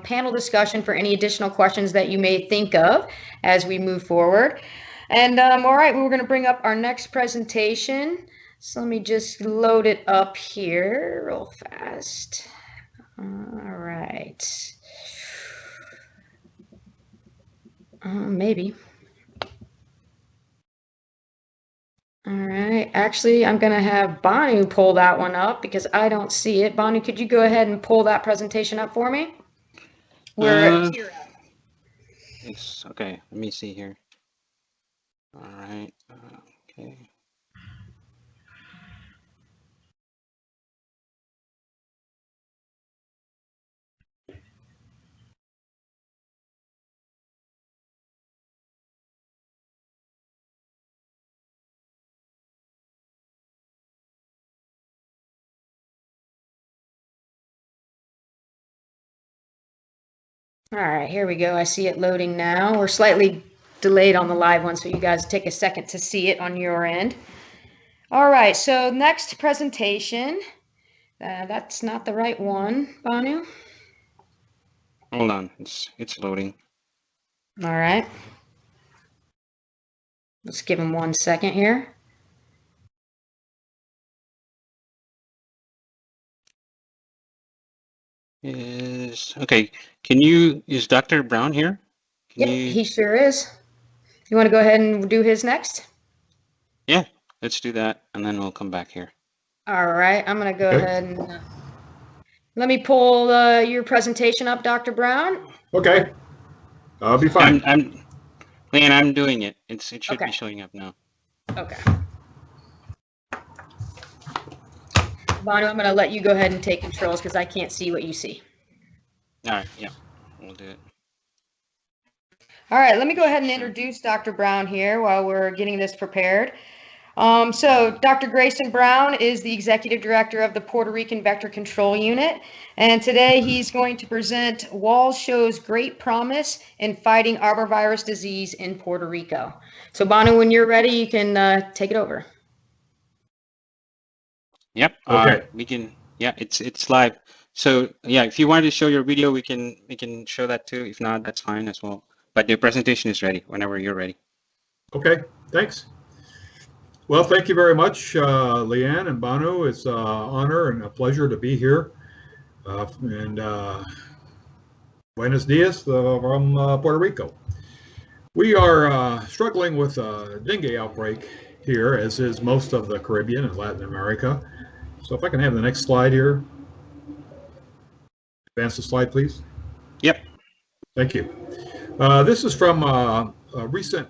panel discussion for any additional questions that you may think of as we move forward. And all right, we're going to bring up our next presentation. So let me just load it up here real fast. All right. Maybe. All right. Actually, I'm going to have Banu pull that one up because I don't see it. Banu, could you go ahead and pull that presentation up for me? It's okay. Let me see here. All right. Okay. All right, here we go. I see it loading now. We're slightly delayed on the live one, so you guys take a second to see it on your end. All right, so next presentation. That's not the right one, Banu. Hold on, it's loading. All right. Let's give him 1 second here. Okay? Is Dr. Brown here? Yep, he sure is. You want to go ahead and do his next? Yeah, let's do that, and then we'll come back here. All right, I'm going to go ahead and let me pull your presentation up, Dr. Brown. Okay, I'll be fine. Leanne, I'm doing it. It should be showing up now. Okay. Banu, I'm going to let you go ahead and take controls because I can't see what you see. All right, yeah, we'll do it. All right, let me go ahead and introduce Dr. Brown here while we're getting this prepared. So Dr. Grayson Brown is the Executive Director of the Puerto Rican Vector Control Unit, and today he's going to present WALS shows great promise in fighting arbovirus disease in Puerto Rico. So Banu, when you're ready, you can take it over. Yep. Okay. We can. Yeah, it's live. So yeah, if you wanted to show your video, we can show that too. If not, that's fine as well. But the presentation is ready whenever you're ready. Okay, thanks. Well, thank you very much, Leanne and Banu. It's an honor and a pleasure to be here. Buenos dias from Puerto Rico. We are struggling with a dengue outbreak here, as is most of the Caribbean and Latin America. So if I can have the next slide here. Advance the slide, please. Yep. Thank you. This is from a recent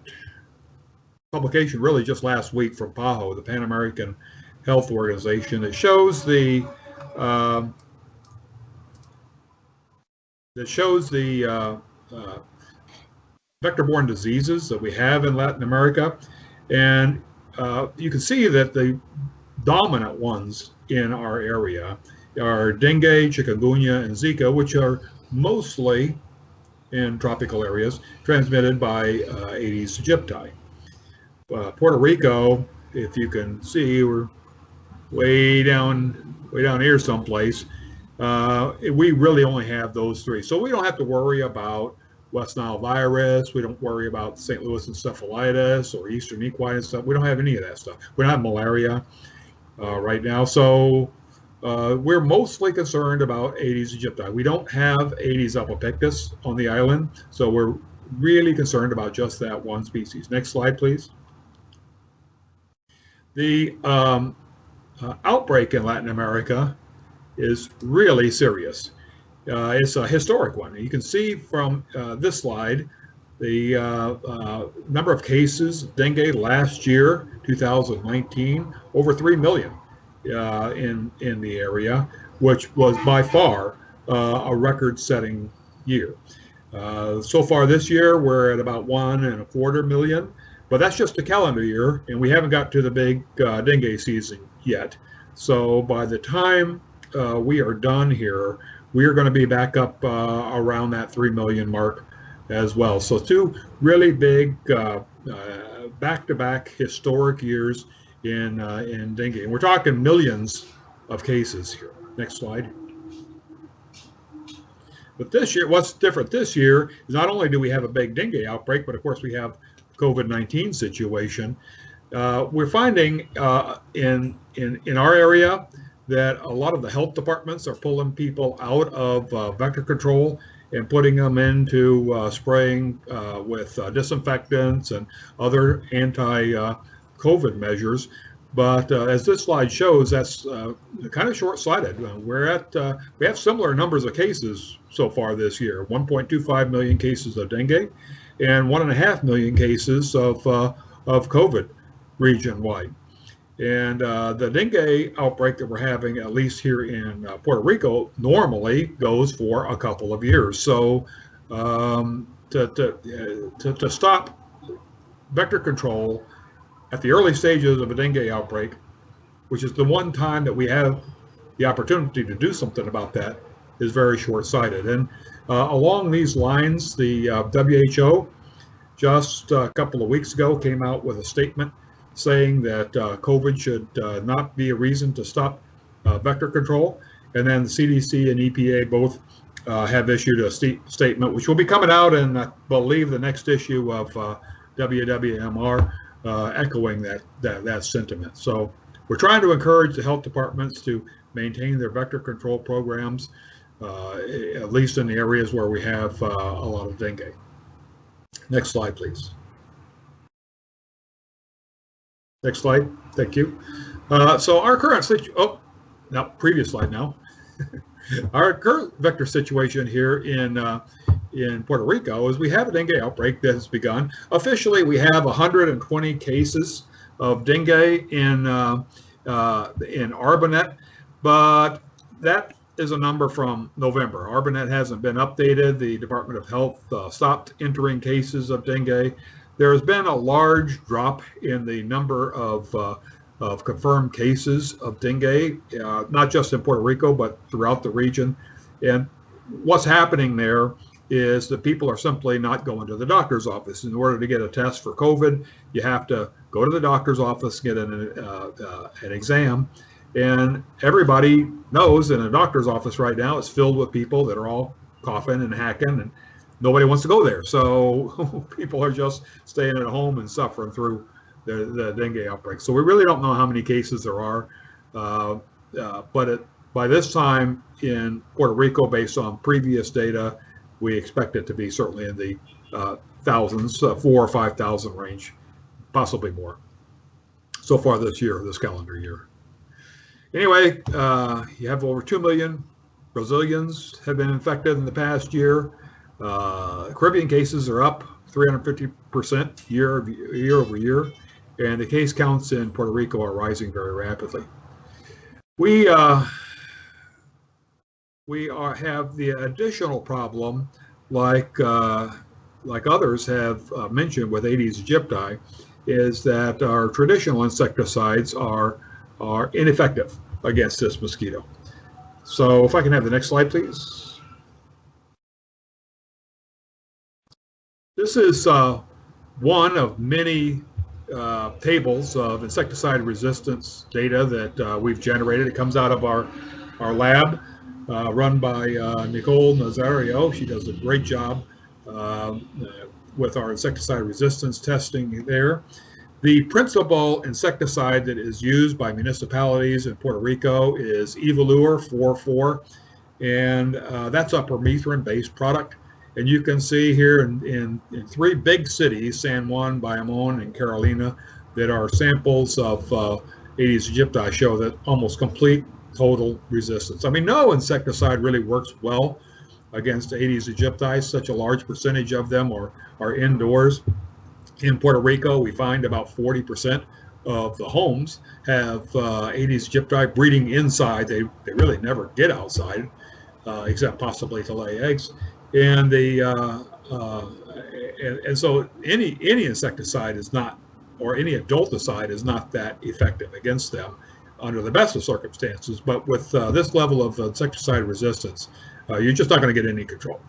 publication, really just last week, from PAHO, the Pan American Health Organization. It shows the vector-borne diseases that we have in Latin America, and you can see that the dominant ones in our area are dengue, chikungunya, and Zika, which are mostly in tropical areas transmitted by Aedes aegypti. Puerto Rico, if you can see, we're way down here someplace. We really only have those three, so we don't have to worry about West Nile virus. We don't worry about St. Louis encephalitis or Eastern equine stuff. We don't have any of that stuff. We don't have malaria right now, so we're mostly concerned about Aedes aegypti. We don't have Aedes albopictus on the island, so we're really concerned about just that one species. Next slide, please. The outbreak in Latin America is really serious. It's a historic one. You can see from this slide the number of cases, dengue last year, 2019, over 3 million in the area, which was by far a record-setting year. So far this year, we're at about 1.25 million, but that's just the calendar year, and we haven't got to the big dengue season yet. So by the time we are done here, we are going to be back up around that 3 million mark as well. So two really big back-to-back historic years in dengue, and we're talking millions of cases here. Next slide. But this year, what's different this year is not only do we have a big dengue outbreak, but of course we have COVID-19 situation. We're finding in our area that a lot of the health departments are pulling people out of vector control and putting them into spraying with disinfectants and other anti-COVID measures. But as this slide shows, that's kind of short-sighted. We have similar numbers of cases so far this year: 1.25 million cases of dengue and 1.5 million cases of COVID region-wide. And the dengue outbreak that we're having, at least here in Puerto Rico, normally goes for a couple of years. So to stop vector control at the early stages of a dengue outbreak, which is the one time that we have the opportunity to do something about that, is very short-sighted. And along these lines, the WHO just a couple of weeks ago came out with a statement saying that COVID should not be a reason to stop vector control. And then the CDC and EPA both have issued a statement, which will be coming out in, I believe, the next issue of WWMR, echoing that sentiment. So we're trying to encourage the health departments to maintain their vector control programs, at least in the areas where we have a lot of dengue. Next slide, please. Next slide. Thank you. So our current situation, previous slide now. Our current vector situation here in Puerto Rico is we have a dengue outbreak that has begun. Officially, we have 120 cases of dengue in Arbonet, but that is a number from November. Arbonet hasn't been updated. The Department of Health stopped entering cases of dengue. There has been a large drop in the number of confirmed cases of dengue, not just in Puerto Rico, but throughout the region. And what's happening there is that people are simply not going to the doctor's office. In order to get a test for COVID, you have to go to the doctor's office, get an exam. And everybody knows in a doctor's office right now, it's filled with people that are all coughing and hacking, and nobody wants to go there. So people are just staying at home and suffering through the dengue outbreak. So we really don't know how many cases there are. But by this time in Puerto Rico, based on previous data, we expect it to be certainly in the thousands, 4,000 or 5,000 range, possibly more, so far this year, this calendar year. Anyway, you have over 2 million Brazilians have been infected in the past year. Caribbean cases are up 350% year over year, and the case counts in Puerto Rico are rising very rapidly. We have the additional problem, like others have mentioned with Aedes aegypti, is that our traditional insecticides are ineffective against this mosquito. So if I can have the next slide, please. This is one of many tables of insecticide resistance data that we've generated. It comes out of our lab run by Nicole Nazario. She does a great job with our insecticide resistance testing there. The principal insecticide that is used by municipalities in Puerto Rico is Evolure 4,4, and that's a permethrin-based product. And you can see here in 3 big cities, San Juan, Bayamon, and Carolina, that our samples of Aedes aegypti show that almost complete total resistance. I mean, no insecticide really works well against Aedes aegypti. Such a large percentage of them are indoors. In Puerto Rico, we find about 40% of the homes have Aedes aegypti breeding inside. They really never get outside, except possibly to lay eggs. And so any insecticide is not, or any adulticide is not that effective against them under the best of circumstances. But with this level of insecticide resistance, you're just not going to get any control.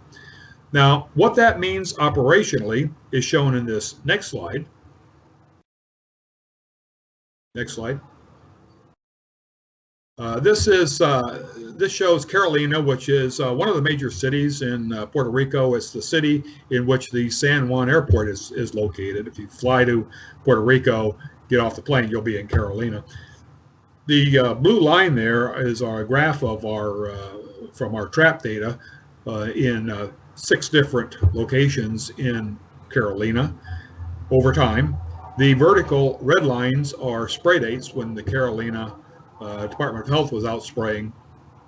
Now, what that means operationally is shown in this next slide. Next slide. This shows Carolina, which is one of the major cities in Puerto Rico. It's the city in which the San Juan Airport is located. If you fly to Puerto Rico, get off the plane, you'll be in Carolina. The blue line there is our graph of our from our trap data in 6 different locations in Carolina over time. The vertical red lines are spray dates when the Carolina Department of Health was out spraying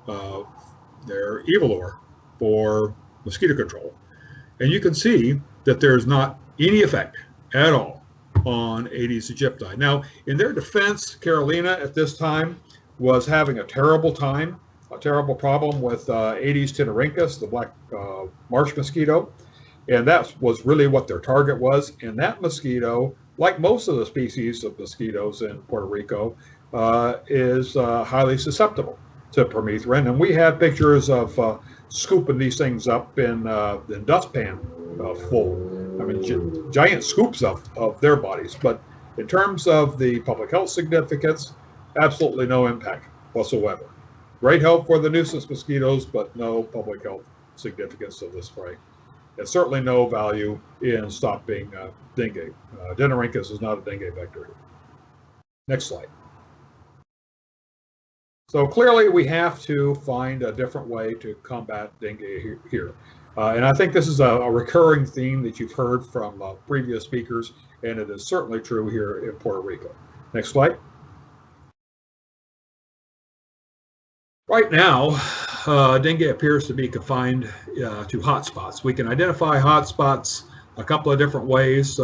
their Evilor for mosquito control. And you can see that there's not any effect at all on Aedes aegypti. Now, in their defense, Carolina at this time was having a terrible time, a terrible problem with Aedes tenorinchus, the black marsh mosquito. And that was really what their target was. And that mosquito, like most of the species of mosquitoes in Puerto Rico, is highly susceptible to permethrin. And we have pictures of scooping these things up in dustpan full. I mean, giant scoops of their bodies. But in terms of the public health significance, absolutely no impact whatsoever. Great help for the nuisance mosquitoes, but no public health significance of this spray. And certainly no value in stopping dengue. Denarynchus is not a dengue vector. Next slide. So clearly we have to find a different way to combat dengue here. And I think this is a recurring theme that you've heard from previous speakers, and it is certainly true here in Puerto Rico. Next slide. Right now, dengue appears to be confined to hotspots. We can identify hotspots a couple of different ways.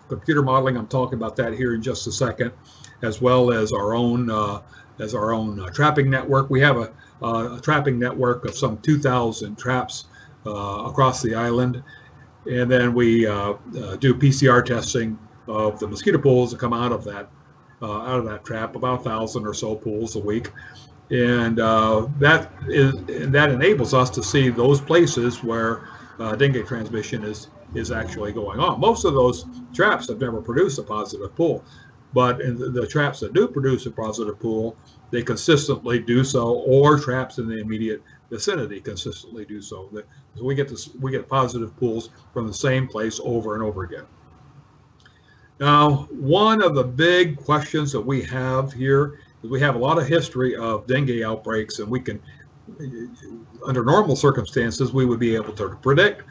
Computer modeling, I'm talking about that here in just a second, as well as our own trapping network. We have a trapping network of some 2,000 traps across the island, and then we do PCR testing of the mosquito pools that come out of that trap, about 1,000 or so pools a week. And that enables us to see those places where dengue transmission is actually going on. Most of those traps have never produced a positive pool, but in the traps that do produce a positive pool, they consistently do so, or traps in the immediate vicinity consistently do so. So we get positive pools from the same place over and over again. Now, one of the big questions that we have here is we have a lot of history of dengue outbreaks, and we can, under normal circumstances, we would be able to predict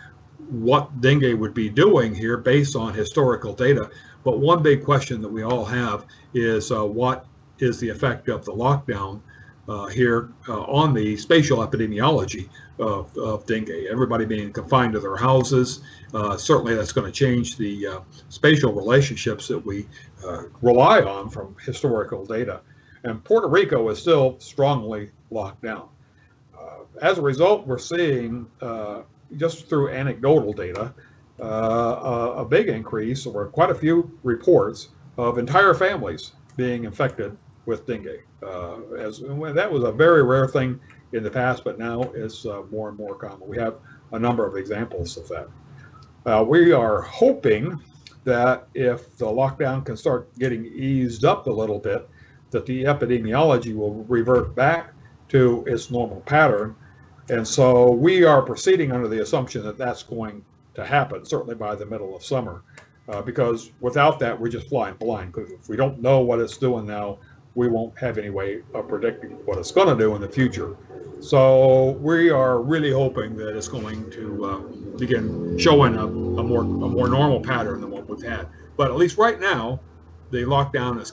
what dengue would be doing here based on historical data. But one big question that we all have is what is the effect of the lockdown here on the spatial epidemiology of dengue? Everybody being confined to their houses, certainly that's going to change the spatial relationships that we rely on from historical data. And Puerto Rico is still strongly locked down. As a result, we're seeing, just through anecdotal data, a big increase, or quite a few reports of entire families being infected with dengue. That was a very rare thing in the past, but now it's more and more common. We have a number of examples of that. We are hoping that if the lockdown can start getting eased up a little bit, that the epidemiology will revert back to its normal pattern. And so we are proceeding under the assumption that that's going to happen, certainly by the middle of summer, because without that, we're just flying blind, because if we don't know what it's doing now, we won't have any way of predicting what it's going to do in the future. So we are really hoping that it's going to begin showing a more normal pattern than what we've had. But at least right now, the lockdown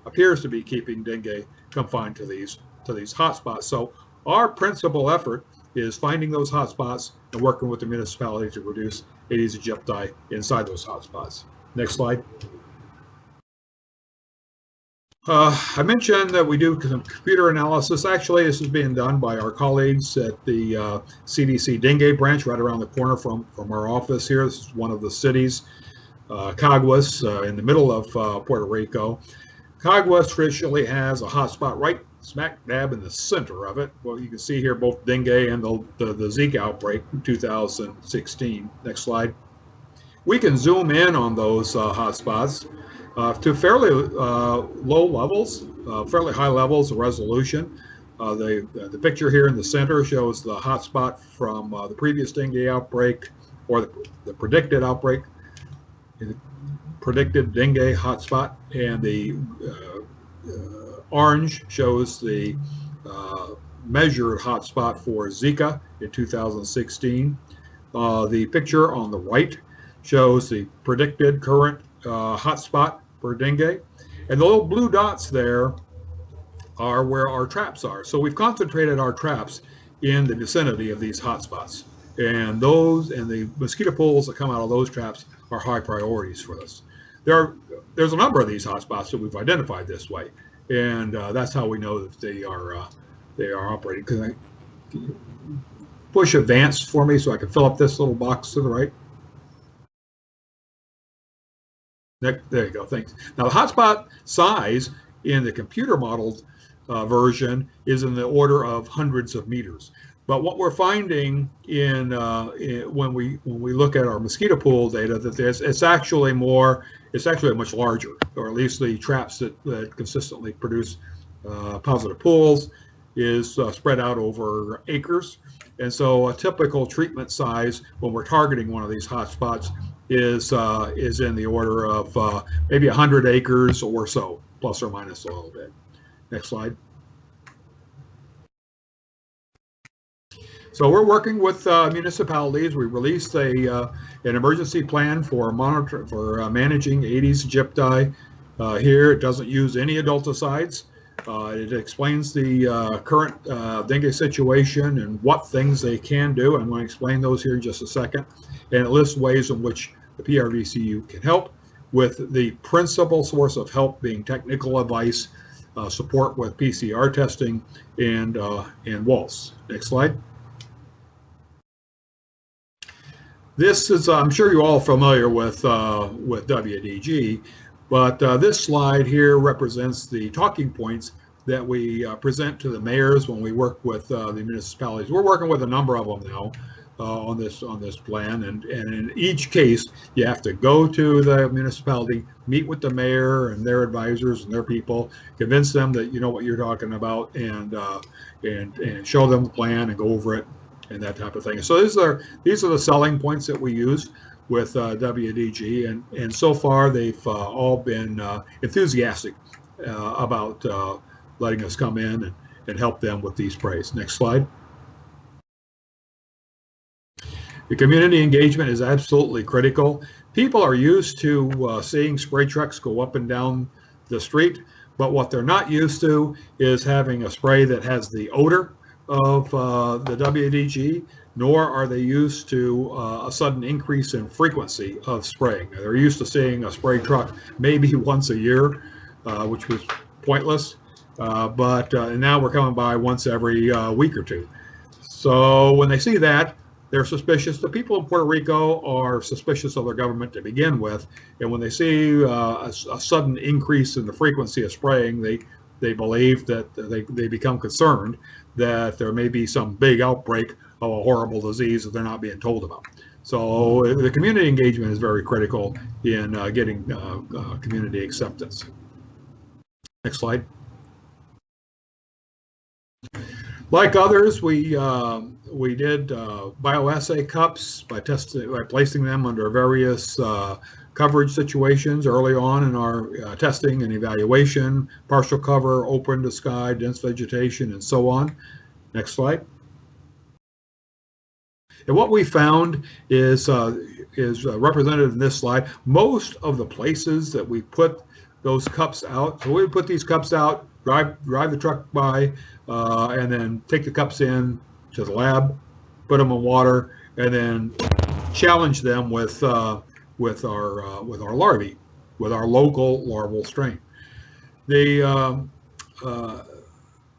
appears to be keeping dengue confined to these hotspots. So our principal effort is finding those hotspots and working with the municipality to reduce Aedes aegypti inside those hotspots. Next slide. I mentioned that we do some computer analysis. Actually, this is being done by our colleagues at the CDC Dengue branch right around the corner from our office here. This is one of the cities, Caguas, in the middle of Puerto Rico. Caguas traditionally has a hotspot right smack dab in the center of it. Well, you can see here both dengue and the Zika outbreak in 2016. Next slide. We can zoom in on those hotspots to fairly low levels, fairly high levels of resolution. The picture here in the center shows the hotspot from the previous dengue outbreak, or the predicted outbreak, predicted dengue hotspot, and the orange shows the measured hotspot for Zika in 2016. The picture on the right shows the predicted current hotspot for dengue. And the little blue dots there are where our traps are. So we've concentrated our traps in the vicinity of these hotspots. And those and the mosquito pools that come out of those traps are high priorities for us. There's a number of these hotspots that we've identified this way. And that's how we know that they are operating. Can you push advance for me so I can fill up this little box to the right? There you go, thanks. Now the hotspot size in the computer modeled version is in the order of hundreds of meters. But what we're finding when we look at our mosquito pool data, that it's actually much larger, or at least the traps that consistently produce positive pools is spread out over acres. And so a typical treatment size when we're targeting one of these hotspots is in the order of maybe 100 acres or so, plus or minus a little bit. Next slide. So we're working with municipalities. We released an emergency plan for managing Aedes aegypti. Here it doesn't use any adulticides. It explains the current dengue situation and what things they can do. I'm going to explain those here in just a second. And it lists ways in which the PRVCU can help, with the principal source of help being technical advice, support with PCR testing, and WALS. Next slide. This is, I'm sure you're all familiar with WDG, but this slide here represents the talking points that we present to the mayors when we work with the municipalities. We're working with a number of them now on this plan, and in each case you have to go to the municipality, meet with the mayor and their advisors and their people, convince them that you know what you're talking about, and show them the plan and go over it and that type of thing. So these are the selling points that we use with WDG, and so far they've all been enthusiastic about letting us come in and help them with these sprays. Next slide. The community engagement is absolutely critical. People are used to seeing spray trucks go up and down the street, but what they're not used to is having a spray that has the odor of the WDG, nor are they used to a sudden increase in frequency of spraying. They're used to seeing a spray truck maybe once a year, which was pointless, but now we're coming by once every week or two. So when they see that, they're suspicious. The people in Puerto Rico are suspicious of their government to begin with, and when they see a sudden increase in the frequency of spraying, they believe that they become concerned that there may be some big outbreak of a horrible disease that they're not being told about. So the community engagement is very critical in getting community acceptance. Next slide. Like others, we did bioassay cups by placing them under various coverage situations early on in our testing and evaluation: partial cover, open to sky, dense vegetation, and so on. Next slide. And what we found is represented in this slide. Most of the places that we put those cups out, so we would put these cups out, drive the truck by, and then take the cups in to the lab, put them in water, and then challenge them with our larvae, with our local larval strain.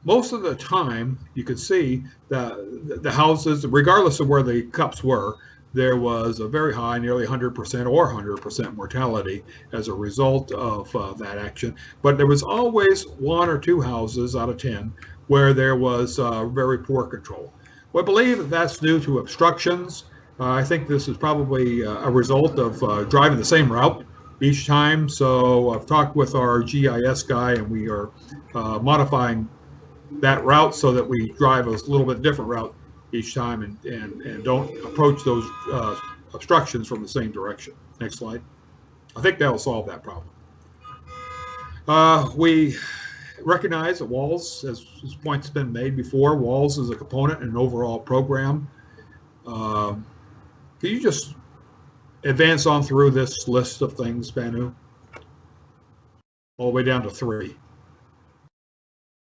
Most of the time, you could see that the houses, regardless of where the cups were, there was a very high, nearly 100% or 100% mortality as a result of that action. But there was always one or two houses out of 10 where there was very poor control. We believe that that's due to obstructions. I think this is probably a result of driving the same route each time. So I've talked with our GIS guy, and we are modifying that route so that we drive a little bit different route each time and don't approach those obstructions from the same direction. Next slide. I think that'll solve that problem. We recognize that WALS, as this point's been made before, WALS is a component in an overall program. Can you just advance on through this list of things, Banu? All the way down to 3.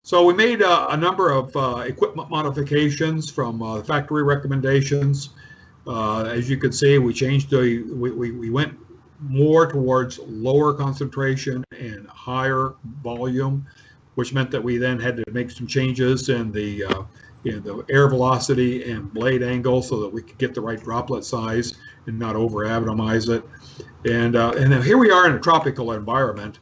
So we made a number of equipment modifications from the factory recommendations. As you can see, we changed we went more towards lower concentration and higher volume, which meant that we then had to make some changes in the air velocity and blade angle so that we could get the right droplet size and not over-atomize it. And then here we are in a tropical environment,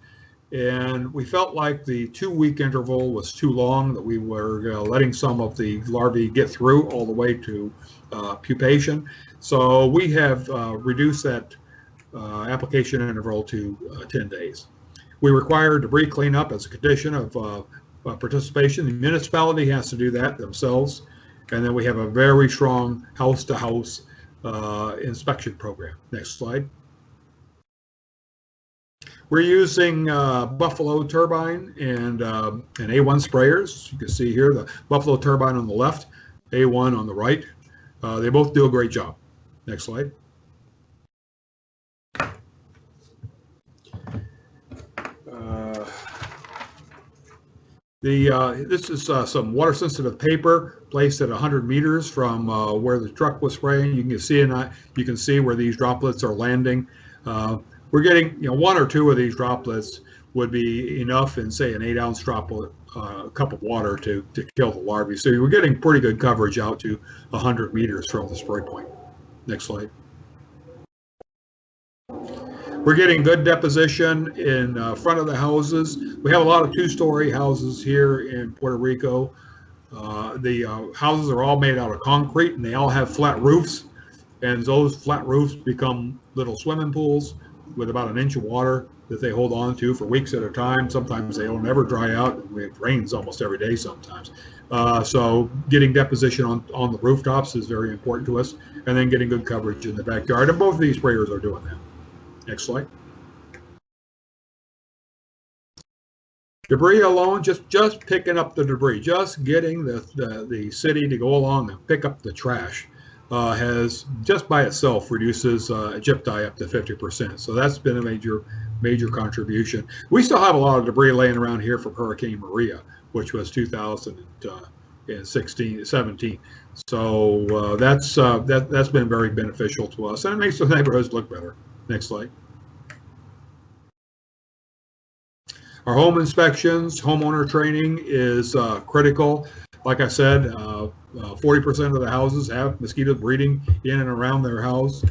and we felt like the 2-week interval was too long, that we were letting some of the larvae get through all the way to pupation. So we have reduced that application interval to 10 days. We require debris cleanup as a condition of participation. The municipality has to do that themselves. And then we have a very strong house-to-house inspection program. Next slide. We're using Buffalo turbine and A1 sprayers. You can see here the Buffalo turbine on the left, A1 on the right. They both do a great job. Next slide. This is some water-sensitive paper placed at 100 meters from where the truck was spraying. You can see where these droplets are landing. We're getting, 1 or 2 of these droplets would be enough in, say, an 8-ounce droplet cup of water to kill the larvae. So we're getting pretty good coverage out to 100 meters from the spray point. Next slide. We're getting good deposition in front of the houses. We have a lot of 2-story houses here in Puerto Rico. The houses are all made out of concrete, and they all have flat roofs. And those flat roofs become little swimming pools with about 1 inch of water that they hold on to for weeks at a time. Sometimes they don't ever dry out. It rains almost every day sometimes. So getting deposition on the rooftops is very important to us, and then getting good coverage in the backyard. And both of these sprayers are doing that. Next slide. Debris alone, just picking up the debris, just getting the city to go along and pick up the trash has just by itself reduces gypti up to 50%. So that's been a major contribution. We still have a lot of debris laying around here from Hurricane Maria, which was 2017. So that's been very beneficial to us, and it makes the neighborhoods look better. Next slide. Our home inspections, homeowner training is critical. Like I said, 40% of the houses have mosquitoes breeding in and around their homes.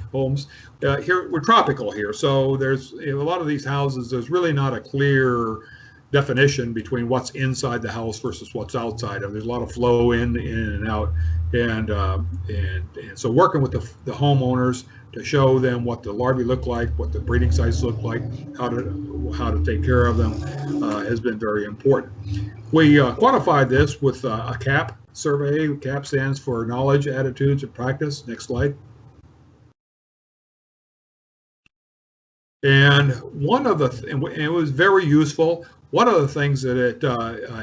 Here we're tropical here, so there's a lot of these houses. There's really not a clear definition between what's inside the house versus what's outside of. There's a lot of flow in and out, and so working with the homeowners to show them what the larvae look like, what the breeding sites look like, how to take care of them has been very important. We quantified this with a CAP survey. CAP stands for Knowledge, Attitudes, and Practice. Next slide. And it was very useful. One of the things that it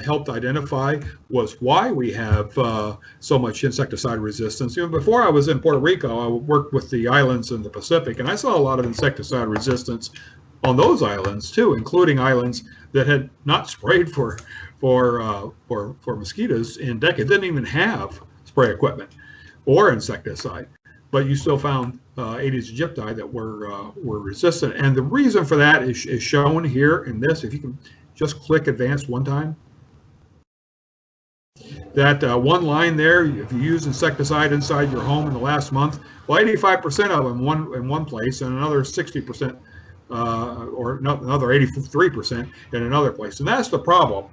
helped identify was why we have so much insecticide resistance. Before I was in Puerto Rico, I worked with the islands in the Pacific, and I saw a lot of insecticide resistance on those islands too, including islands that had not sprayed for mosquitoes in decades, didn't even have spray equipment or insecticide, but you still found Aedes aegypti that were resistant. And the reason for that is shown here in this. If you can just click advance one time. That one line there, if you use insecticide inside your home in the last month, well, 85% of them in one place, and another 60%, or another 83% in another place. And that's the problem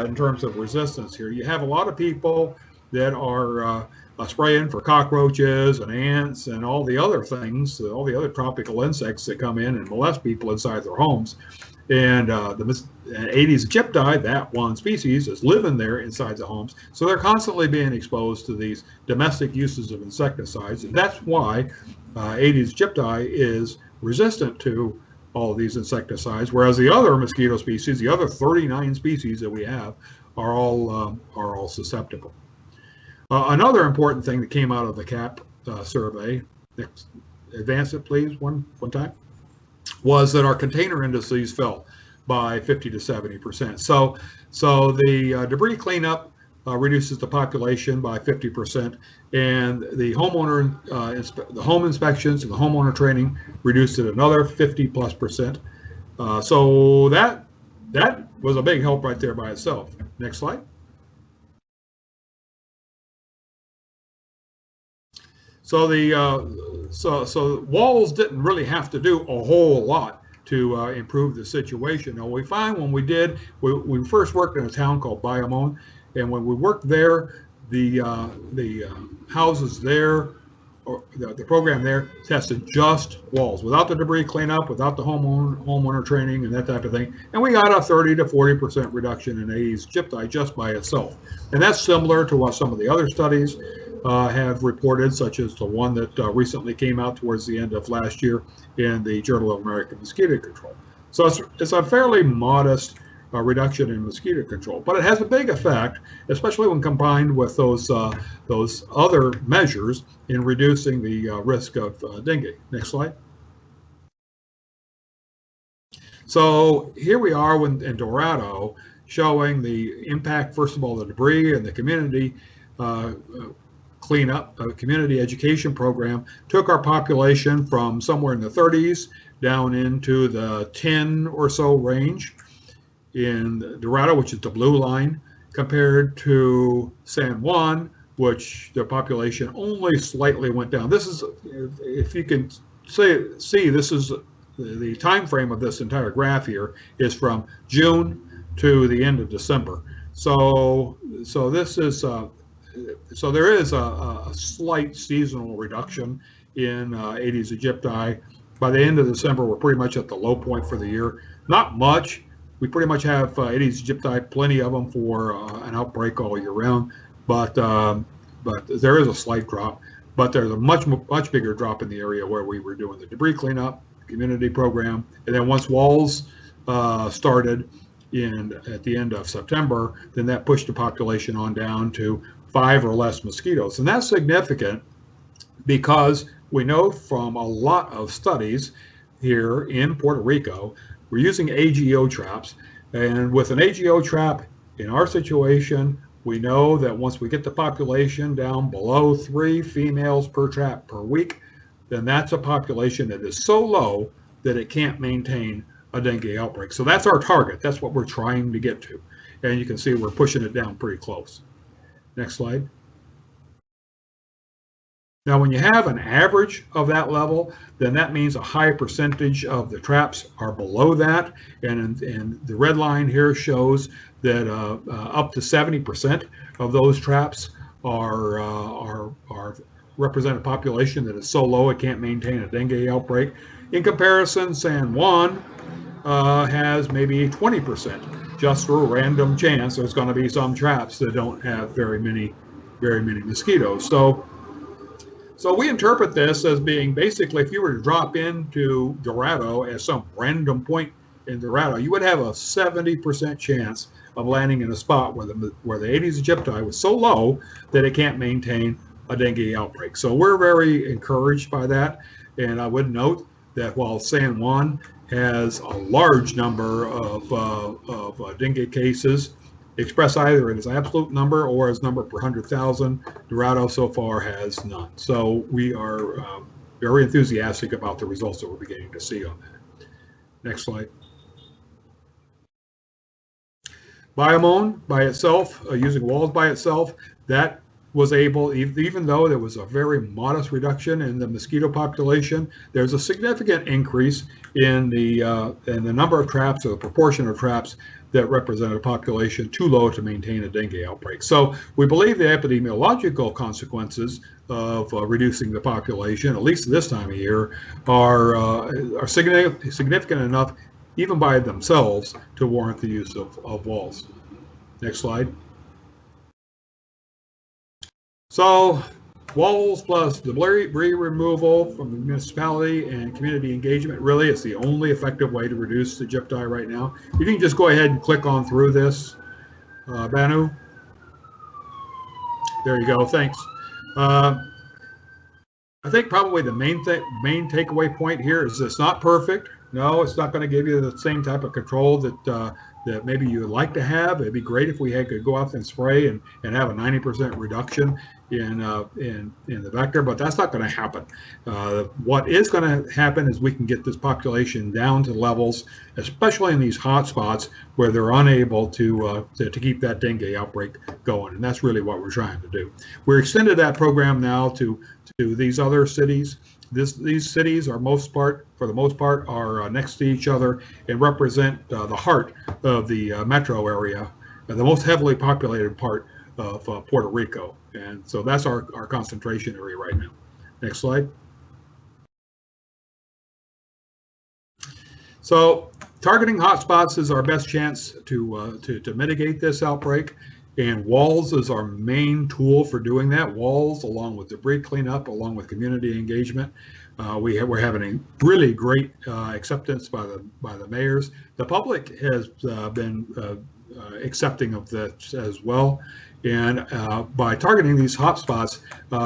in terms of resistance here. You have a lot of people that are spraying for cockroaches and ants and all the other things, all the other tropical insects that come in and molest people inside their homes. And the Aedes aegypti, that one species, is living there inside the homes. So they're constantly being exposed to these domestic uses of insecticides. And that's why Aedes aegypti is resistant to all of these insecticides, whereas the other mosquito species, the other 39 species that we have, are all susceptible. Another important thing that came out of the CAP survey, next, advance it please one time, was that our container indices fell by 50 to 70%. So the debris cleanup reduces the population by 50%, and the the home inspections and the homeowner training reduced it another 50+%. So that was a big help right there by itself. Next slide. So so WALS didn't really have to do a whole lot to improve the situation. Now we find when we first worked in a town called Bayamon, and when we worked there, the houses there, or the program there, tested just WALS without the debris cleanup, without the homeowner training and that type of thing, and we got a 30 to 40% reduction in Aedes aegypti just by itself. And that's similar to what some of the other studies have reported, such as the one that recently came out towards the end of last year in the Journal of American Mosquito Control. So it's a fairly modest reduction in mosquito control, but it has a big effect, especially when combined with those other measures in reducing the risk of dengue. Next slide. So here we are in Dorado, showing the impact, first of all, the debris and the community cleanup, community education program took our population from somewhere in the 30s down into the 10 or so range in Dorado, which is the blue line, compared to San Juan, which the population only slightly went down. This is, if you can see, this is the time frame of this entire graph here is from June to the end of December. So this is so there is a slight seasonal reduction in Aedes aegypti. By the end of December, we're pretty much at the low point for the year. Not much. We pretty much have Aedes aegypti, plenty of them for an outbreak all year round, but there is a slight drop. But there's a much bigger drop in the area where we were doing the debris cleanup, community program, and then once WALS started at the end of September, then that pushed the population on down to 5 or less mosquitoes. And that's significant because we know from a lot of studies here in Puerto Rico, we're using AGO traps. And with an AGO trap in our situation, we know that once we get the population down below 3 females per trap per week, then that's a population that is so low that it can't maintain a dengue outbreak. So that's our target. That's what we're trying to get to. And you can see we're pushing it down pretty close. Next slide. Now, when you have an average of that level, then that means a high percentage of the traps are below that. And the red line here shows that up to 70% of those traps represent a population that is so low it can't maintain a dengue outbreak. In comparison, San Juan has maybe 20%. Just for a random chance, there's going to be some traps that don't have very many mosquitoes. So we interpret this as being basically, if you were to drop into Dorado at some random point in Dorado, you would have a 70% chance of landing in a spot where the Aedes aegypti was so low that it can't maintain a dengue outbreak. So we're very encouraged by that. And I would note that while San Juan has a large number of dengue cases, expressed either as absolute number or as number per 100,000, Dorado so far has none. So we are very enthusiastic about the results that we're beginning to see on that. Next slide. Bayamon by itself, using WALS by itself, that was able, even though there was a very modest reduction in the mosquito population, there's a significant increase in the number of traps, or the proportion of traps that represent a population too low to maintain a dengue outbreak. So we believe the epidemiological consequences of reducing the population, at least this time of year, are significant enough, even by themselves, to warrant the use of WALS. Next slide. So WALS plus debris removal from the municipality and community engagement really is the only effective way to reduce the gypti right now. You can just go ahead and click on through this, Banu. There you go. Thanks. I think probably the main takeaway point here is it's not perfect. No, it's not going to give you the same type of control that that maybe you would like to have. It'd be great if we could go out and spray and have a 90% reduction in the vector, but that's not going to happen. What is going to happen is we can get this population down to levels, especially in these hot spots where they're unable to keep that dengue outbreak going, and that's really what we're trying to do. We're extended that program now to these other cities. These cities are for the most part, are next to each other and represent the heart of the metro area, the most heavily populated part of Puerto Rico. And so that's our concentration area right now. Next slide. So targeting hotspots is our best chance to mitigate this outbreak. And WALS is our main tool for doing that. WALS, along with debris cleanup, along with community engagement. We're having a really great acceptance by the mayors. The public has been accepting of this as well. And by targeting these hotspots,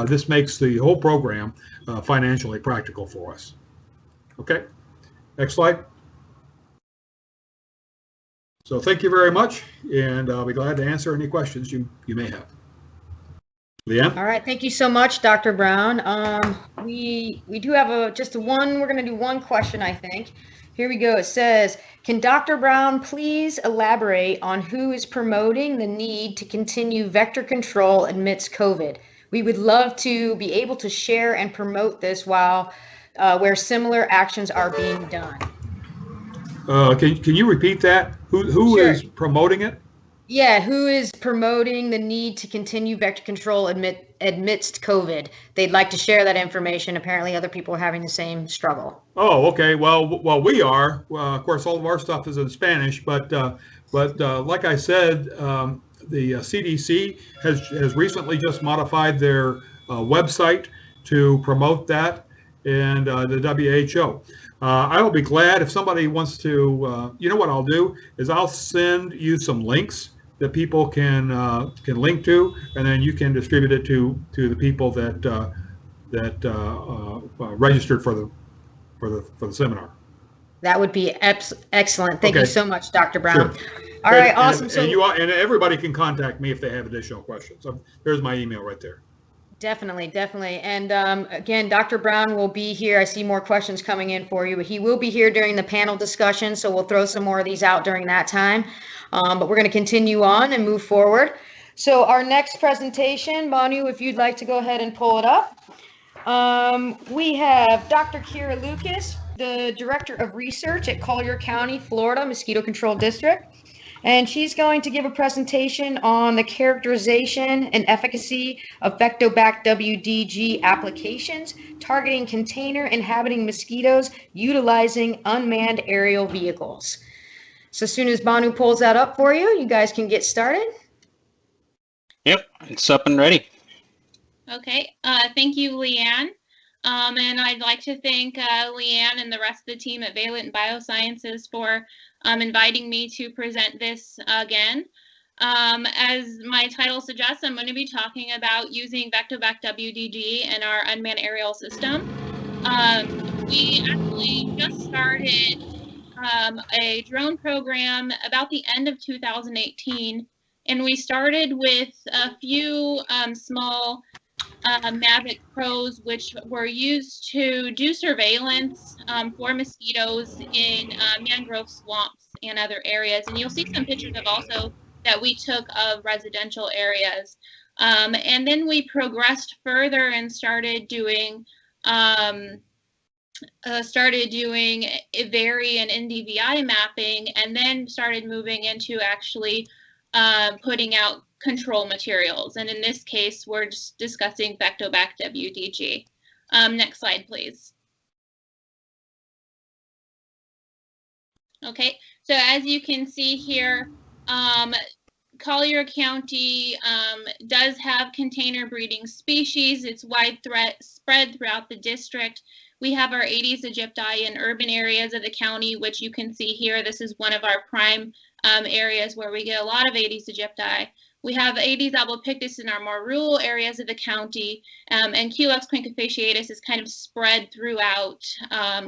this makes the whole program financially practical for us. Okay, next slide. So thank you very much, and I'll be glad to answer any questions you may have. Leanne? All right, thank you so much, Dr. Brown. We do have we're going to do one question, I think. Here we go. It says, can Dr. Brown please elaborate on who is promoting the need to continue vector control amidst COVID? We would love to be able to share and promote this while where similar actions are being done. Can you repeat that? Who Sure. is promoting it? Yeah, who is promoting the need to continue vector control amidst COVID? They'd like to share that information. Apparently other people are having the same struggle. Oh, okay. Well, we are. Well, of course, all of our stuff is in Spanish, but like I said, the CDC has recently just modified their website to promote that, and the WHO. I will be glad if somebody wants to, you know what I'll do is I'll send you some links that people can link to, and then you can distribute it to the people that registered for the seminar. That would be excellent. Thank you so much, Dr. Brown. Sure. All right, awesome. And everybody can contact me if they have additional questions. There's my email right there. Definitely. And again, Dr. Brown will be here. I see more questions coming in for you, but he will be here during the panel discussion, so we'll throw some more of these out during that time. But we're going to continue on and move forward. So our next presentation, Banu, if you'd like to go ahead and pull it up. We have Dr. Kira Lucas, the Director of Research at Collier County, Florida, Mosquito Control District. And she's going to give a presentation on the characterization and efficacy of VectoBac WDG applications targeting container-inhabiting mosquitoes utilizing unmanned aerial vehicles. So as soon as Banu pulls that up for you, you guys can get started. Yep, it's up and ready. Okay, thank you, Leanne. And I'd like to thank Leanne and the rest of the team at Valent and BioSciences for inviting me to present this again. As my title suggests, I'm going to be talking about using VectoBac WDG in our unmanned aerial system. We actually just started a drone program about the end of 2018, and we started with a few small Mavic Pros, which were used to do surveillance for mosquitoes in mangrove swamps and other areas. And you'll see some pictures of also that we took of residential areas. And then we progressed further and started doing vary and NDVI mapping, and then started moving into actually putting out control materials. And in this case, we're just discussing VectoBac WDG. Next slide, please. Okay, so as you can see here, Collier County does have container breeding species. It's spread throughout the district. We have our Aedes aegypti in urban areas of the county, which you can see here. This is one of our prime areas where we get a lot of Aedes aegypti. We have Aedes albopictus in our more rural areas of the county, and Culex quincunfasciatus is kind of spread throughout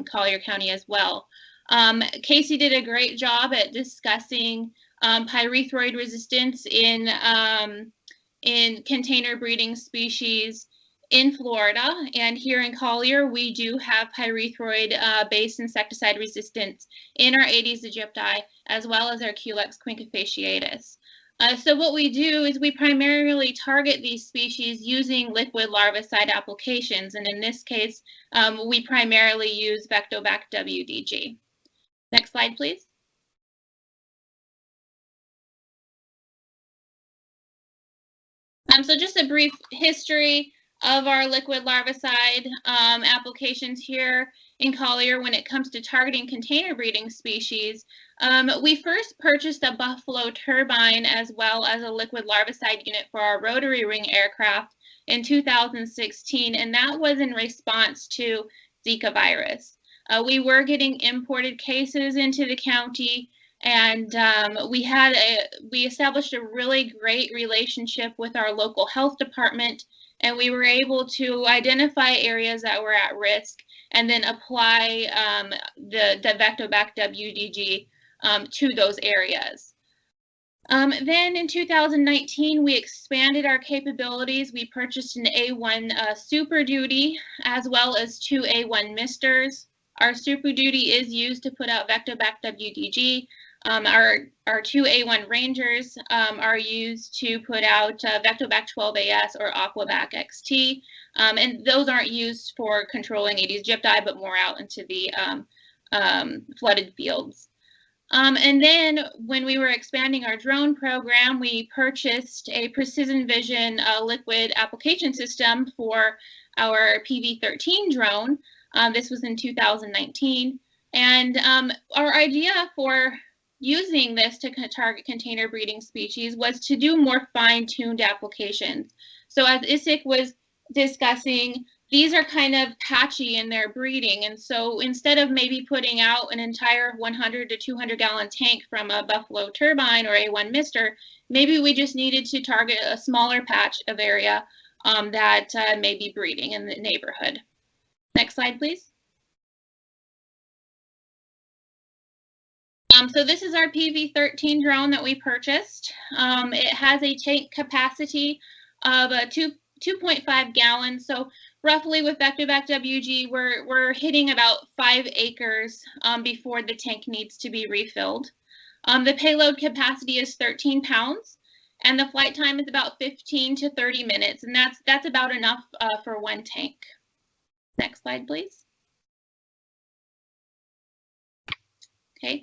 Collier County as well. Casey did a great job at discussing pyrethroid resistance in container breeding species in Florida, and here in Collier we do have pyrethroid-based insecticide resistance in our Aedes aegypti as well as our Culex quincunfasciatus. So what we do is we primarily target these species using liquid larvicide applications, and in this case we primarily use VectoBac WDG. Next slide, please. So just a brief history of our liquid larvicide applications here in Collier when it comes to targeting container breeding species. We first purchased a buffalo turbine as well as a liquid larvicide unit for our rotary wing aircraft in 2016, and that was in response to Zika virus. We were getting imported cases into the county, and we established a really great relationship with our local health department, and we were able to identify areas that were at risk and then apply the VectoBac WDG to those areas. Then in 2019, we expanded our capabilities. We purchased an A1 Super Duty as well as 2 A1 Misters. Our Super Duty is used to put out VectoBac WDG. Our 2 A1 Rangers are used to put out VectoBac 12AS or Aquabac XT, and those aren't used for controlling Aedes aegypti, but more out into the flooded fields. And then when we were expanding our drone program, we purchased a Precision Vision liquid application system for our PV-13 drone. This was in 2019. And our idea for using this to target container breeding species was to do more fine-tuned applications. So as Isik was discussing, these are kind of patchy in their breeding, and so instead of maybe putting out an entire 100 to 200 gallon tank from a buffalo turbine or A1 mister, maybe we just needed to target a smaller patch of area that may be breeding in the neighborhood. Next slide, please. So this is our PV-13 drone that we purchased. It has a tank capacity of 2.5 gallons. So roughly with VectoBac WG, we're hitting about 5 acres before the tank needs to be refilled. The payload capacity is 13 pounds, and the flight time is about 15 to 30 minutes, and that's about enough for one tank. Next slide, please. Okay.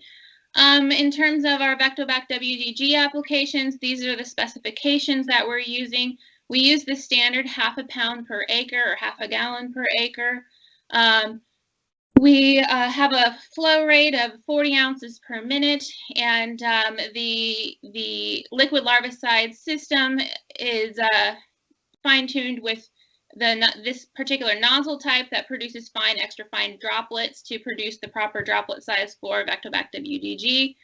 In terms of our VectoBac WDG applications, these are the specifications that we're using. We use the standard 1/2 pound per acre or 1/2 gallon per acre. We have a flow rate of 40 ounces per minute, and the liquid larvicide system is fine-tuned with this particular nozzle type that produces fine, extra fine droplets to produce the proper droplet size for VectoBac WDG.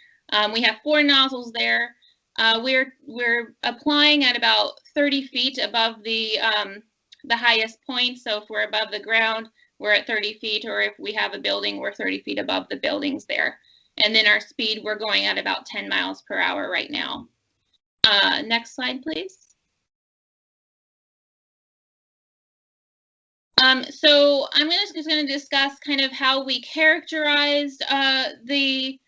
We have 4 nozzles there. We're applying at about 30 feet above the highest point. So if we're above the ground, we're at 30 feet, or if we have a building, we're 30 feet above the buildings there. And then our speed, we're going at about 10 miles per hour right now. Next slide, please. So I'm just going to discuss kind of how we characterized the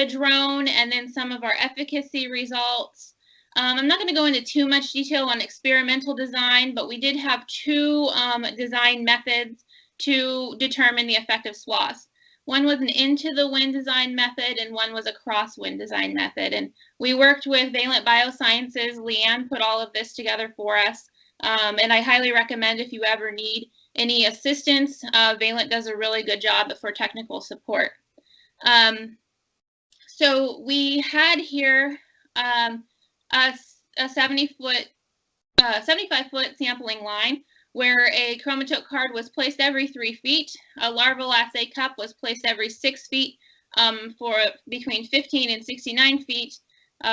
drone and then some of our efficacy results. I'm not going to go into too much detail on experimental design, but we did have 2 design methods to determine the effective swaths. One was an into the wind design method, and one was a crosswind design method. And we worked with Valent BioSciences. Leanne put all of this together for us. And I highly recommend if you ever need any assistance, Valent does a really good job for technical support. So we had here a 75-foot sampling line where a chromatote card was placed every 3 feet. A larval assay cup was placed every 6 feet for between 15 and 69 feet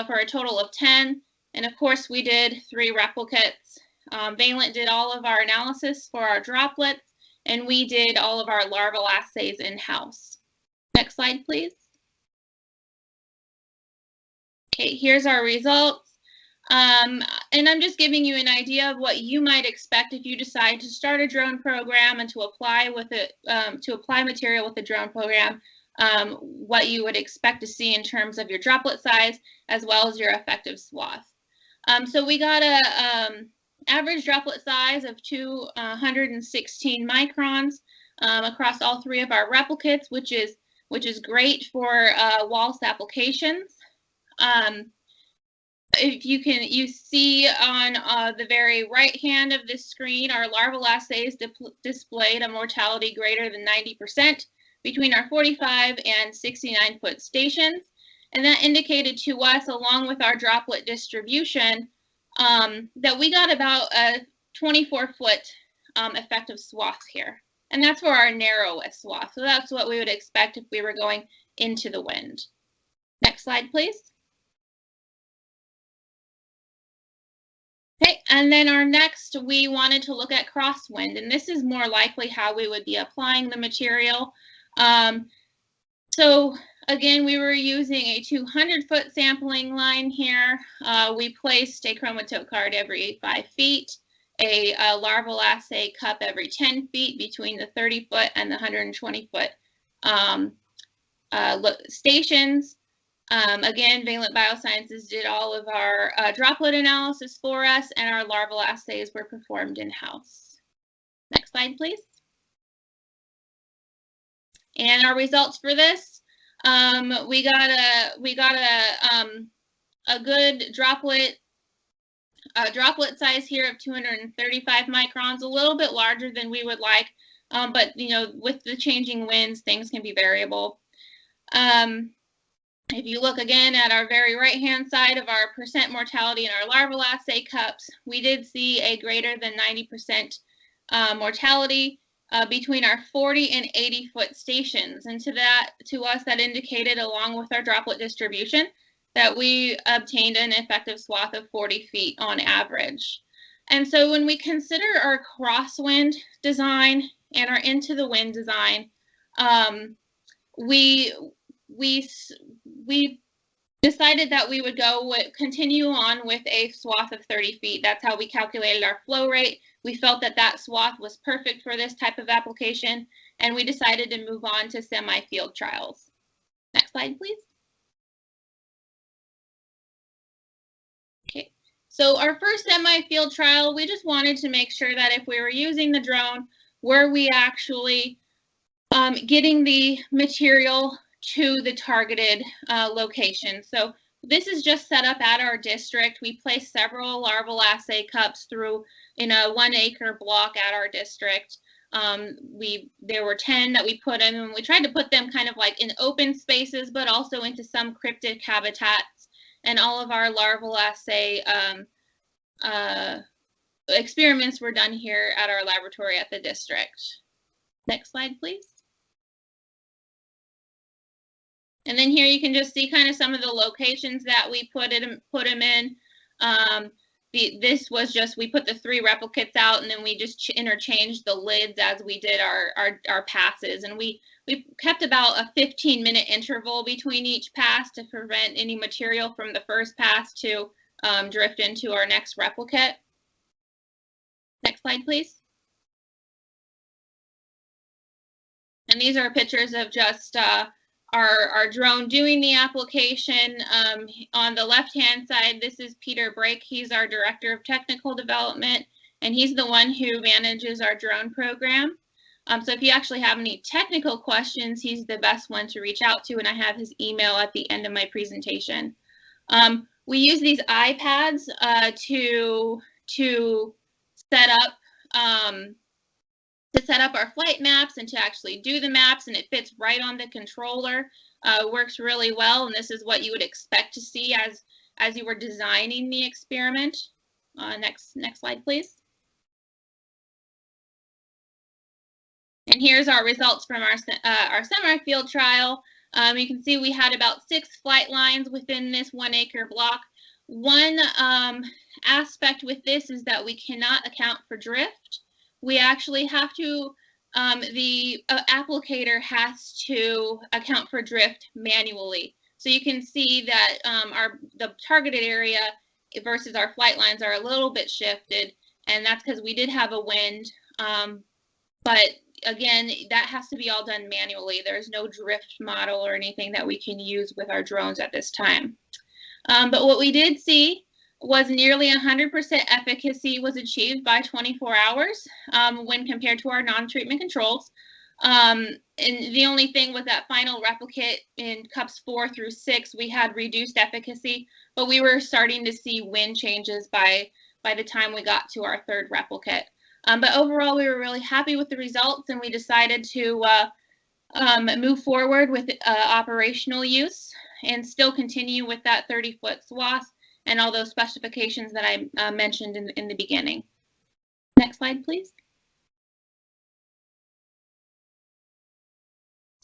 for a total of 10. And of course, we did 3 replicates. Valent did all of our analysis for our droplets, and we did all of our larval assays in-house. Next slide, please. Okay, here's our results. And I'm just giving you an idea of what you might expect if you decide to start a drone program and to apply with it, to apply material with a drone program, what you would expect to see in terms of your droplet size as well as your effective swath. So we got a average droplet size of 216 microns across all 3 of our replicates, which is great for WALS applications. If you see on the very right hand of this screen, our larval assays displayed a mortality greater than 90% between our 45 and 69-foot stations. And that indicated to us, along with our droplet distribution, that we got about a 24-foot effective swath here. And that's for our narrowest swath. So that's what we would expect if we were going into the wind. Next slide, please. Okay, and then our next, we wanted to look at crosswind, and this is more likely how we would be applying the material. So again, we were using a 200-foot sampling line here. We placed a chromatote card every 5 feet, a larval assay cup every 10 feet between the 30-foot and the 120-foot stations. Again, Valent BioSciences did all of our droplet analysis for us, and our larval assays were performed in-house. Next slide, please. And our results for this, we got a good droplet size here of 235 microns, a little bit larger than we would like, but you know, with the changing winds, things can be variable. If you look again at our very right-hand side of our percent mortality in our larval assay cups, we did see a greater than 90% mortality between our 40 and 80-foot stations. And to us, that indicated, along with our droplet distribution, that we obtained an effective swath of 40 feet on average. And so when we consider our crosswind design and our into the wind design, we decided that we would continue on with a swath of 30 feet. That's how we calculated our flow rate. We felt that that swath was perfect for this type of application, and we decided to move on to semi-field trials. Next slide, please. Okay, so our first semi-field trial, we just wanted to make sure that if we were using the drone, were we actually getting the material to the targeted location. So this is just set up at our district. We placed several larval assay cups in a 1-acre block at our district. There were 10 that we put in, and we tried to put them kind of like in open spaces, but also into some cryptic habitats. And all of our larval assay experiments were done here at our laboratory at the district. Next slide, please. And then here you can just see kind of some of the locations that we put them in. This was just, we put the 3 replicates out, and then we just interchanged the lids as we did our passes. And we kept about a 15-minute interval between each pass to prevent any material from the first pass to drift into our next replicate. Next slide, please. And these are pictures of just our drone doing the application. On the left-hand side, this is Peter Brake. He's our Director of Technical Development, and he's the one who manages our drone program. So if you actually have any technical questions, he's the best one to reach out to, and I have his email at the end of my presentation. We use these iPads to set up our flight maps and to actually do the maps, and it fits right on the controller. Works really well, and this is what you would expect to see as you were designing the experiment. Next slide, please. And here's our results from our semi-field trial. You can see we had about 6 flight lines within this 1 acre block. One aspect with this is that we cannot account for drift. We actually have to, the applicator has to account for drift manually. So you can see that the targeted area versus our flight lines are a little bit shifted, and that's because we did have a wind. But again, that has to be all done manually. There's no drift model or anything that we can use with our drones at this time. But what we did see was nearly 100% efficacy was achieved by 24 hours when compared to our non-treatment controls. And the only thing with that final replicate in cups 4 through 6, we had reduced efficacy, but we were starting to see wind changes by the time we got to our 3rd replicate. But overall, we were really happy with the results, and we decided to move forward with operational use and still continue with that 30-foot swath and all those specifications that I mentioned in the beginning. Next slide, please.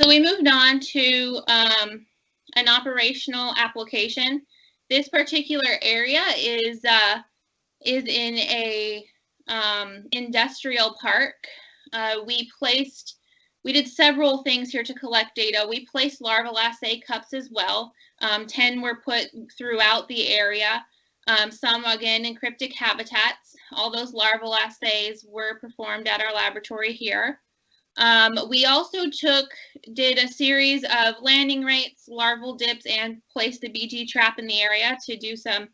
So we moved on to an operational application. This particular area is in a industrial park. We did several things here to collect data. We placed larval assay cups as well. 10 were put throughout the area. Some, again, in cryptic habitats. All those larval assays were performed at our laboratory here. We also did a series of landing rates, larval dips, and placed a BT trap in the area to do some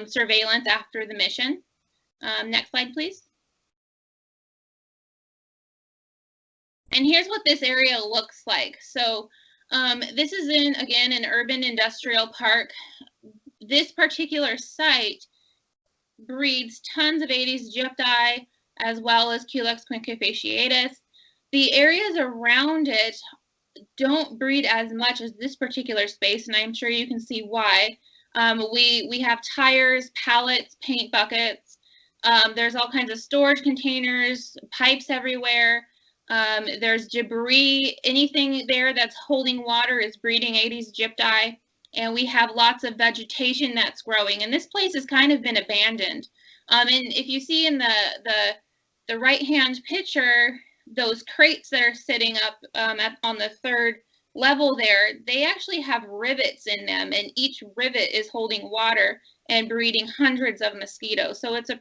surveillance after the mission. Next slide, please. And here's what this area looks like. So this is again, an urban industrial park. This particular site breeds tons of Aedes aegypti as well as Culex quinquefasciatus. The areas around it don't breed as much as this particular space, and I'm sure you can see why. We have tires, pallets, paint buckets. There's all kinds of storage containers, pipes everywhere. There's debris. Anything there that's holding water is breeding Aedes aegypti. And we have lots of vegetation that's growing. And this place has kind of been abandoned. And if you see in the right-hand picture, those crates that are sitting up on the 3rd level there, they actually have rivets in them, and each rivet is holding water and breeding hundreds of mosquitoes. So it's a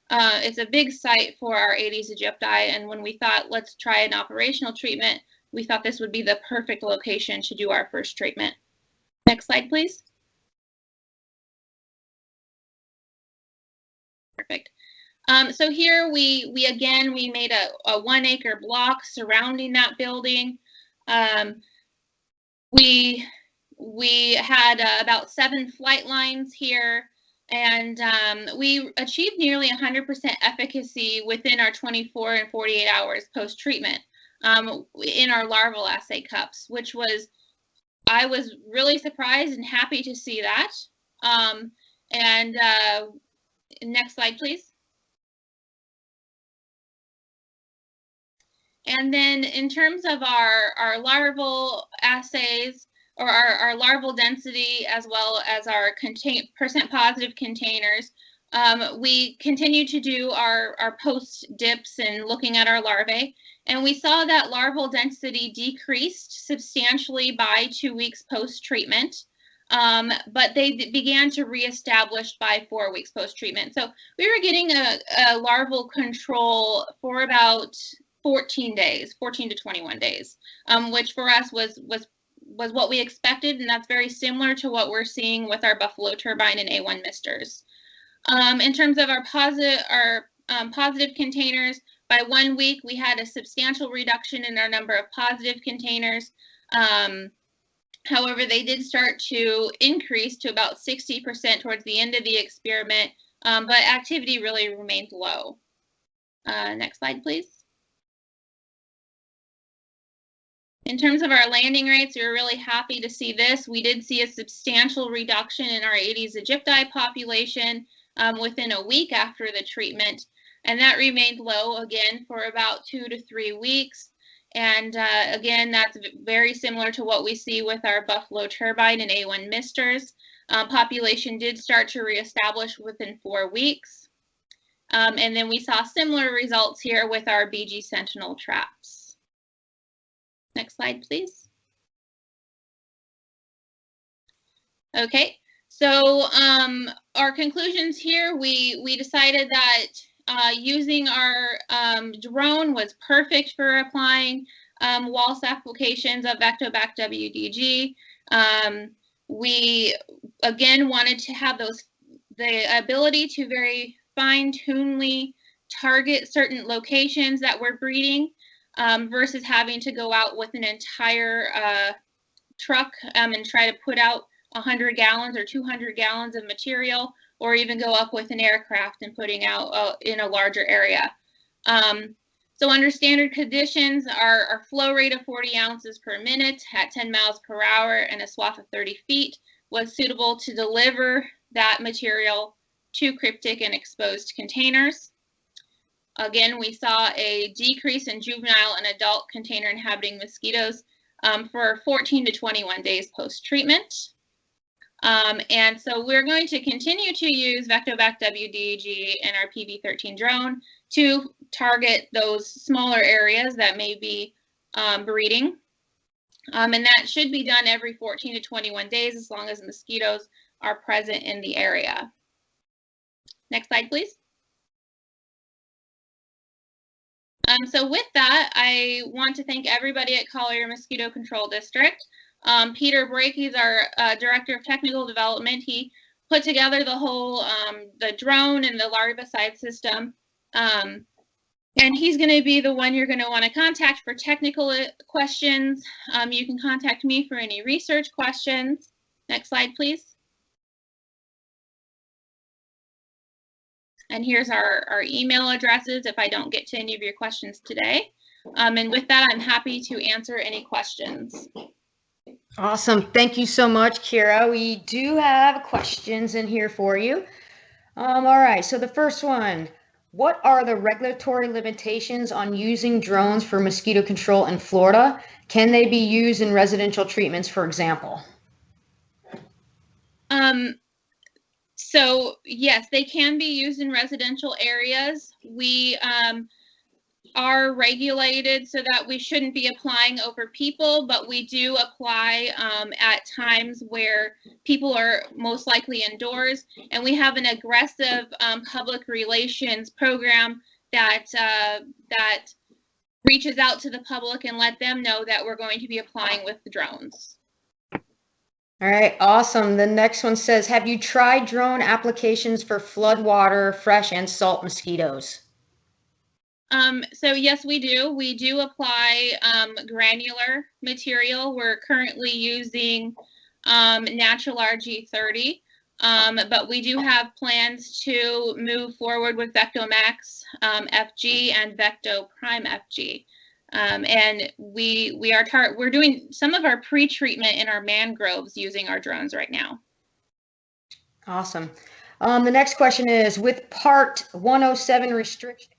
it's a big site for our Aedes aegypti, and when we thought, let's try an operational treatment, we thought this would be the perfect location to do our first treatment. Next slide, please. Perfect. So here we made a 1 acre block surrounding that building. We had about 7 flight lines here, and we achieved nearly 100% efficacy within our 24 and 48 hours post-treatment in our larval assay cups, which I was really surprised and happy to see that. Next slide, please. And then in terms of our larval assays, or our larval density, as well as our percent positive containers, we continue to do our post dips and looking at our larvae. And we saw that larval density decreased substantially by 2 weeks post-treatment, but they began to reestablish by 4 weeks post-treatment. So we were getting a larval control for about 14 days, 14 to 21 days, which for us was what we expected, and that's very similar to what we're seeing with our buffalo turbine and A1 misters. In terms of our positive containers, by 1 week, we had a substantial reduction in our number of positive containers. However, they did start to increase to about 60% towards the end of the experiment, but activity really remained low. Next slide, please. In terms of our landing rates, we were really happy to see this. We did see a substantial reduction in our Aedes aegypti population within a week after the treatment, and that remained low again for about 2 to 3 weeks. And again, that's very similar to what we see with our buffalo turbine and A1 misters. Population did start to reestablish within 4 weeks. And then we saw similar results here with our BG Sentinel traps. Next slide, please. Okay, so our conclusions here, we decided that using our drone was perfect for applying WALS applications of VectoBac WDG. We again wanted to have the ability to very fine-tunedly target certain locations that we're breeding versus having to go out with an entire truck and try to put out 100 gallons or 200 gallons of material, or even go up with an aircraft and putting out in a larger area. So under standard conditions, our flow rate of 40 ounces per minute at 10 miles per hour and a swath of 30 feet was suitable to deliver that material to cryptic and exposed containers. Again, we saw a decrease in juvenile and adult container inhabiting mosquitoes for 14 to 21 days post-treatment. And so we're going to continue to use VectoBac WDG and our PV13 drone to target those smaller areas that may be breeding. And that should be done every 14 to 21 days as long as mosquitoes are present in the area. Next slide, please. So with that, I want to thank everybody at Collier Mosquito Control District. Peter Brake, he's our Director of Technical Development. He put together the whole, the drone and the larvicide system. And he's going to be the one you're going to want to contact for technical questions. You can contact me for any research questions. Next slide, please. And here's our email addresses if I don't get to any of your questions today. And with that, I'm happy to answer any questions. Awesome. Thank you so much, Kira. We do have questions in here for you. All right. So the first one, what are the regulatory limitations on using drones for mosquito control in Florida? Can they be used in residential treatments, for example? So yes, they can be used in residential areas. We are regulated so that we shouldn't be applying over people, but we do apply at times where people are most likely indoors, and we have an aggressive public relations program that that reaches out to the public and let them know that we're going to be applying with the drones. All right, awesome. The next one says, have you tried drone applications for floodwater, fresh and salt mosquitoes? So yes, we do. We do apply granular material. We're currently using natural RG30, but we do have plans to move forward with VectoMax FG and Vecto Prime FG. And we're doing some of our pre-treatment in our mangroves using our drones right now. Awesome. The next question is, with Part 107 restrictions,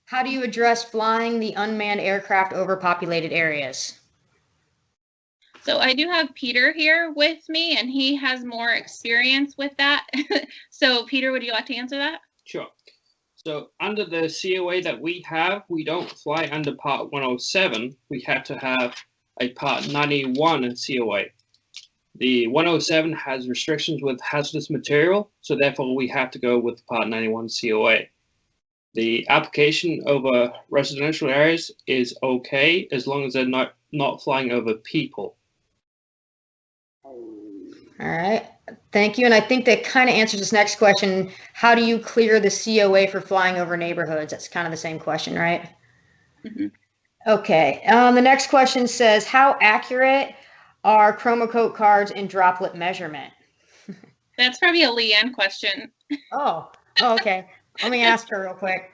how do you address flying the unmanned aircraft over populated areas? So I do have Peter here with me, and he has more experience with that. So Peter, would you like to answer that? Sure. So under the COA that we have, we don't fly under Part 107. We have to have a Part 91 COA. The 107 has restrictions with hazardous material, so therefore we have to go with the Part 91 COA. The application over residential areas is okay as long as they're not flying over people. All right, thank you. And I think that kind of answers this next question. How do you clear the COA for flying over neighborhoods? That's kind of the same question, right? Mm-hmm. Okay, the next question says, how accurate are chromocoat cards in droplet measurement? That's probably a Leanne question. Oh, okay. Let me ask her real quick.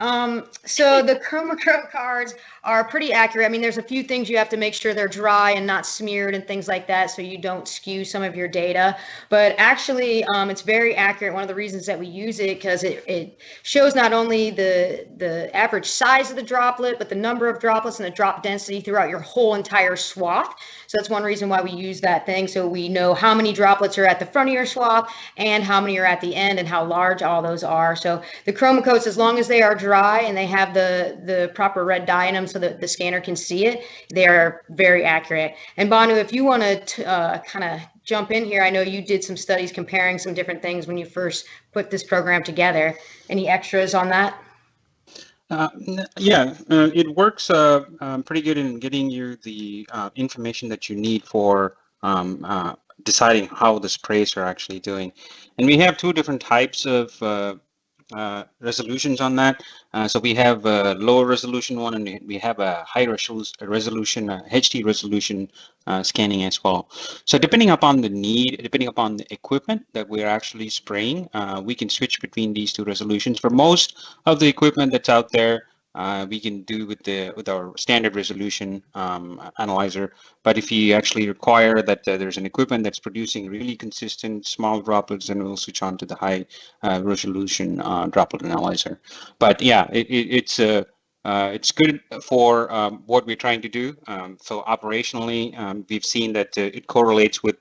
So the chromochrome cards are pretty accurate. I mean, there's a few things you have to make sure they're dry and not smeared and things like that, so you don't skew some of your data. But actually, it's very accurate. One of the reasons that we use it because it shows not only the average size of the droplet, but the number of droplets and the drop density throughout your whole entire swath. So that's one reason why we use that thing, so we know how many droplets are at the front of your swath and how many are at the end and how large all those are. So the chromocoats, as long as they are dry and they have the proper red dye in them so that the scanner can see it, they are very accurate. And Banu, if you want to kind of jump in here, I know you did some studies comparing some different things when you first put this program together. Any extras on that? It works pretty good in getting you the information that you need for deciding how the sprays are actually doing. And we have two different types of resolutions on that. So we have a lower resolution one, and we have a high resolution, HD resolution scanning as well. So depending upon the need, depending upon the equipment that we're actually spraying, we can switch between these two resolutions. For most of the equipment that's out there, we can do with our standard resolution analyzer. But if you actually require that there's an equipment that's producing really consistent small droplets, then we'll switch on to the high resolution droplet analyzer. But yeah, it's good for what we're trying to do. So operationally, we've seen that it correlates with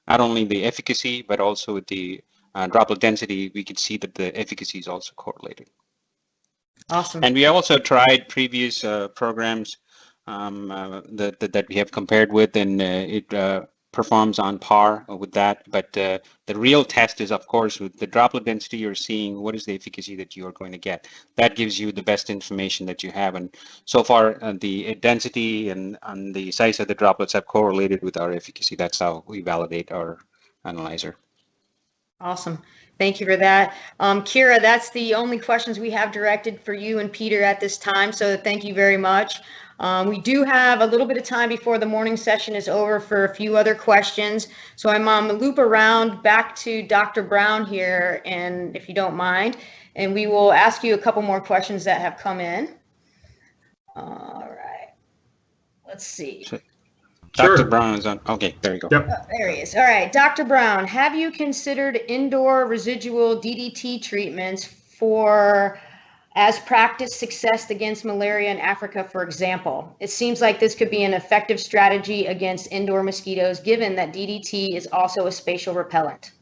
not only the efficacy, but also with the droplet density. We can see that the efficacy is also correlated. Awesome. And we also tried previous programs that we have compared with, and it performs on par with that. But the real test is, of course, with the droplet density you're seeing, what is the efficacy that you are going to get? That gives you the best information that you have. And so far, the density and the size of the droplets have correlated with our efficacy. That's how we validate our analyzer. Awesome. Thank you for that. Kira, that's the only questions we have directed for you and Peter at this time. So thank you very much. We do have a little bit of time before the morning session is over for a few other questions. So I'm going to loop around back to Dr. Brown here, and if you don't mind, and we will ask you a couple more questions that have come in. All right. Let's see. Dr. Sure. Brown is on. Okay, there you go. Yep. There he is. All right, Dr. Brown, have you considered indoor residual DDT treatments as practice success against malaria in Africa, for example? It seems like this could be an effective strategy against indoor mosquitoes, given that DDT is also a spatial repellent.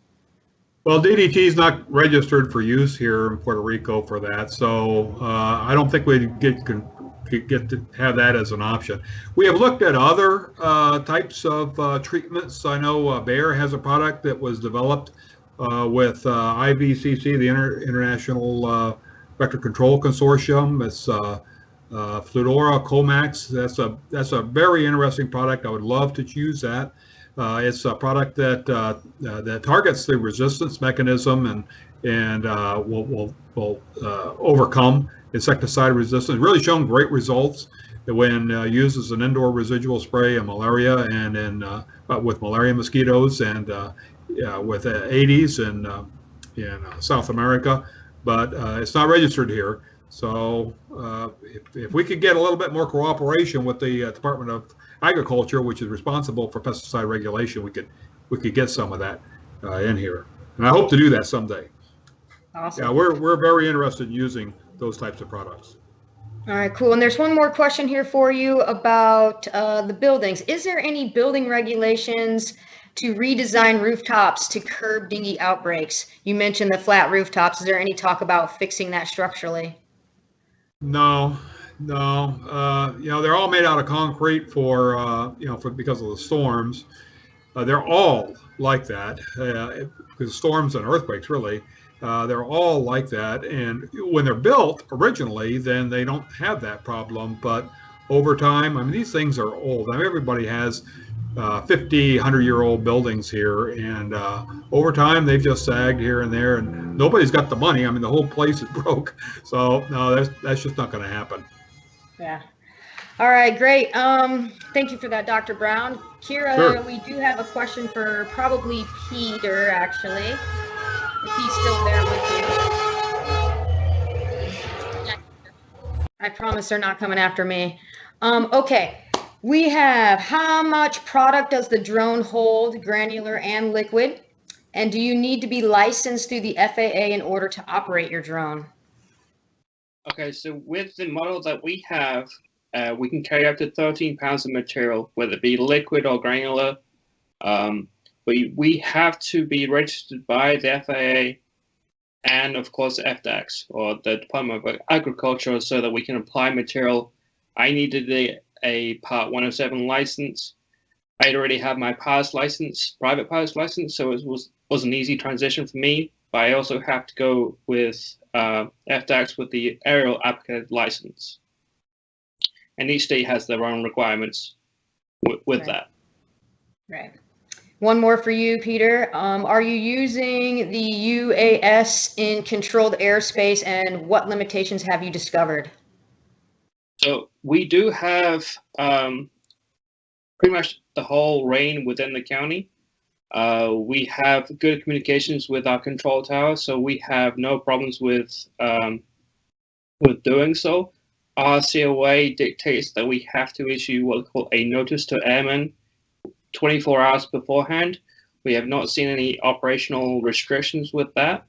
Well, DDT is not registered for use here in Puerto Rico for that, so I don't think we get to have that as an option. We have looked at other types of treatments. I know Bayer has a product that was developed with IVCC, the International Vector Control Consortium. It's Fludora Comax. That's a very interesting product. I would love to use that. It's a product that targets the resistance mechanism and will overcome insecticide resistance. Really shown great results when used as an indoor residual spray in malaria and with malaria mosquitoes and with Aedes in South America. But it's not registered here. So if we could get a little bit more cooperation with the Department of Agriculture, which is responsible for pesticide regulation, we could get some of that in here. And I hope to do that someday. Awesome. Yeah, we're very interested in using those types of products. All right, cool. And there's one more question here for you about the buildings. Is there any building regulations to redesign rooftops to curb dengue outbreaks? You mentioned the flat rooftops. Is there any talk about fixing that structurally? No. They're all made out of concrete because of the storms. They're all like that because storms and earthquakes, really. They're all like that, and when they're built originally, then they don't have that problem. But over time, I mean, these things are old. I mean, everybody has 50, 100-year-old buildings here, and over time they've just sagged here and there, and nobody's got the money. I mean, the whole place is broke. So no, that's just not going to happen. Yeah. All right, great. Thank you for that, Dr. Brown. Kira, Sure. We do have a question for probably Peter, actually, if he's still there with you. I promise they're not coming after me. Okay, we have how much product does the drone hold, granular and liquid? And do you need to be licensed through the FAA in order to operate your drone? Okay, so with the model that we have, we can carry up to 13 pounds of material, whether it be liquid or granular. But we have to be registered by the FAA and, of course, FDACS, or the Department of Agriculture, so that we can apply material. I needed a Part 107 license. I'd already had my PARS license, private PARS license, so it was an easy transition for me. But I also have to go with FDACS with the aerial applicant license. And each state has their own requirements with that. Right. One more for you, Peter. Are you using the UAS in controlled airspace, and what limitations have you discovered? So we do have pretty much the whole range within the county. We have good communications with our control tower, so we have no problems with doing so. Our COA dictates that we have to issue what we call a notice to airmen 24 hours beforehand. We have not seen any operational restrictions with that,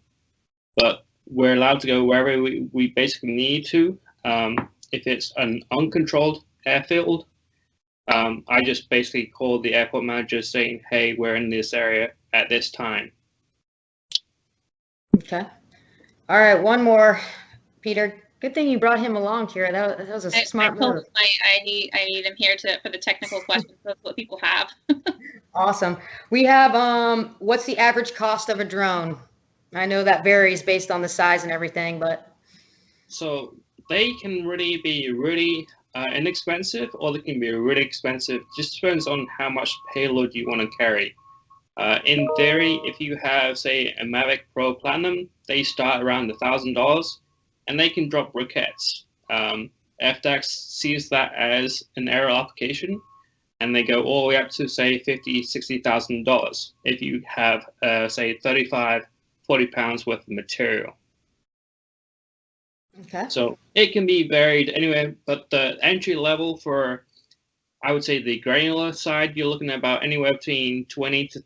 but we're allowed to go wherever we basically need to. If it's an uncontrolled airfield, I just basically call the airport manager saying, hey, we're in this area at this time. Okay. All right, one more, Peter. Good thing you brought him along, Kira. That was a smart move. I need him here for the technical questions. That's what people have. Awesome. We have what's the average cost of a drone? I know that varies based on the size and everything, but so they can really be really inexpensive, or they can be really expensive. Just depends on how much payload you want to carry. In theory, if you have, say, a Mavic Pro Platinum, they start around $1,000. And they can drop rockets. FDACS sees that as an aerial application, and they go all the way up to, say, $50,000, $60,000 if you have, say, 35, 40 pounds worth of material. okay. So it can be varied anyway, but the entry level for, I would say, the granular side, you're looking at about anywhere between $20,000 to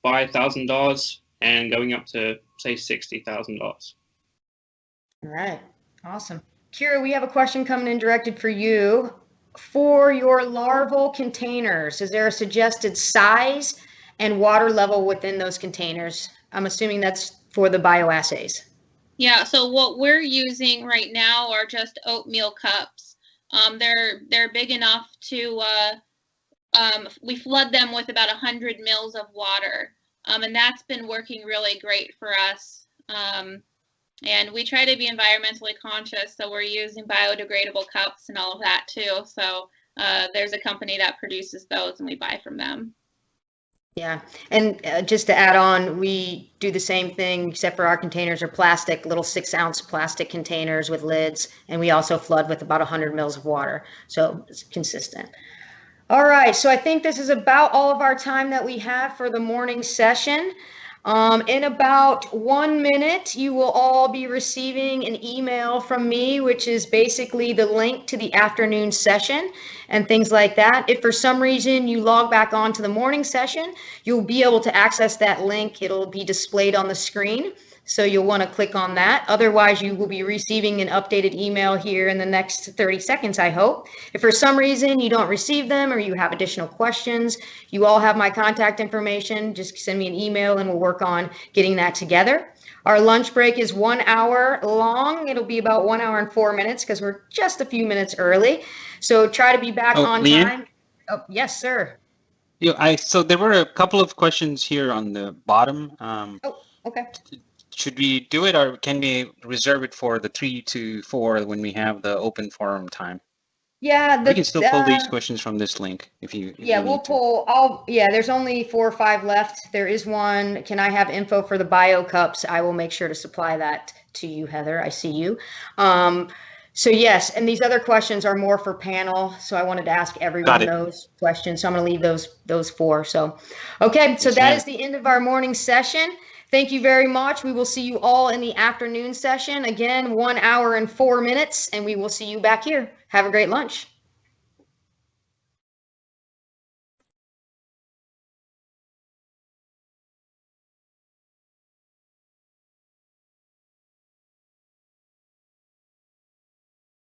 $35,000 and going up to, say, $60,000. All right, awesome. Kira, we have a question coming in directed for you. For your larval containers, is there a suggested size and water level within those containers? I'm assuming that's for the bioassays. Yeah, so what we're using right now are just oatmeal cups. They're big enough to, we flood them with about 100 mils of water, and that's been working really great for us. And we try to be environmentally conscious, so we're using biodegradable cups and all of that too. So there's a company that produces those, and we buy from them. Yeah, and just to add on, we do the same thing, except for our containers are plastic, little 6-ounce plastic containers with lids, and we also flood with about 100 mils of water, so it's consistent. All right, so I think this is about all of our time that we have for the morning session. In about 1 minute, you will all be receiving an email from me, which is basically the link to the afternoon session and things like that. If for some reason you log back on to the morning session, you'll be able to access that link. It'll be displayed on the screen, so you'll want to click on that. Otherwise, you will be receiving an updated email here in the next 30 seconds, I hope. If for some reason you don't receive them or you have additional questions, you all have my contact information. Just send me an email and we'll work on getting that together. Our lunch break is 1 hour long. It'll be about 1 hour and 4 minutes because we're just a few minutes early. So try to be back on Leanne? time. Oh, yes, sir. Yeah, so there were a couple of questions here on the bottom. Okay. Should we do it, or can we reserve it for the 3 to 4 when we have the open forum time? Yeah, We can still pull these questions from this link if you we'll pull there's only 4 or 5 left. There is one. Can I have info for the bio cups? I will make sure to supply that to you, Heather. I see you. So yes, and these other questions are more for panel. So I wanted to ask everyone those questions. So I'm going to leave those 4. So, okay. So that is the end of our morning session. Thank you very much. We will see you all in the afternoon session. Again, 1 hour and 4 minutes, and we will see you back here. Have a great lunch.